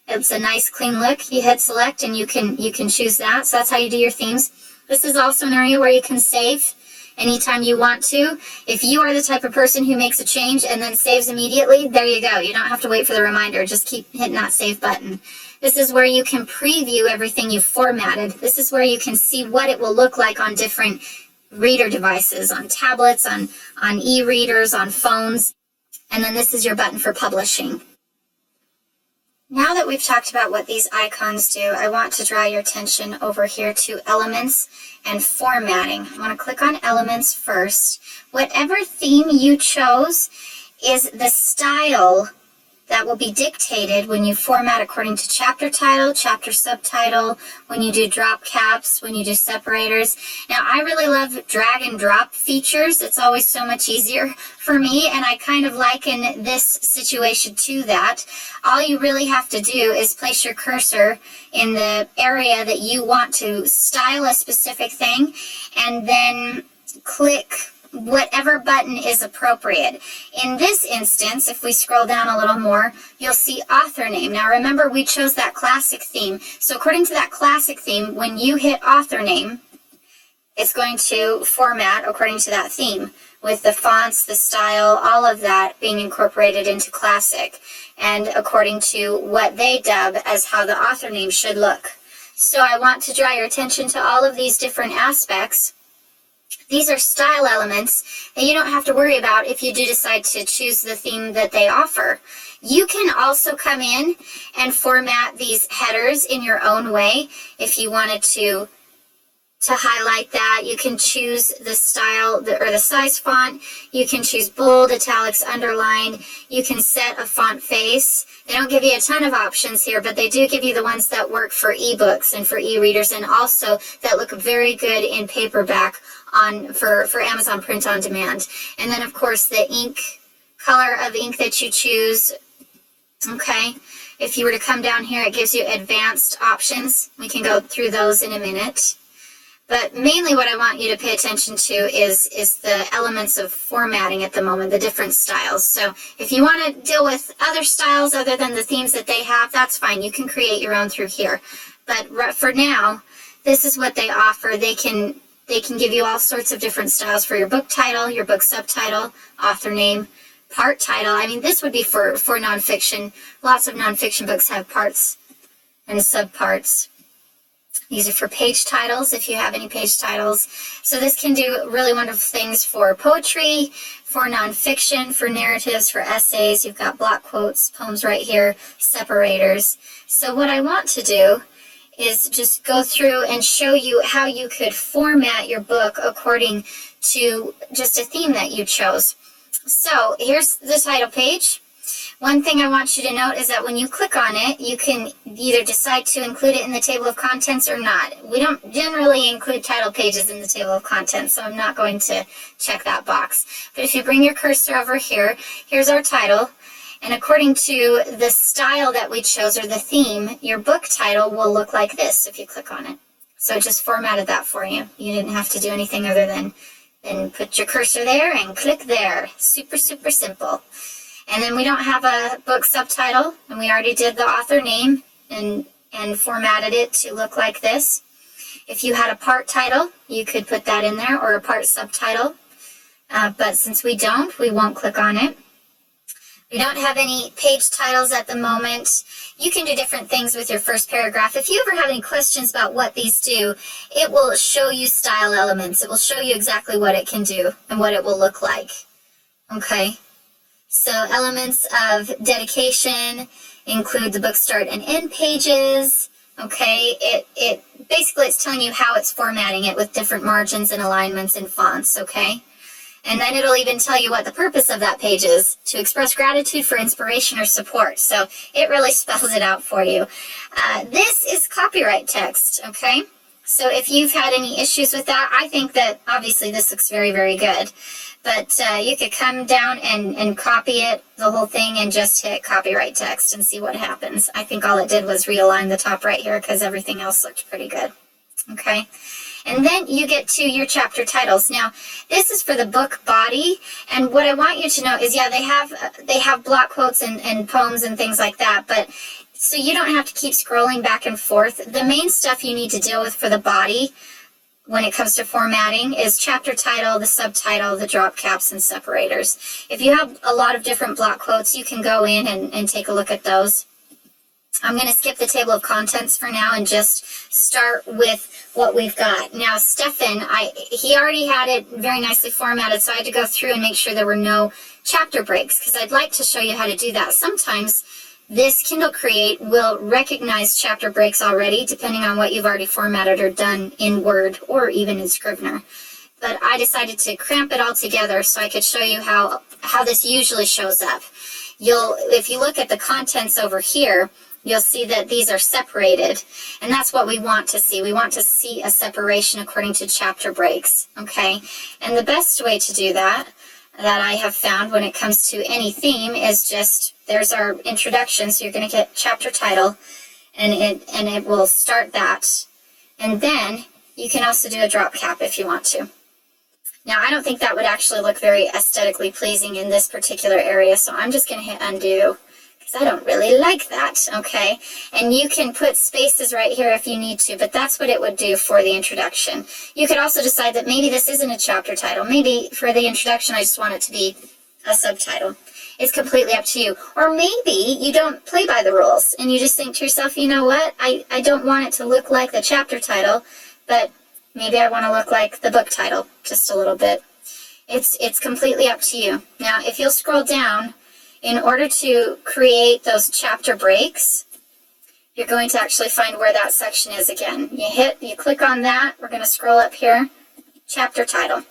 It's a nice clean look. You hit select and you can choose that. So that's how you do your themes. This is also an area where you can save anytime you want to. If you are the type of person who makes a change and then saves immediately, there you go. You don't have to wait for the reminder. Just keep hitting that save button. This is where you can preview everything you've formatted. This is where you can see what it will look like on different reader devices, on tablets, on e-readers, on phones. And then this is your button for publishing. Now that we've talked about what these icons do, I want to draw your attention over here to elements and formatting. I want to click on elements first. Whatever theme you chose is the style that will be dictated when you format according to chapter title, chapter subtitle, when you do drop caps, when you do separators. Now, I really love drag and drop features. It's always so much easier for me, and I kind of liken this situation to that. All you really have to do is place your cursor in the area that you want to style a specific thing, and then click whatever button is appropriate. In this instance, if we scroll down a little more, you'll see author name. Now remember, we chose that classic theme. So according to that classic theme, when you hit author name, it's going to format according to that theme, with the fonts, the style, all of that being incorporated into classic, and according to what they dub as how the author name should look. So I want to draw your attention to all of these different aspects. These are style elements that you don't have to worry about if you do decide to choose the theme that they offer. You can also come in and format these headers in your own way. If you wanted to highlight that, you can choose the style or the size font. You can choose bold, italics, underlined. You can set a font face. They don't give you a ton of options here, but they do give you the ones that work for ebooks and for e-readers, and also that look very good in paperback for Amazon Print on Demand. And then, of course, the ink, color of ink that you choose. Okay, if you were to come down here, it gives you advanced options. We can go through those in a minute. But mainly what I want you to pay attention to is the elements of formatting at the moment, the different styles. So if you want to deal with other styles other than the themes that they have, that's fine. You can create your own through here. But for now, this is what they offer. They can give you all sorts of different styles for your book title, your book subtitle, author name, part title. I mean, this would be for nonfiction. Lots of nonfiction books have parts and subparts. These are for page titles, if you have any page titles. So this can do really wonderful things for poetry, for nonfiction, for narratives, for essays. You've got block quotes, poems right here, separators. So what I want to do is just go through and show you how you could format your book according to just a theme that you chose. So here's the title page. One thing I want you to note is that when you click on it, you can either decide to include it in the table of contents or not. We don't generally include title pages in the table of contents, so I'm not going to check that box. But if you bring your cursor over here, here's our title. And according to the style that we chose, or the theme, your book title will look like this if you click on it. So it just formatted that for you. You didn't have to do anything other than put your cursor there and click there. Super, super simple. And then we don't have a book subtitle, and we already did the author name and formatted it to look like this. If you had a part title, you could put that in there, or a part subtitle. But since we don't, we won't click on it. We don't have any page titles at the moment. You can do different things with your first paragraph. If you ever have any questions about what these do, it will show you style elements. It will show you exactly what it can do and what it will look like. Okay? So elements of dedication include the book start and end pages. Okay? It basically, it's telling you how it's formatting it with different margins and alignments and fonts. Okay? And then it'll even tell you what the purpose of that page is, to express gratitude for inspiration or support. So it really spells it out for you. This is copyright text, okay? So if you've had any issues with that, I think that obviously this looks very, very good. But you could come down and copy it, the whole thing, and just hit copyright text and see what happens. I think all it did was realign the top right here because everything else looked pretty good. Okay? And then you get to your chapter titles. Now, this is for the book body, and what I want you to know is, yeah, they have block quotes and poems and things like that, but so you don't have to keep scrolling back and forth. The main stuff you need to deal with for the body when it comes to formatting is chapter title, the subtitle, the drop caps, and separators. If you have a lot of different block quotes, you can go in and take a look at those. I'm going to skip the table of contents for now and just start with what we've got. Now, Stefan, he already had it very nicely formatted, so I had to go through and make sure there were no chapter breaks, because I'd like to show you how to do that. Sometimes this Kindle Create will recognize chapter breaks already, depending on what you've already formatted or done in Word or even in Scrivener. But I decided to cramp it all together so I could show you how this usually shows up. If you look at the contents over here, you'll see that these are separated, and that's what we want to see. We want to see a separation according to chapter breaks, okay? And the best way to do that I have found when it comes to any theme is just, there's our introduction, so you're going to get chapter title, and it will start that. And then you can also do a drop cap if you want to. Now, I don't think that would actually look very aesthetically pleasing in this particular area, so I'm just going to hit undo, because I don't really like that, okay? And you can put spaces right here if you need to, but that's what it would do for the introduction. You could also decide that maybe this isn't a chapter title. Maybe for the introduction, I just want it to be a subtitle. It's completely up to you. Or maybe you don't play by the rules, and you just think to yourself, you know what? I don't want it to look like the chapter title, but maybe I want to look like the book title just a little bit. It's completely up to you. Now, if you'll scroll down, in order to create those chapter breaks, you're going to actually find where that section is again. You click on that. We're going to scroll up here, chapter title.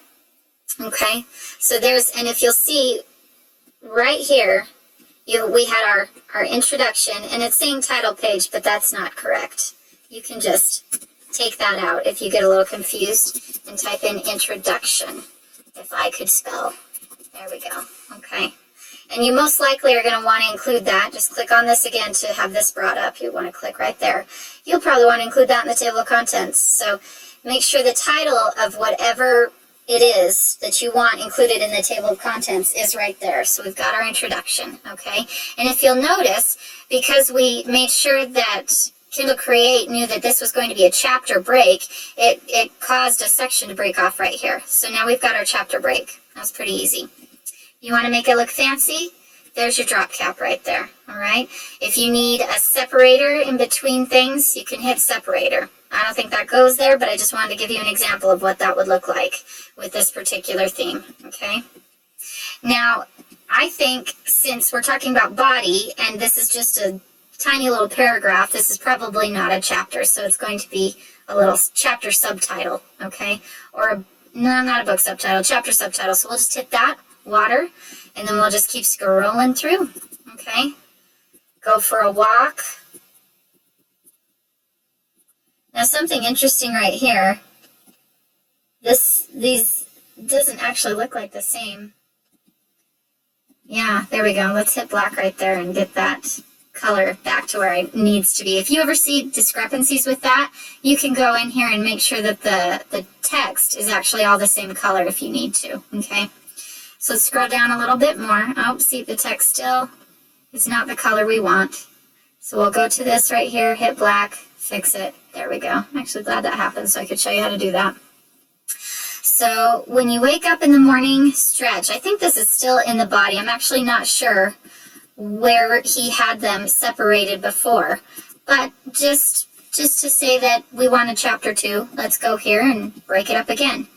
Okay, so and if you'll see right here, we had our introduction, and it's saying title page, but that's not correct. You can just take that out if you get a little confused and type in introduction, if I could spell. There we go. Okay. And you most likely are going to want to include that. Just click on this again to have this brought up. You want to click right there. You'll probably want to include that in the table of contents. So make sure the title of whatever it is that you want included in the table of contents is right there. So we've got our introduction, okay? And if you'll notice, because we made sure that Kindle Create knew that this was going to be a chapter break, it caused a section to break off right here. So now we've got our chapter break. That was pretty easy. You want to make it look fancy? There's your drop cap right there, all right? If you need a separator in between things, you can hit separator. I don't think that goes there, but I just wanted to give you an example of what that would look like with this particular theme, okay? Now, I think since we're talking about body, and this is just a tiny little paragraph, this is probably not a chapter, so it's going to be a little chapter subtitle, okay? Or, no, not a book subtitle, chapter subtitle. So we'll just hit that, water, and then we'll just keep scrolling through, okay? Go for a walk. Now, something interesting right here, these doesn't actually look like the same. Yeah, there we go. Let's hit black right there and get that color back to where it needs to be. If you ever see discrepancies with that, you can go in here and make sure that the text is actually all the same color if you need to, okay? So let's scroll down a little bit more. Oh, see, the text still is not the color we want. So we'll go to this right here, hit black, fix it. There we go. I'm actually glad that happened so I could show you how to do that. So when you wake up in the morning, stretch. I think this is still in the body. I'm actually not sure where he had them separated before. But just to say that we want a chapter 2, let's go here and break it up again.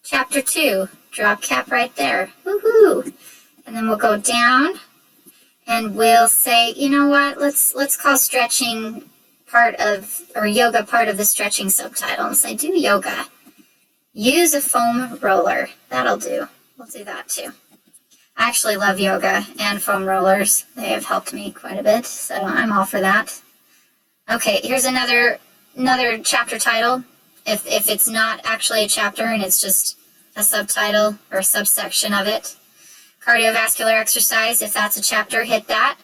Chapter 2, drop cap right there. Woohoo! And then we'll go down and we'll say, you know what, let's call stretching part of, or yoga part of the stretching subtitle, and say do yoga. Use a foam roller. That'll do. We'll do that too. I actually love yoga and foam rollers. They have helped me quite a bit, so I'm all for that. Okay, here's another chapter title. If it's not actually a chapter and it's just a subtitle or a subsection of it. Cardiovascular exercise, if that's a chapter, hit that.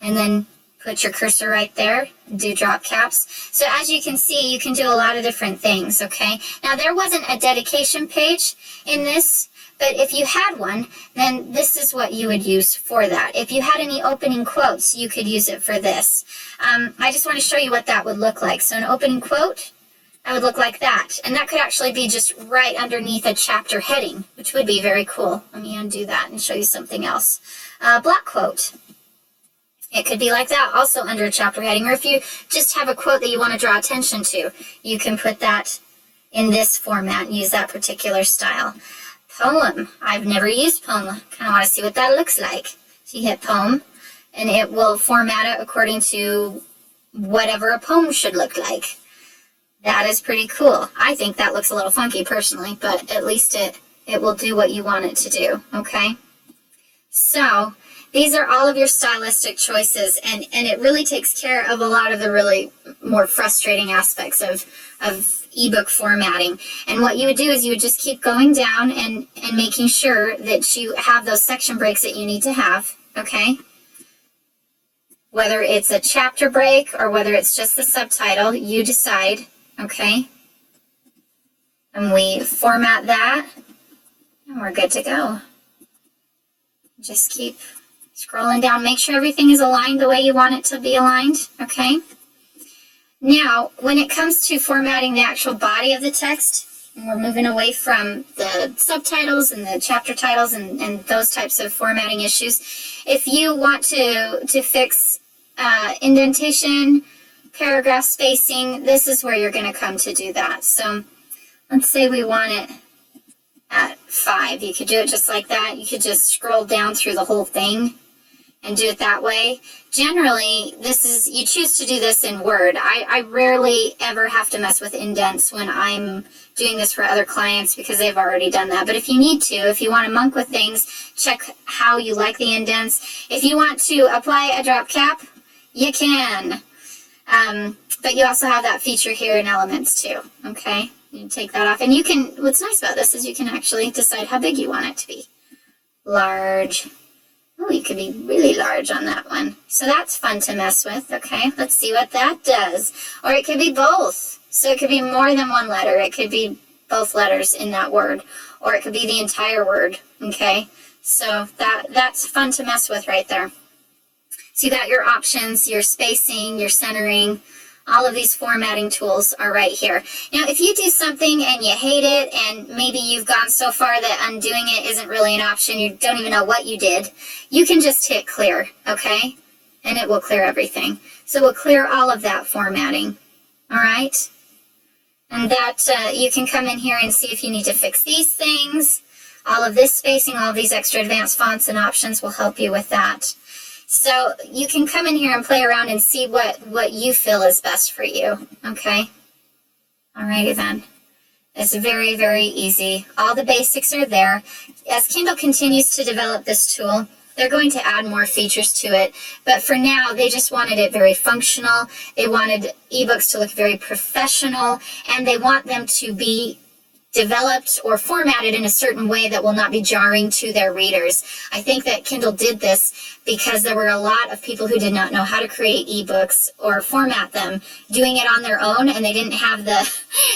And then put your cursor right there, do drop caps. So as you can see, you can do a lot of different things, okay? Now there wasn't a dedication page in this, but if you had one, then this is what you would use for that. If you had any opening quotes, you could use it for this. I just want to show you what that would look like. So an opening quote, that would look like that. And that could actually be just right underneath a chapter heading, which would be very cool. Let me undo that and show you something else. Block quote. It could be like that, also under a chapter heading. Or if you just have a quote that you want to draw attention to, you can put that in this format and use that particular style. Poem. I've never used poem. Kind of want to see what that looks like. So you hit poem, and it will format it according to whatever a poem should look like. That is pretty cool. I think that looks a little funky personally, but at least it will do what you want it to do, okay? So these are all of your stylistic choices, and it really takes care of a lot of the really more frustrating aspects of ebook formatting. And what you would do is you would just keep going down and making sure that you have those section breaks that you need to have, okay? Whether it's a chapter break or whether it's just the subtitle, you decide, okay? And we format that, and we're good to go. Just keep scrolling down. Make sure everything is aligned the way you want it to be aligned, okay? Now, when it comes to formatting the actual body of the text, and we're moving away from the subtitles and the chapter titles and those types of formatting issues, if you want to fix indentation, paragraph spacing, this is where you're going to come to do that. So let's say we want it at 5. You could do it just like that. You could just scroll down through the whole thing and do it that way. Generally, you choose to do this in Word. I rarely ever have to mess with indents when I'm doing this for other clients because they've already done that. But if you need to, if you want to monk with things, check how you like the indents. If you want to apply a drop cap, you can. But you also have that feature here in Elements too, okay? You take that off. And you can, what's nice about this is you can actually decide how big you want it to be. Large. Oh, you could be really large on that one. So that's fun to mess with, okay? Let's see what that does. Or it could be both. So it could be more than one letter. It could be both letters in that word. Or it could be the entire word, okay? So that's fun to mess with right there. So you got your options, your spacing, your centering. All of these formatting tools are right here. Now, if you do something and you hate it, and maybe you've gone so far that undoing it isn't really an option, you don't even know what you did, you can just hit clear, okay? And it will clear everything. So we'll clear all of that formatting, all right? And that you can come in here and see if you need to fix these things. All of this spacing, all of these extra advanced fonts and options will help you with that. So you can come in here and play around and see what you feel is best for you, okay? Alrighty then. It's very, very easy. All the basics are there. As Kindle continues to develop this tool, they're going to add more features to it. But for now, they just wanted it very functional. They wanted ebooks to look very professional, and they want them to be developed or formatted in a certain way that will not be jarring to their readers. I think that Kindle did this because there were a lot of people who did not know how to create ebooks or format them, doing it on their own, and they didn't have the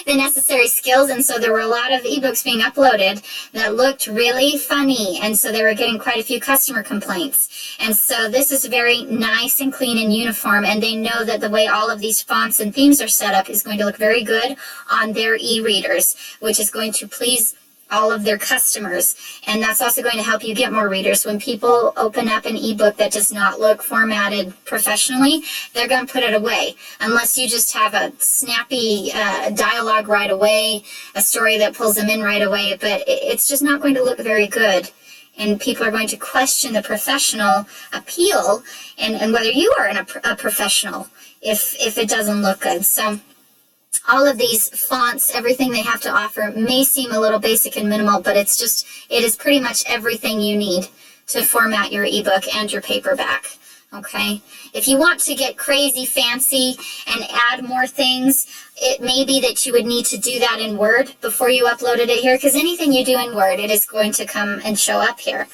necessary skills, and so there were a lot of ebooks being uploaded that looked really funny, and so they were getting quite a few customer complaints. And so this is very nice and clean and uniform, and they know that the way all of these fonts and themes are set up is going to look very good on their e-readers, which is going to please all of their customers, and that's also going to help you get more readers. When people open up an ebook that does not look formatted professionally, they're going to put it away, unless you just have a snappy dialogue right away, a story that pulls them in right away, but it's just not going to look very good, and people are going to question the professional appeal and whether you are a professional if it doesn't look good. So all of these fonts, everything they have to offer may seem a little basic and minimal, but it is pretty much everything you need to format your ebook and your paperback. Okay? If you want to get crazy fancy and add more things, it may be that you would need to do that in Word before you uploaded it here, because anything you do in Word, it is going to come and show up here.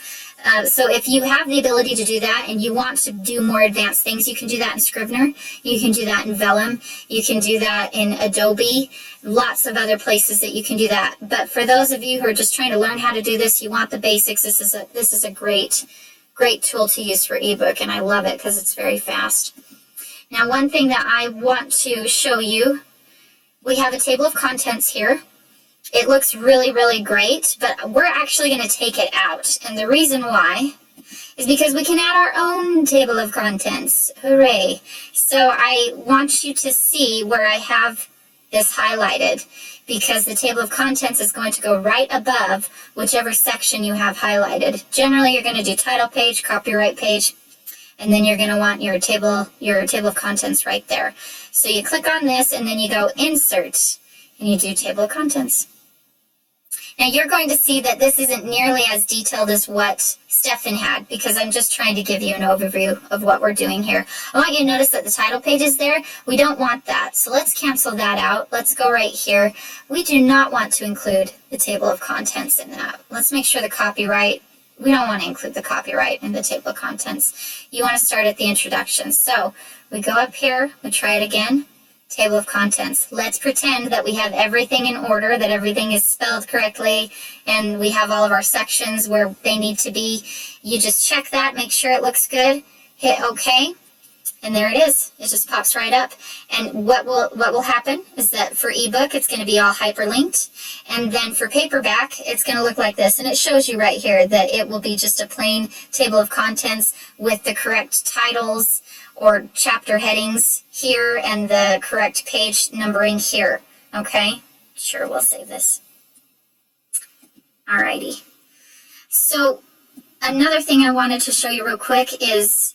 So if you have the ability to do that and you want to do more advanced things, you can do that in Scrivener, you can do that in Vellum, you can do that in Adobe, lots of other places that you can do that. But for those of you who are just trying to learn how to do this, you want the basics, this is a great tool to use for ebook, and I love it because it's very fast. Now, one thing that I want to show you, we have a table of contents here. It looks really, really great, but we're actually going to take it out. And the reason why is because we can add our own table of contents. Hooray. So I want you to see where I have this highlighted, because the table of contents is going to go right above whichever section you have highlighted. Generally, you're going to do title page, copyright page, and then you're going to want your table of contents right there. So you click on this, and then you go Insert, and you do Table of Contents. Now you're going to see that this isn't nearly as detailed as what Stefan had, because I'm just trying to give you an overview of what we're doing here. I want you to notice that the title page is there. We don't want that, so let's cancel that out. Let's go right here. We do not want to include the table of contents in that. Let's make sure the copyright, we don't want to include the copyright in the table of contents. You want to start at the introduction. So we go up here, we try it again. Table of contents. Let's pretend that we have everything in order, that everything is spelled correctly, and we have all of our sections where they need to be. You just check that, make sure it looks good, hit OK, and there it is. It just pops right up. And what will happen is that for ebook, it's going to be all hyperlinked, and then for paperback, it's going to look like this. And it shows you right here that it will be just a plain table of contents with the correct titles or chapter headings here and the correct page numbering here. Okay? Sure, we'll save this. Alrighty. So another thing I wanted to show you real quick is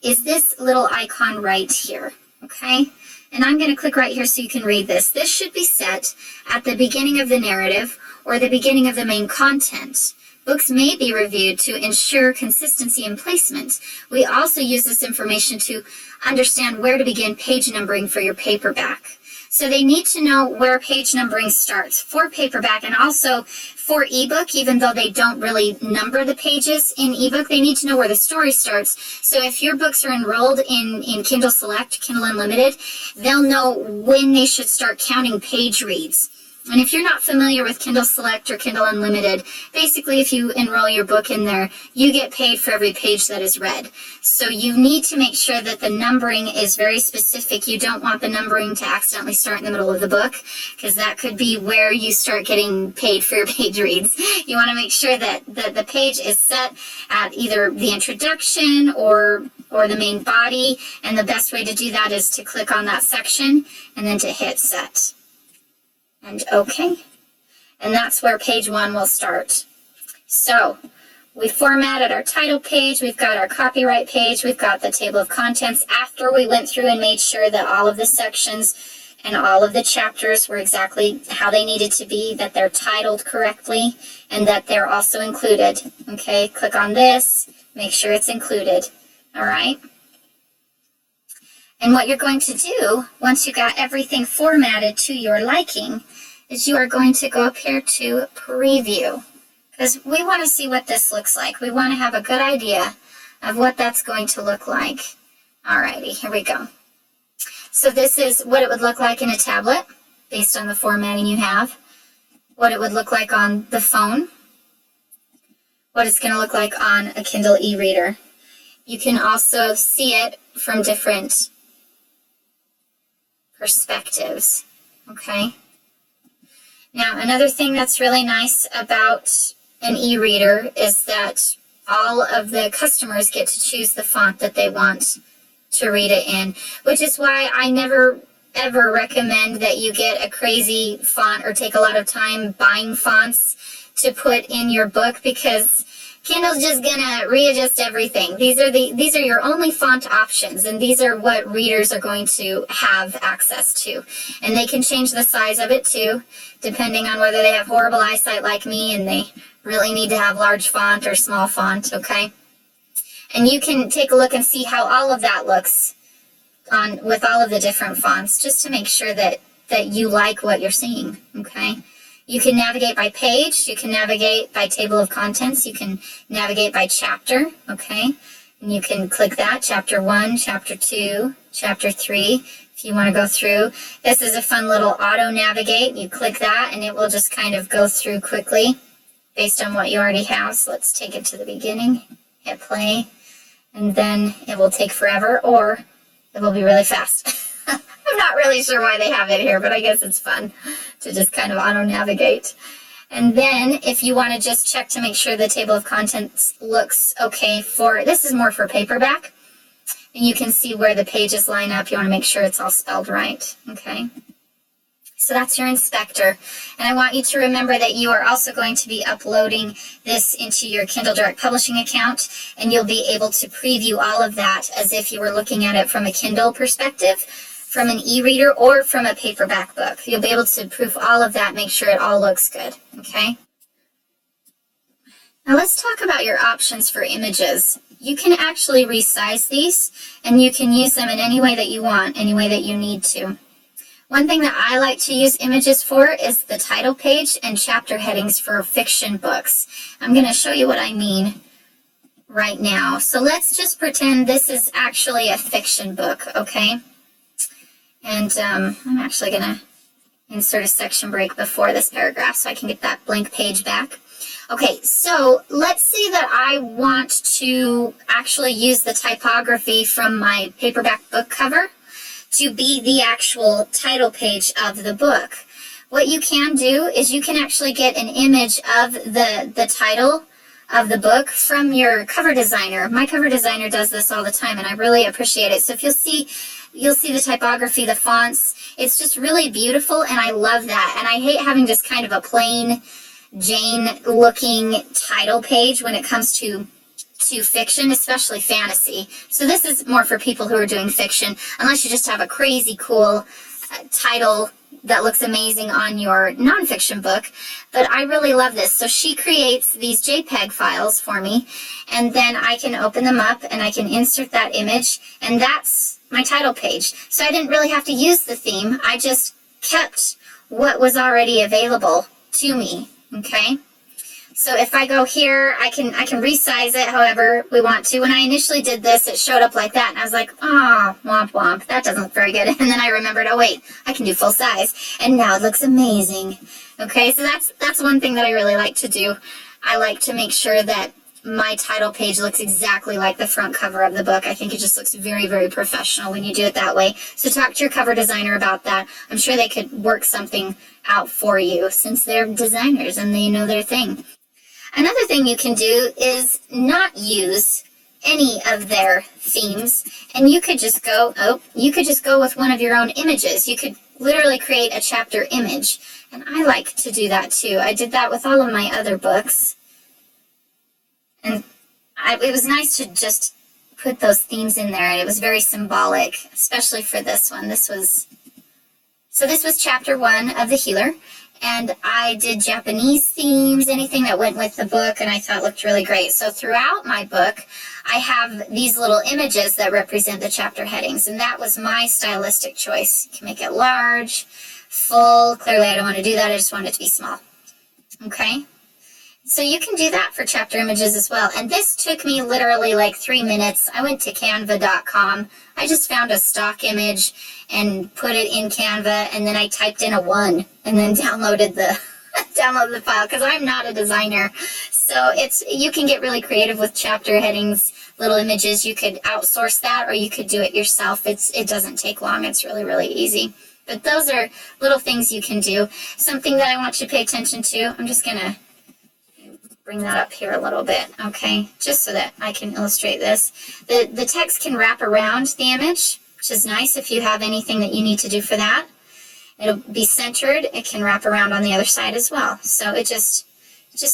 this little icon right here. Okay? And I'm going to click right here so you can read this. This should be set at the beginning of the narrative or the beginning of the main content. Books may be reviewed to ensure consistency in placement. We also use this information to understand where to begin page numbering for your paperback. So they need to know where page numbering starts for paperback, and also for ebook, even though they don't really number the pages in ebook, they need to know where the story starts. So if your books are enrolled in Kindle Select, Kindle Unlimited, they'll know when they should start counting page reads. And if you're not familiar with Kindle Select or Kindle Unlimited, basically if you enroll your book in there, you get paid for every page that is read. So you need to make sure that the numbering is very specific. You don't want the numbering to accidentally start in the middle of the book, because that could be where you start getting paid for your page reads. You want to make sure that the page is set at either the introduction or the main body, and the best way to do that is to click on that section and then to hit set. And OK. And that's where page 1 will start. So we formatted our title page, we've got our copyright page, we've got the table of contents after we went through and made sure that all of the sections and all of the chapters were exactly how they needed to be, that they're titled correctly, and that they're also included. Okay, click on this, make sure it's included. All right. And what you're going to do, once you got everything formatted to your liking, is you are going to go up here to preview, because we want to see what this looks like. We want to have a good idea of what that's going to look like. Alrighty, here we go. So this is what it would look like in a tablet, based on the formatting you have. What it would look like on the phone. What it's going to look like on a Kindle e-reader. You can also see it from different perspectives, okay? Now, another thing that's really nice about an e-reader is that all of the customers get to choose the font that they want to read it in, which is why I never ever recommend that you get a crazy font or take a lot of time buying fonts to put in your book, because Kindle's just gonna readjust everything. These are your only font options, and these are what readers are going to have access to. And they can change the size of it too, depending on whether they have horrible eyesight like me and they really need to have large font or small font, okay? And you can take a look and see how all of that looks on with all of the different fonts, just to make sure that you like what you're seeing, okay? You can navigate by page, you can navigate by table of contents, you can navigate by chapter, okay? And you can click that, chapter 1, chapter 2, chapter 3, if you want to go through. This is a fun little auto navigate. You click that and it will just kind of go through quickly based on what you already have. So let's take it to the beginning, hit play, and then it will take forever, or it will be really fast. I'm not really sure why they have it here, but I guess it's fun to just kind of auto-navigate. And then if you want to just check to make sure the table of contents looks okay for, this is more for paperback, and you can see where the pages line up. You want to make sure it's all spelled right, okay? So that's your inspector. And I want you to remember that you are also going to be uploading this into your Kindle Direct Publishing account, and you'll be able to preview all of that as if you were looking at it from a Kindle perspective, from an e-reader, or from a paperback book. You'll be able to proof all of that, make sure it all looks good, okay? Now let's talk about your options for images. You can actually resize these, and you can use them in any way that you want, any way that you need to. One thing that I like to use images for is the title page and chapter headings for fiction books. I'm going to show you what I mean right now. So let's just pretend this is actually a fiction book, okay? And I'm actually going to insert a section break before this paragraph so I can get that blank page back. Okay, so let's say that I want to actually use the typography from my paperback book cover to be the actual title page of the book. What you can do is you can actually get an image of the title of the book from your cover designer. My cover designer does this all the time, and I really appreciate it. So if you'll see the typography, the fonts, it's just really beautiful, and I love that. And I hate having just kind of a plain Jane looking title page when it comes to fiction, especially fantasy. So this is more for people who are doing fiction, unless you just have a crazy cool title that looks amazing on your nonfiction book. But I really love this. So she creates these JPEG files for me, and then I can open them up and I can insert that image, and that's my title page. So I didn't really have to use the theme. I just kept what was already available to me, okay? So if I go here, I can resize it however we want to. When I initially did this, it showed up like that, and I was like, oh, womp womp, that doesn't look very good. And then I remembered, oh wait, I can do full size, and now it looks amazing. Okay, so that's one thing that I really like to do. I like to make sure that my title page looks exactly like the front cover of the book. I think it just looks very, very professional when you do it that way. So talk to your cover designer about that. I'm sure they could work something out for you, since they're designers and they know their thing. Another thing you can do is not use any of their themes, and you could just go with one of your own images. You could literally create a chapter image, and I like to do that too. I did that with all of my other books, and it was nice to just put those themes in there, and it was very symbolic, especially for this one. This was chapter 1 of The Healer. And I did Japanese themes, anything that went with the book, and I thought looked really great. So throughout my book, I have these little images that represent the chapter headings, and that was my stylistic choice. You can make it large, full. Clearly I don't want to do that. I just want it to be small. Okay? So you can do that for chapter images as well. And this took me literally like 3 minutes. I went to canva.com. I just found a stock image and put it in Canva, and then I typed in a 1 and then downloaded the download the file, because I'm not a designer. So you can get really creative with chapter headings, little images. You could outsource that, or you could do it yourself. It doesn't take long. It's really, really easy. But those are little things you can do. Something that I want you to pay attention to, I'm just going to bring that up here a little bit, okay, just so that I can illustrate this. The text can wrap around the image, which is nice if you have anything that you need to do for that. It'll be centered. It can wrap around on the other side as well. So it just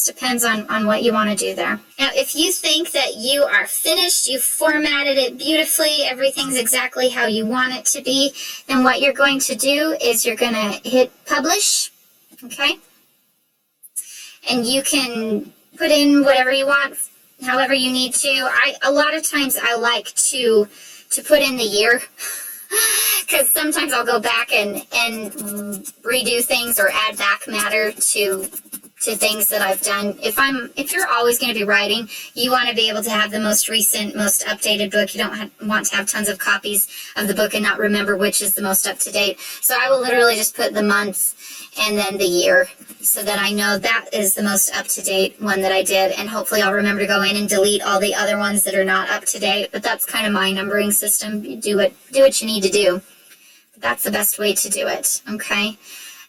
depends on what you want to do there. Now, if you think that you are finished, you've formatted it beautifully, everything's exactly how you want it to be, then what you're going to do is you're going to hit publish, okay? And you can put in whatever you want, however you need to. A lot of times I like to put in the year, because sometimes I'll go back and redo things or add back matter to things that I've done. If you're always going to be writing, you want to be able to have the most recent, most updated book. You don't want to have tons of copies of the book and not remember which is the most up to date. So I will literally just put the month and then the year, so that I know that is the most up-to-date one that I did, and hopefully I'll remember to go in and delete all the other ones that are not up-to-date. But that's kind of my numbering system. You do what you need to do. That's the best way to do it, okay?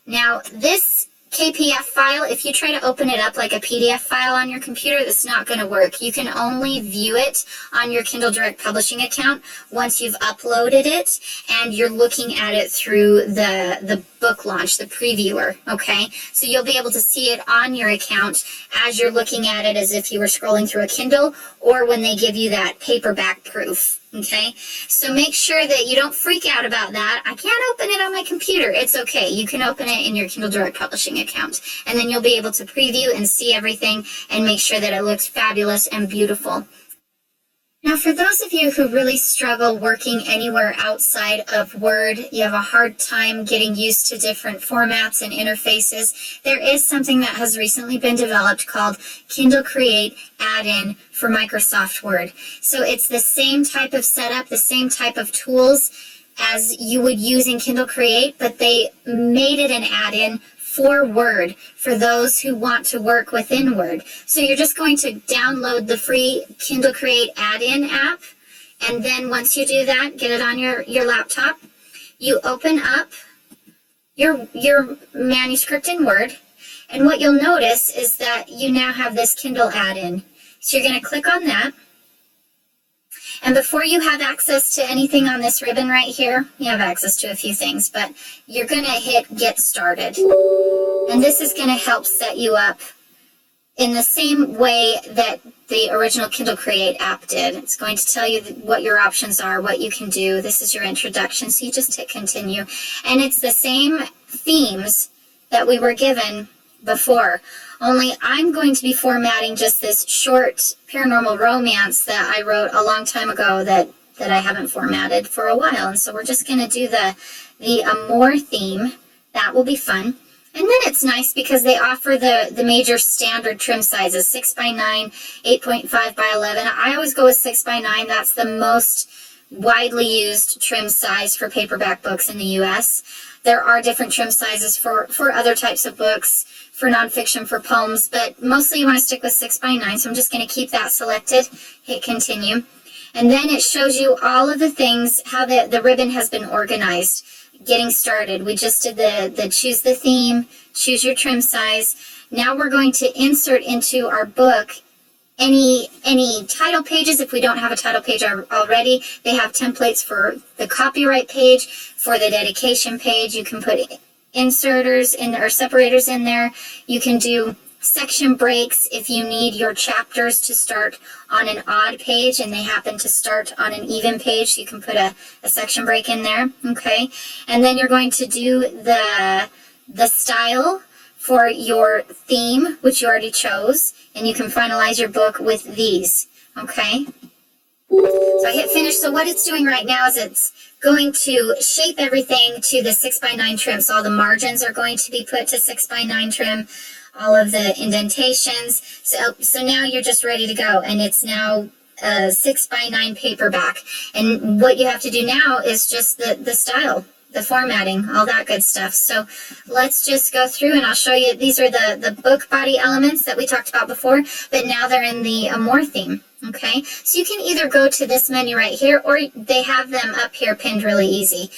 Now, this KPF file, if you try to open it up like a PDF file on your computer, that's not going to work. You can only view it on your Kindle Direct Publishing account once you've uploaded it and you're looking at it through the book launch, the previewer, okay? So you'll be able to see it on your account as you're looking at it as if you were scrolling through a Kindle, or when they give you that paperback proof, okay? So make sure that you don't freak out about that. I can't open it on my computer. It's okay. You can open it in your Kindle Direct Publishing account, and then you'll be able to preview and see everything and make sure that it looks fabulous and beautiful. Now, for those of you who really struggle working anywhere outside of Word, you have a hard time getting used to different formats and interfaces, there is something that has recently been developed called Kindle Create Add-in for Microsoft Word. So it's the same type of setup, the same type of tools as you would use in Kindle Create, but they made it an add-in for Word, for those who want to work within Word. So you're just going to download the free Kindle Create add-in app, and then once you do that, get it on your laptop, you open up your manuscript in Word, and what you'll notice is that you now have this Kindle add-in. So you're going to click on that. And before you have access to anything on this ribbon right here, you have access to a few things, but you're going to hit Get Started. And this is going to help set you up in the same way that the original Kindle Create app did. It's going to tell you what your options are, what you can do. This is your introduction, so you just hit Continue. And it's the same themes that we were given before, only I'm going to be formatting just this short paranormal romance that I wrote a long time ago that I haven't formatted for a while. And so we're just going to do the Amor theme. That will be fun. And then it's nice because they offer the major standard trim sizes, 6x9, 8.5 by 11. I always go with 6x9. That's the most widely used trim size for paperback books in the US. There are different trim sizes for other types of books, for nonfiction, for poems, but mostly you want to stick with 6x9, so I'm just going to keep that selected, hit Continue. And then it shows you all of the things, how the ribbon has been organized. Getting started, we just did the choose the theme, choose your trim size. Now we're going to insert into our book any title pages. If we don't have a title page already, they have templates for the copyright page, for the dedication page. You can put inserters in or separators in there. You can do section breaks if you need your chapters to start on an odd page and they happen to start on an even page. You can put a section break in there, okay? And then you're going to do the style for your theme, which you already chose, and you can finalize your book with these, okay? So I hit finish. So what it's doing right now is it's going to shape everything to the 6x9 trim. So all the margins are going to be put to 6x9 trim, all of the indentations. So now you're just ready to go. And it's now a 6x9 paperback. And what you have to do now is just the style, the formatting, all that good stuff. So let's just go through and I'll show you. These are the book body elements that we talked about before, but now they're in the more theme. Okay, so you can either go to this menu right here, or they have them up here pinned really easy.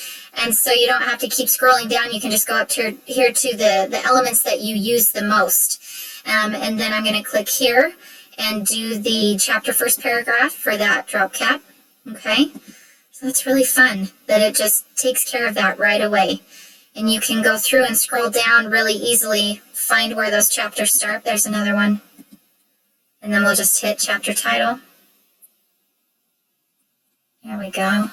And so you don't have to keep scrolling down. You can just go up to here to the elements that you use the most. And then I'm going to click here and do the chapter first paragraph for that drop cap. Okay, so that's really fun that it just takes care of that right away. And you can go through and scroll down really easily, find where those chapters start. There's another one. And then we'll just hit chapter title. There we go.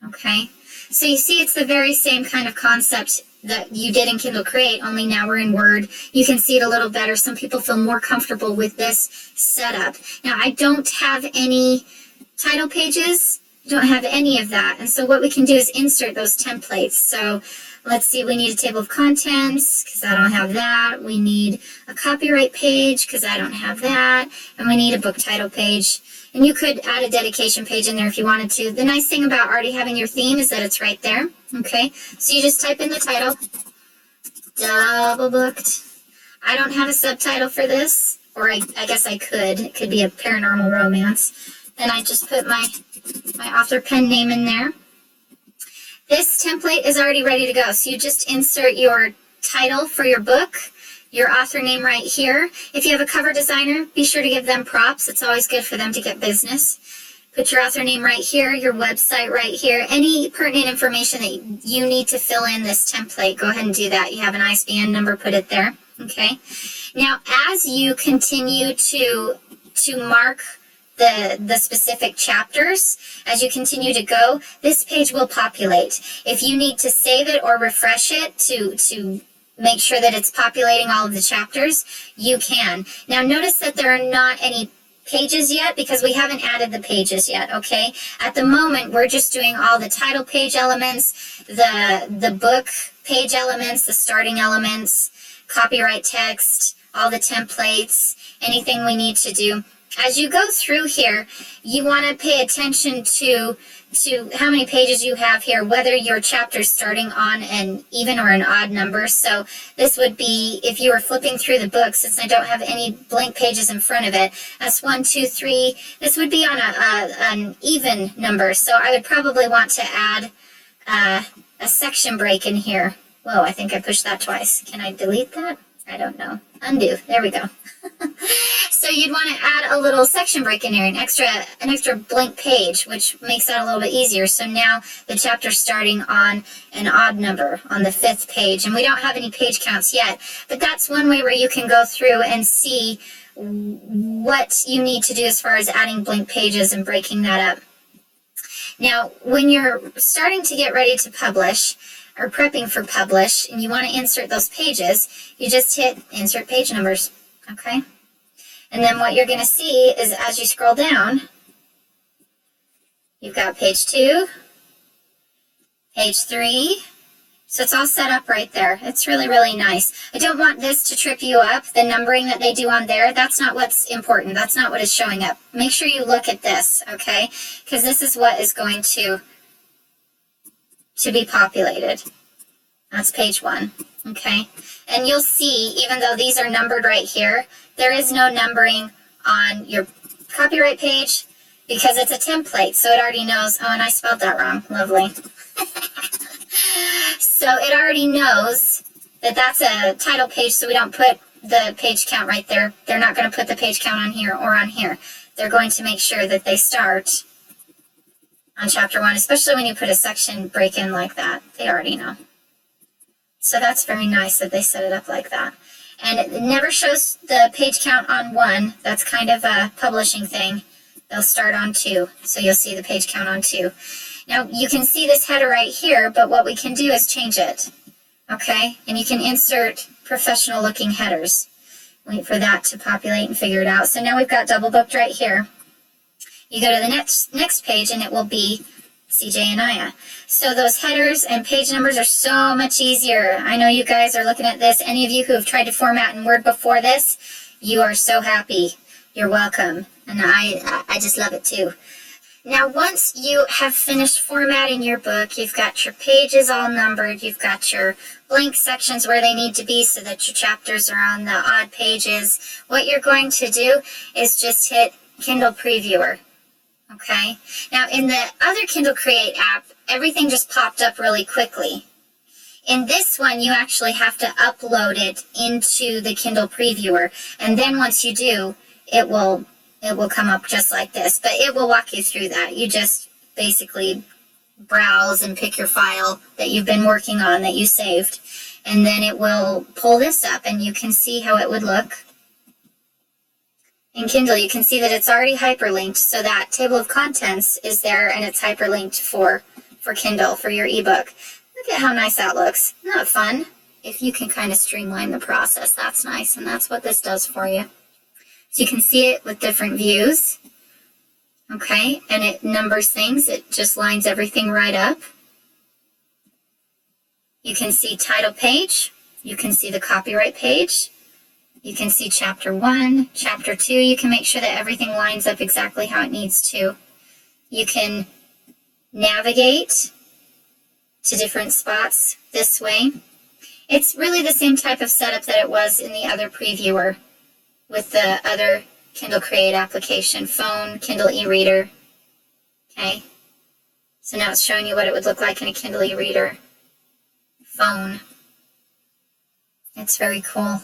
Okay, so you see it's the very same kind of concept that you did in Kindle Create, only now we're in Word. You can see it a little better. Some people feel more comfortable with this setup. Now, I don't have any title pages, don't have any of that. And so what we can do is insert those templates. So let's see, we need a table of contents because I don't have that. We need a copyright page because I don't have that. And we need a book title page. And you could add a dedication page in there if you wanted to. The nice thing about already having your theme is that it's right there. Okay, so you just type in the title, Double Booked. I don't have a subtitle for this, or I guess I could. It could be a paranormal romance. Then I just put my author pen name in there. This template is already ready to go. So you just insert your title for your book, your author name right here. If you have a cover designer, be sure to give them props. It's always good for them to get business. Put your author name right here, your website right here. Any pertinent information that you need to fill in this template, go ahead and do that. You have an ISBN number, put it there. Okay. Now, as you continue to mark the specific chapters, as you continue to go, this page will populate. If you need to save it or refresh it to make sure that it's populating all of the chapters, you can. Now notice that there are not any pages yet because we haven't added the pages yet, okay? At the moment, we're just doing all the title page elements, the book page elements, the starting elements, copyright text, all the templates, anything we need to do. As you go through here, you want to pay attention to how many pages you have here, whether your chapter's starting on an even or an odd number. So this would be, if you were flipping through the book, since I don't have any blank pages in front of it, that's 1, 2, 3. This would be on an even number. So I would probably want to add a section break in here. Whoa, I think I pushed that twice. Can I delete that? I don't know. Undo. There we go. So you'd want to add a little section break in there, an extra blank page, which makes that a little bit easier. So now the chapter's starting on an odd number on the 5th page, and we don't have any page counts yet, but that's one way where you can go through and see what you need to do as far as adding blank pages and breaking that up. Now, when you're starting to get ready to publish, or prepping for publish, and you want to insert those pages, you just hit insert page numbers, okay? And then what you're going to see is as you scroll down, you've got page 2, page 3, so it's all set up right there. It's really, really nice. I don't want this to trip you up, the numbering that they do on there. That's not what's important. That's not what is showing up. Make sure you look at this, okay? Because this is what is going to be populated. That's page 1, okay? And you'll see, even though these are numbered right here, there is no numbering on your copyright page because it's a template, so it already knows. Oh, and I spelled that wrong. Lovely. So it already knows that that's a title page, so we don't put the page count right there. They're not going to put the page count on here or on here. They're going to make sure that they start on chapter 1, especially when you put a section break in like that. They already know. So that's very nice that they set it up like that. And it never shows the page count on 1. That's kind of a publishing thing. They'll start on 2. So you'll see the page count on 2. Now you can see this header right here, but what we can do is change it. Okay? And you can insert professional looking headers. Wait for that to populate and figure it out. So now we've got double booked right here. You go to the next page and it will be CJ and Aya. So those headers and page numbers are so much easier. I know you guys are looking at this. Any of you who have tried to format in Word before this, you are so happy. You're welcome. And I just love it too. Now, once you have finished formatting your book, you've got your pages all numbered, you've got your blank sections where they need to be so that your chapters are on the odd pages. What you're going to do is just hit Kindle Previewer. Okay? Now, in the other Kindle Create app, everything just popped up really quickly. In this one, you actually have to upload it into the Kindle Previewer, and then once you do, it will come up just like this, but it will walk you through that. You just basically browse and pick your file that you've been working on that you saved, and then it will pull this up, and you can see how it would look. In Kindle, you can see that it's already hyperlinked, so that table of contents is there, and it's hyperlinked for Kindle, for your ebook. Look at how nice that looks. Isn't that fun? If you can kind of streamline the process, that's nice, and that's what this does for you. So you can see it with different views, okay, and it numbers things. It just lines everything right up. You can see title page. You can see the copyright page. You can see chapter 1, chapter 2. You can make sure that everything lines up exactly how it needs to. You can navigate to different spots this way. It's really the same type of setup that it was in the other previewer with the other Kindle Create application, phone, Kindle e-reader. Okay, so now it's showing you what it would look like in a Kindle e-reader phone. It's very cool.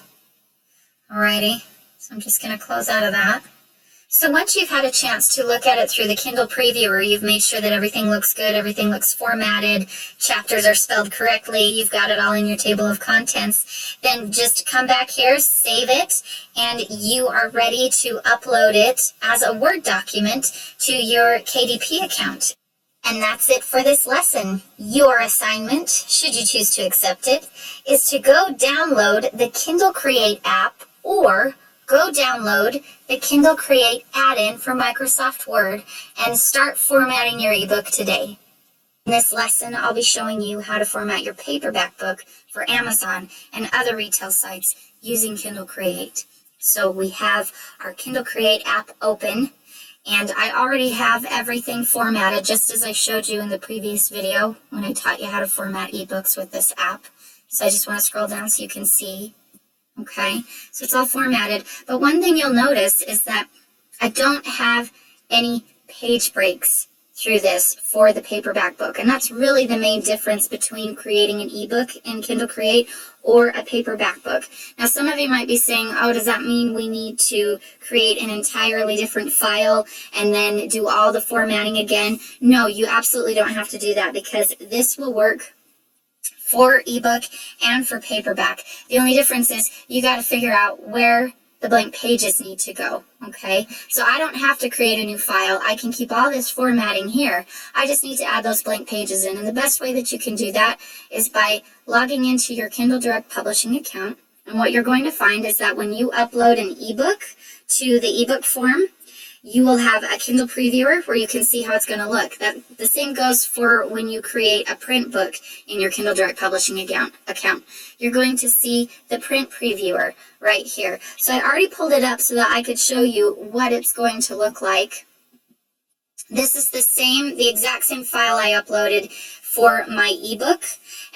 Alrighty, so I'm just going to close out of that. So once you've had a chance to look at it through the Kindle Previewer, you've made sure that everything looks good, everything looks formatted, chapters are spelled correctly, you've got it all in your table of contents, then just come back here, save it, and you are ready to upload it as a Word document to your KDP account. And that's it for this lesson. Your assignment, should you choose to accept it, is to go download the Kindle Create app or go download the Kindle Create add-in for Microsoft Word and start formatting your ebook today. In this lesson, I'll be showing you how to format your paperback book for Amazon and other retail sites using Kindle Create. So we have our Kindle Create app open, and I already have everything formatted just as I showed you in the previous video when I taught you how to format ebooks with this app. So I just want to scroll down so you can see. Okay, so it's all formatted, but one thing you'll notice is that I don't have any page breaks through this for the paperback book, and that's really the main difference between creating an ebook in Kindle Create or a paperback book. Now, some of you might be saying, oh, does that mean we need to create an entirely different file and then do all the formatting again? No, you absolutely don't have to do that, because this will work for ebook and for paperback. The only difference is you got to figure out where the blank pages need to go, okay? So I don't have to create a new file. I can keep all this formatting here. I just need to add those blank pages in, and the best way that you can do that is by logging into your Kindle Direct Publishing account. And what you're going to find is that when you upload an ebook to the ebook form, you will have a Kindle Previewer where you can see how it's going to look. The same goes for when you create a print book in your Kindle Direct Publishing account. You're going to see the print previewer right here. So I already pulled it up so that I could show you what it's going to look like. This is the exact same file I uploaded for my ebook,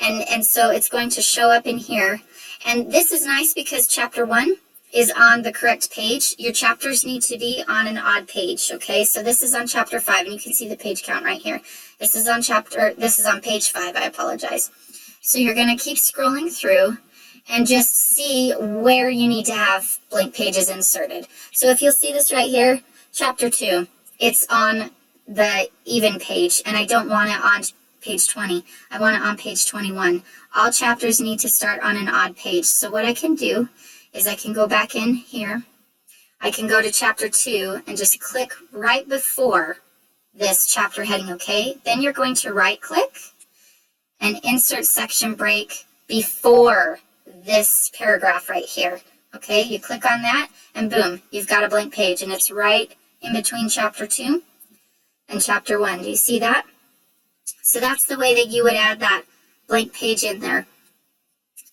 and so it's going to show up in here. And this is nice because chapter 1 is on the correct page. Your chapters need to be on an odd page, okay? So this is on chapter 5, and you can see the page count right here. This is on page 5, I apologize. So you're gonna keep scrolling through and just see where you need to have blank pages inserted. So if you'll see this right here, chapter 2, it's on the even page, and I don't want it on page 20. I want it on page 21. All chapters need to start on an odd page. So what I can do is I can go back in here. I can go to chapter 2 and just click right before this chapter heading, okay? Then you're going to right click and insert section break before this paragraph right here, Okay, you click on that and boom, you've got a blank page, and it's right in between chapter 2 and chapter 1. Do you see that? So that's the way that you would add that blank page in there.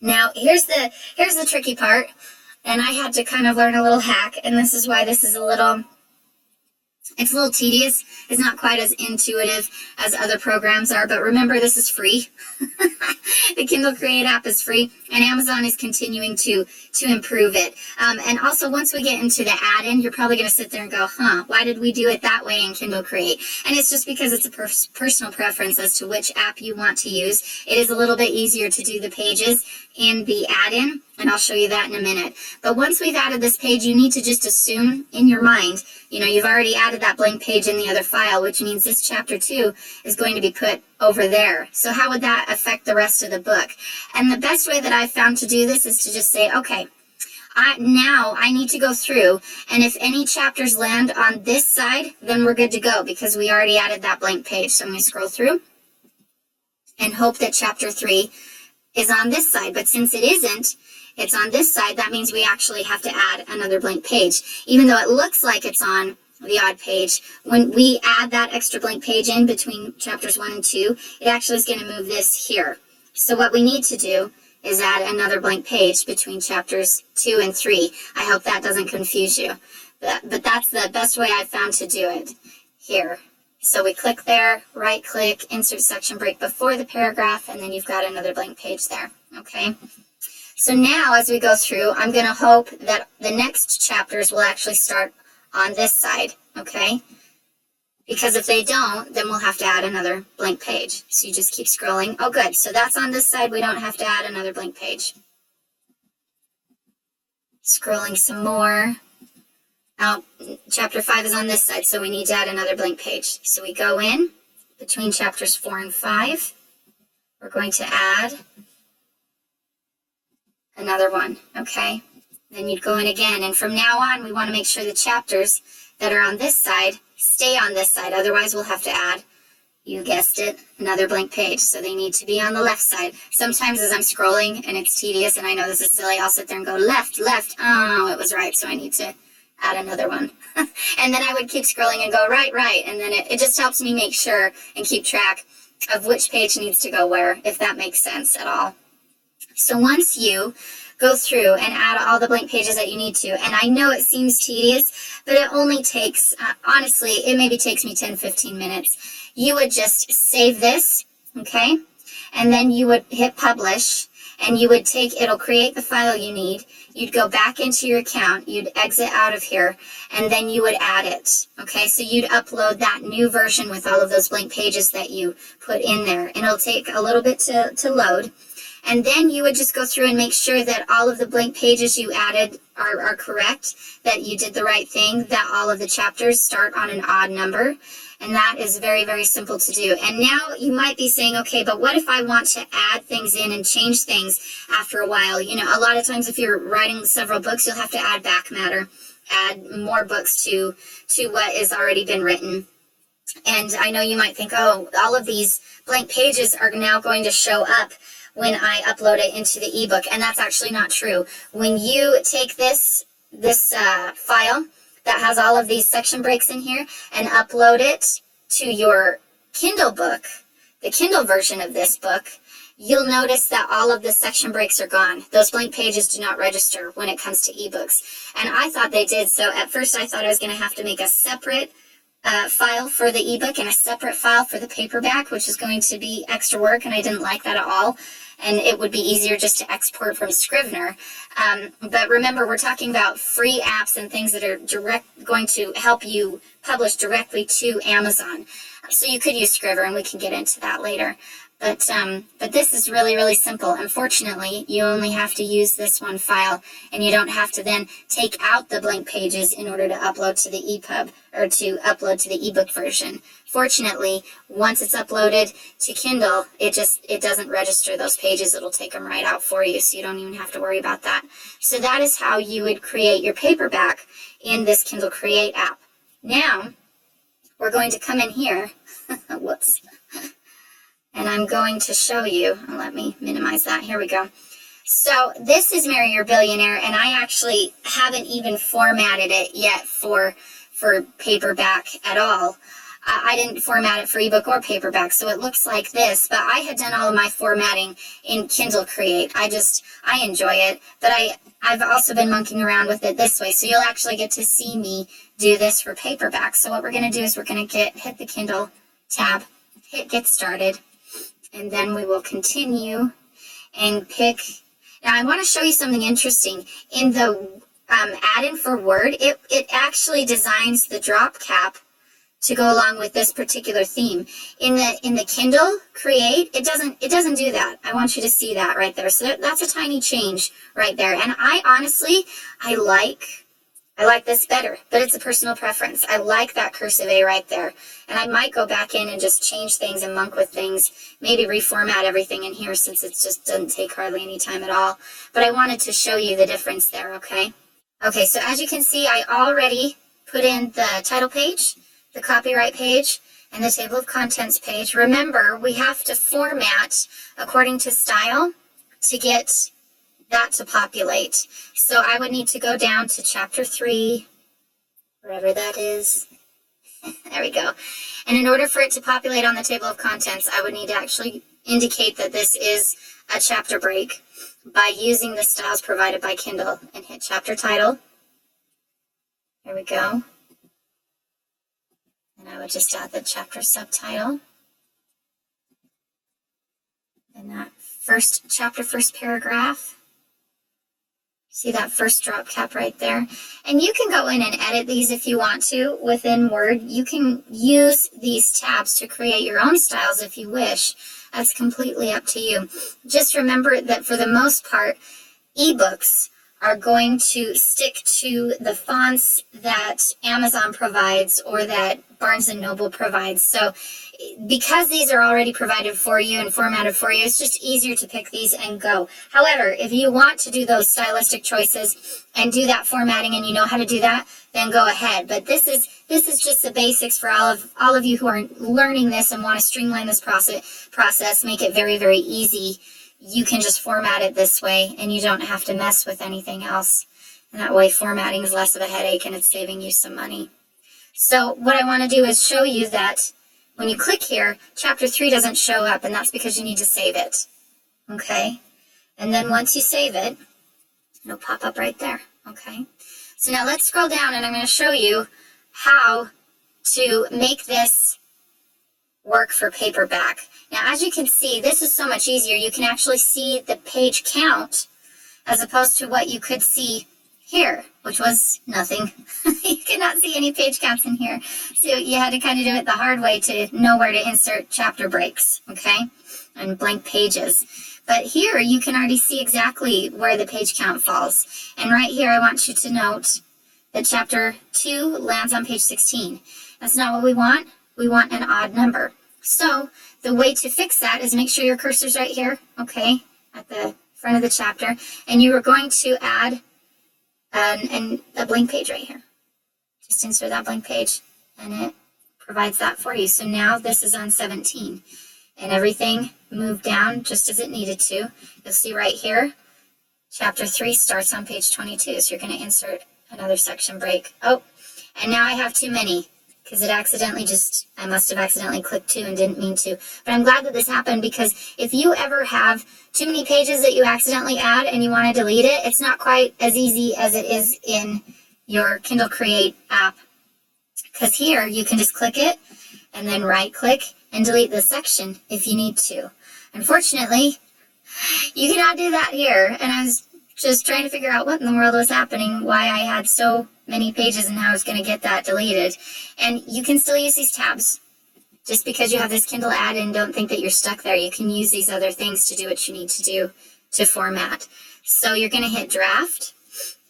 Now, here's the tricky part, and I had to kind of learn a little hack, and this is why this is it's a little tedious. It's not quite as intuitive as other programs are, but remember, this is free. The Kindle Create app is free, and Amazon is continuing to improve it. And also, once we get into the add-in, you're probably going to sit there and go, why did we do it that way in Kindle Create? And it's just because it's a personal preference as to which app you want to use. It is a little bit easier to do the pages in the add-in, and I'll show you that in a minute. But once we've added this page, you need to just assume in your mind, you've already added that blank page in the other file, which means this chapter 2 is going to be put over there. So how would that affect the rest of the book? And the best way that I've found to do this is to just say, okay, now I need to go through, and if any chapters land on this side, then we're good to go because we already added that blank page. So I'm going to scroll through and hope that chapter 3 is on this side. But since it isn't, it's on this side, that means we actually have to add another blank page. Even though it looks like it's on the odd page, when we add that extra blank page in between chapters 1 and 2, it actually is going to move this here. So what we need to do is add another blank page between chapters 2 and 3. I hope that doesn't confuse you. But that's the best way I've found to do it here. So we click there, right click, insert section break before the paragraph, and then you've got another blank page there, okay? So now as we go through, I'm going to hope that the next chapters will actually start on this side, okay? Because if they don't, then we'll have to add another blank page. So you just keep scrolling. Oh, good. So that's on this side. We don't have to add another blank page. Scrolling some more. Now, chapter 5 is on this side, so we need to add another blank page. So we go in between chapters 4 and 5. We're going to add another one, okay? Then you'd go in again, and from now on, we want to make sure the chapters that are on this side stay on this side. Otherwise, we'll have to add, you guessed it, another blank page. So they need to be on the left side. Sometimes as I'm scrolling and it's tedious and I know this is silly, I'll sit there and go left, left. Oh, it was right, so I need to add another one. And then I would keep scrolling and go right, right. And then it just helps me make sure and keep track of which page needs to go where, if that makes sense at all. So once you go through and add all the blank pages that you need to, and I know it seems tedious, but it only takes, honestly, it maybe takes me 10-15 minutes. You would just save this, okay? And then you would hit publish, and you would it'll create the file you need. You'd go back into your account, you'd exit out of here, and then you would add it, okay? So you'd upload that new version with all of those blank pages that you put in there, and it'll take a little bit to load. And then you would just go through and make sure that all of the blank pages you added are correct, that you did the right thing, that all of the chapters start on an odd number. And that is very, very simple to do. And now you might be saying, okay, but what if I want to add things in and change things after a while? A lot of times if you're writing several books, you'll have to add back matter, add more books to what has already been written. And I know you might think, oh, all of these blank pages are now going to show up when I upload it into the ebook, and that's actually not true. When you take this file that has all of these section breaks in here and upload it to your Kindle book, the Kindle version of this book, you'll notice that all of the section breaks are gone. Those blank pages do not register when it comes to ebooks, and I thought they did. So at first I thought I was going to have to make a separate file for the ebook and a separate file for the paperback, which is going to be extra work, and I didn't like that at all. And it would be easier just to export from Scrivener. But remember, we're talking about free apps and things that are going to help you publish directly to Amazon. So you could use Scrivener, and we can get into that later. But this is really, really simple. Unfortunately, you only have to use this one file, and you don't have to then take out the blank pages in order to upload to the EPUB or to upload to the ebook version. Fortunately, once it's uploaded to Kindle, it doesn't register those pages. It'll take them right out for you, so you don't even have to worry about that. So that is how you would create your paperback in this Kindle Create app. Now, we're going to come in here. Whoops. And I'm going to show you, let me minimize that, here we go. So this is Marry Your Billionaire, and I actually haven't even formatted it yet for paperback at all. I didn't format it for ebook or paperback, so it looks like this, but I had done all of my formatting in Kindle Create. I enjoy it, but I've also been monkeying around with it this way, so you'll actually get to see me do this for paperback. So what we're going to do is we're going to hit the Kindle tab, hit Get Started, and then we will continue and pick. Now I want to show you something interesting. In the add-in for Word, it actually designs the drop cap to go along with this particular theme. In the Kindle Create, it doesn't do that. I want you to see that right there. So that's a tiny change right there. And I honestly, I like this better, but it's a personal preference. I like that cursive A right there. And I might go back in and just change things and monk with things, maybe reformat everything in here since it just doesn't take hardly any time at all. But I wanted to show you the difference there, okay? Okay, so as you can see, I already put in the title page, the copyright page, and the table of contents page. Remember, we have to format according to style to get that to populate. So I would need to go down to chapter 3, wherever that is. There we go. And in order for it to populate on the table of contents, I would need to actually indicate that this is a chapter break by using the styles provided by Kindle, and hit chapter title. There we go. And I would just add the chapter subtitle. And that first chapter, first paragraph. See that first drop cap right there? And you can go in and edit these if you want to within Word. You can use these tabs to create your own styles if you wish. That's completely up to you. Just remember that for the most part, ebooks are going to stick to the fonts that Amazon provides or that Barnes & Noble provides. So because these are already provided for you and formatted for you, it's just easier to pick these and go. However, if you want to do those stylistic choices and do that formatting and you know how to do that, then go ahead. But this is just the basics for all of you who are learning this and want to streamline this process, make it very, very easy. You can just format it this way and you don't have to mess with anything else. And that way formatting is less of a headache and it's saving you some money. So what I want to do is show you that when you click here, chapter 3 doesn't show up, and that's because you need to save it. Okay? And then once you save it, it'll pop up right there. Okay? So now let's scroll down and I'm going to show you how to make this work for paperback. Now, as you can see, this is so much easier. You can actually see the page count as opposed to what you could see here, which was nothing. You cannot see any page counts in here. So you had to kind of do it the hard way to know where to insert chapter breaks, okay, and blank pages. But here you can already see exactly where the page count falls. And right here I want you to note that chapter 2 lands on page 16. That's not what we want. We want an odd number. So the way to fix that is make sure your cursor's right here, okay, at the front of the chapter, and you are going to add a blank page right here. Just insert that blank page, and it provides that for you. So now this is on 17, and everything moved down just as it needed to. You'll see right here, chapter 3 starts on page 22, so you're going to insert another section break. Oh, and now I have too many, because I must have accidentally clicked 2 and didn't mean to. But I'm glad that this happened, because if you ever have too many pages that you accidentally add and you want to delete it, it's not quite as easy as it is in your Kindle Create app. Because here you can just click it and then right click and delete the section if you need to. Unfortunately, you cannot do that here. And I was just trying to figure out what in the world was happening, why I had so many pages and how I was going to get that deleted. And you can still use these tabs. Just because you have this Kindle add-in, don't think that you're stuck there. You can use these other things to do what you need to do to format. So you're going to hit draft,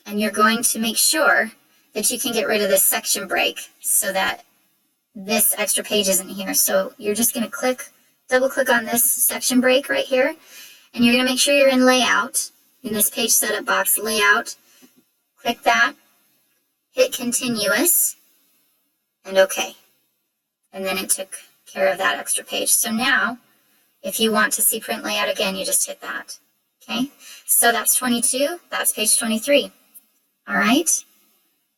and you're going to make sure that you can get rid of this section break so that this extra page isn't here. So you're just going to double click on this section break right here, and you're going to make sure you're in layout, in this page setup box, layout. Click that, hit continuous, and OK. And then it took care of that extra page. So now, if you want to see print layout again, you just hit that. Okay, so that's 22, that's page 23. All right,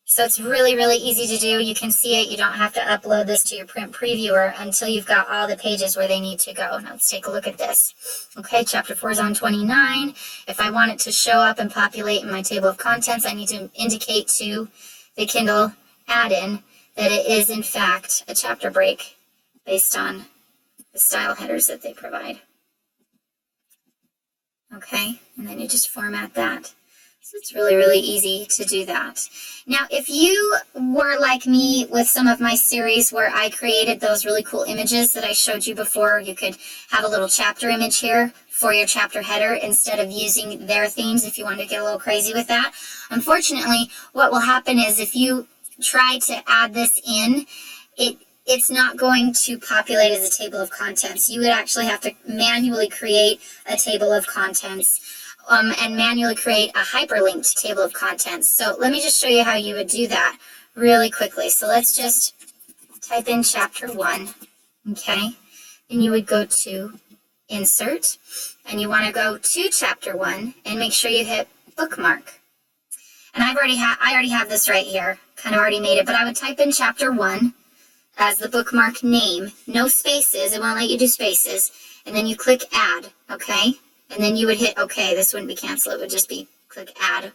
so it's really, really easy to do. You can see it. You don't have to upload this to your print previewer until you've got all the pages where they need to go. Now let's take a look at this. Okay, chapter 4 is on 29. If I want it to show up and populate in my table of contents, I need to indicate to the Kindle add-in that it is, in fact, a chapter break based on the style headers that they provide. Okay, and then you just format that. So it's really, really easy to do that. Now, if you were like me with some of my series where I created those really cool images that I showed you before, you could have a little chapter image here for your chapter header instead of using their themes if you want to get a little crazy with that. Unfortunately, what will happen is if you try to add this in, it's not going to populate as a table of contents. You would actually have to manually create a table of contents and manually create a hyperlinked table of contents. So let me just show you how you would do that really quickly. So let's just type in chapter 1, okay? And you would go to Insert, and you want to go to chapter 1 and make sure you hit Bookmark. And I already have this right here, kind of already made it, but I would type in chapter 1 as the bookmark name, no spaces, it won't let you do spaces, and then you click Add, okay? And then you would hit OK. This wouldn't be cancel, it would just be click Add.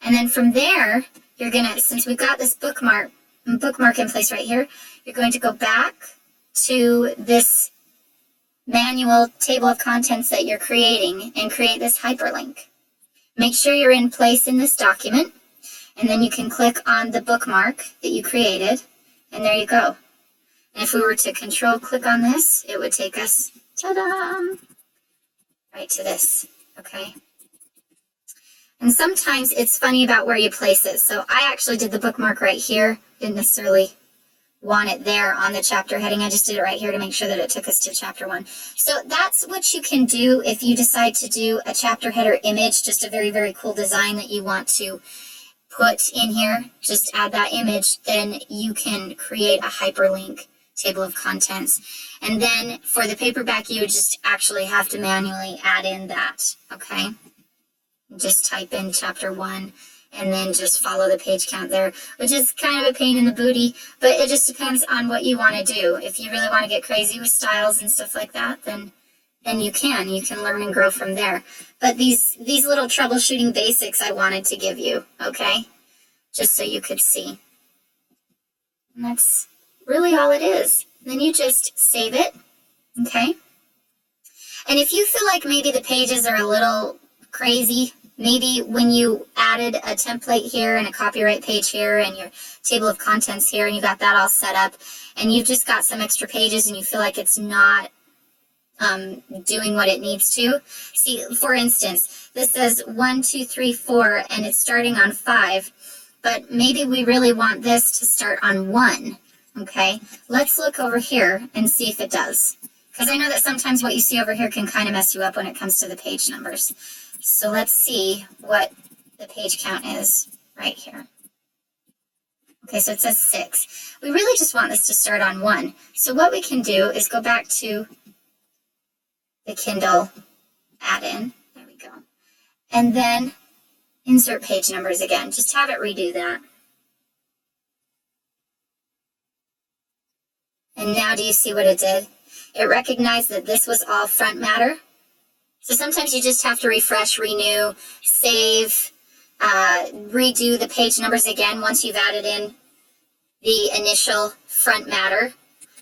And then from there, you're gonna, since we've got this bookmark in place right here, you're going to go back to this manual table of contents that you're creating and create this hyperlink. Make sure you're in place in this document, and then you can click on the bookmark that you created, and there you go. And if we were to control click on this, it would take us, ta-da, right to this, okay? And sometimes it's funny about where you place it. So I actually did the bookmark right here. Didn't necessarily want it there on the chapter heading. I just did it right here to make sure that it took us to chapter 1. So that's what you can do if you decide to do a chapter header image, just a very, very cool design that you want to put in here. Just add that image, then you can create a hyperlink table of contents. And then for the paperback, you would just actually have to manually add in that, okay? Just type in chapter 1 and then just follow the page count there, which is kind of a pain in the booty, but it just depends on what you want to do. If you really want to get crazy with styles and stuff like that, then you can learn and grow from there. But these little troubleshooting basics I wanted to give you, okay? Just so you could see. And that's really all it is. Then you just save it, okay? And if you feel like maybe the pages are a little crazy, maybe when you added a template here and a copyright page here and your table of contents here and you got that all set up and you've just got some extra pages and you feel like it's not doing what it needs to. See, for instance, this says 1, 2, 3, 4 and it's starting on 5, but maybe we really want this to start on 1, okay? Let's look over here and see if it does. Because I know that sometimes what you see over here can kind of mess you up when it comes to the page numbers. So let's see what the page count is right here. Okay, so it says 6. We really just want this to start on 1. So what we can do is go back to the Kindle add-in. There we go. And then insert page numbers again. Just have it redo that. And now do you see what it did? It recognized that this was all front matter. So sometimes you just have to refresh, renew, save, redo the page numbers again once you've added in the initial front matter.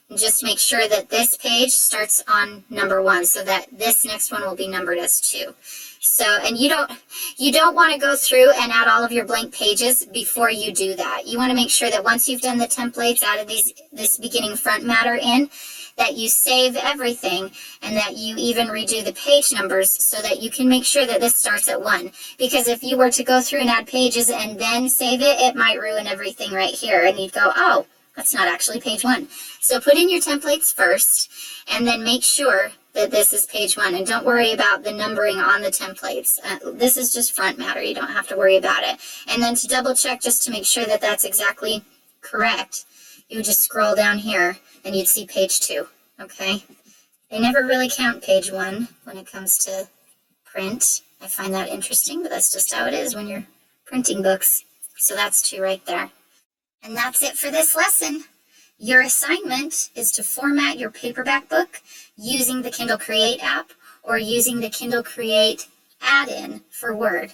And just make sure that this page starts on number 1 so that this next one will be numbered as 2. So, and you don't want to go through and add all of your blank pages before you do that. You want to make sure that once you've done the templates, added this beginning front matter in, that you save everything and that you even redo the page numbers so that you can make sure that this starts at 1. Because if you were to go through and add pages and then save it, it might ruin everything right here. And you'd go, oh, that's not actually page 1. So put in your templates first and then make sure that this is page 1. And don't worry about the numbering on the templates. This is just front matter. You don't have to worry about it. And then to double check just to make sure that that's exactly correct, you would just scroll down here and you'd see page 2, okay? They never really count page 1 when it comes to print. I find that interesting, but that's just how it is when you're printing books. So that's 2 right there. And that's it for this lesson. Your assignment is to format your paperback book using the Kindle Create app or using the Kindle Create add-in for Word.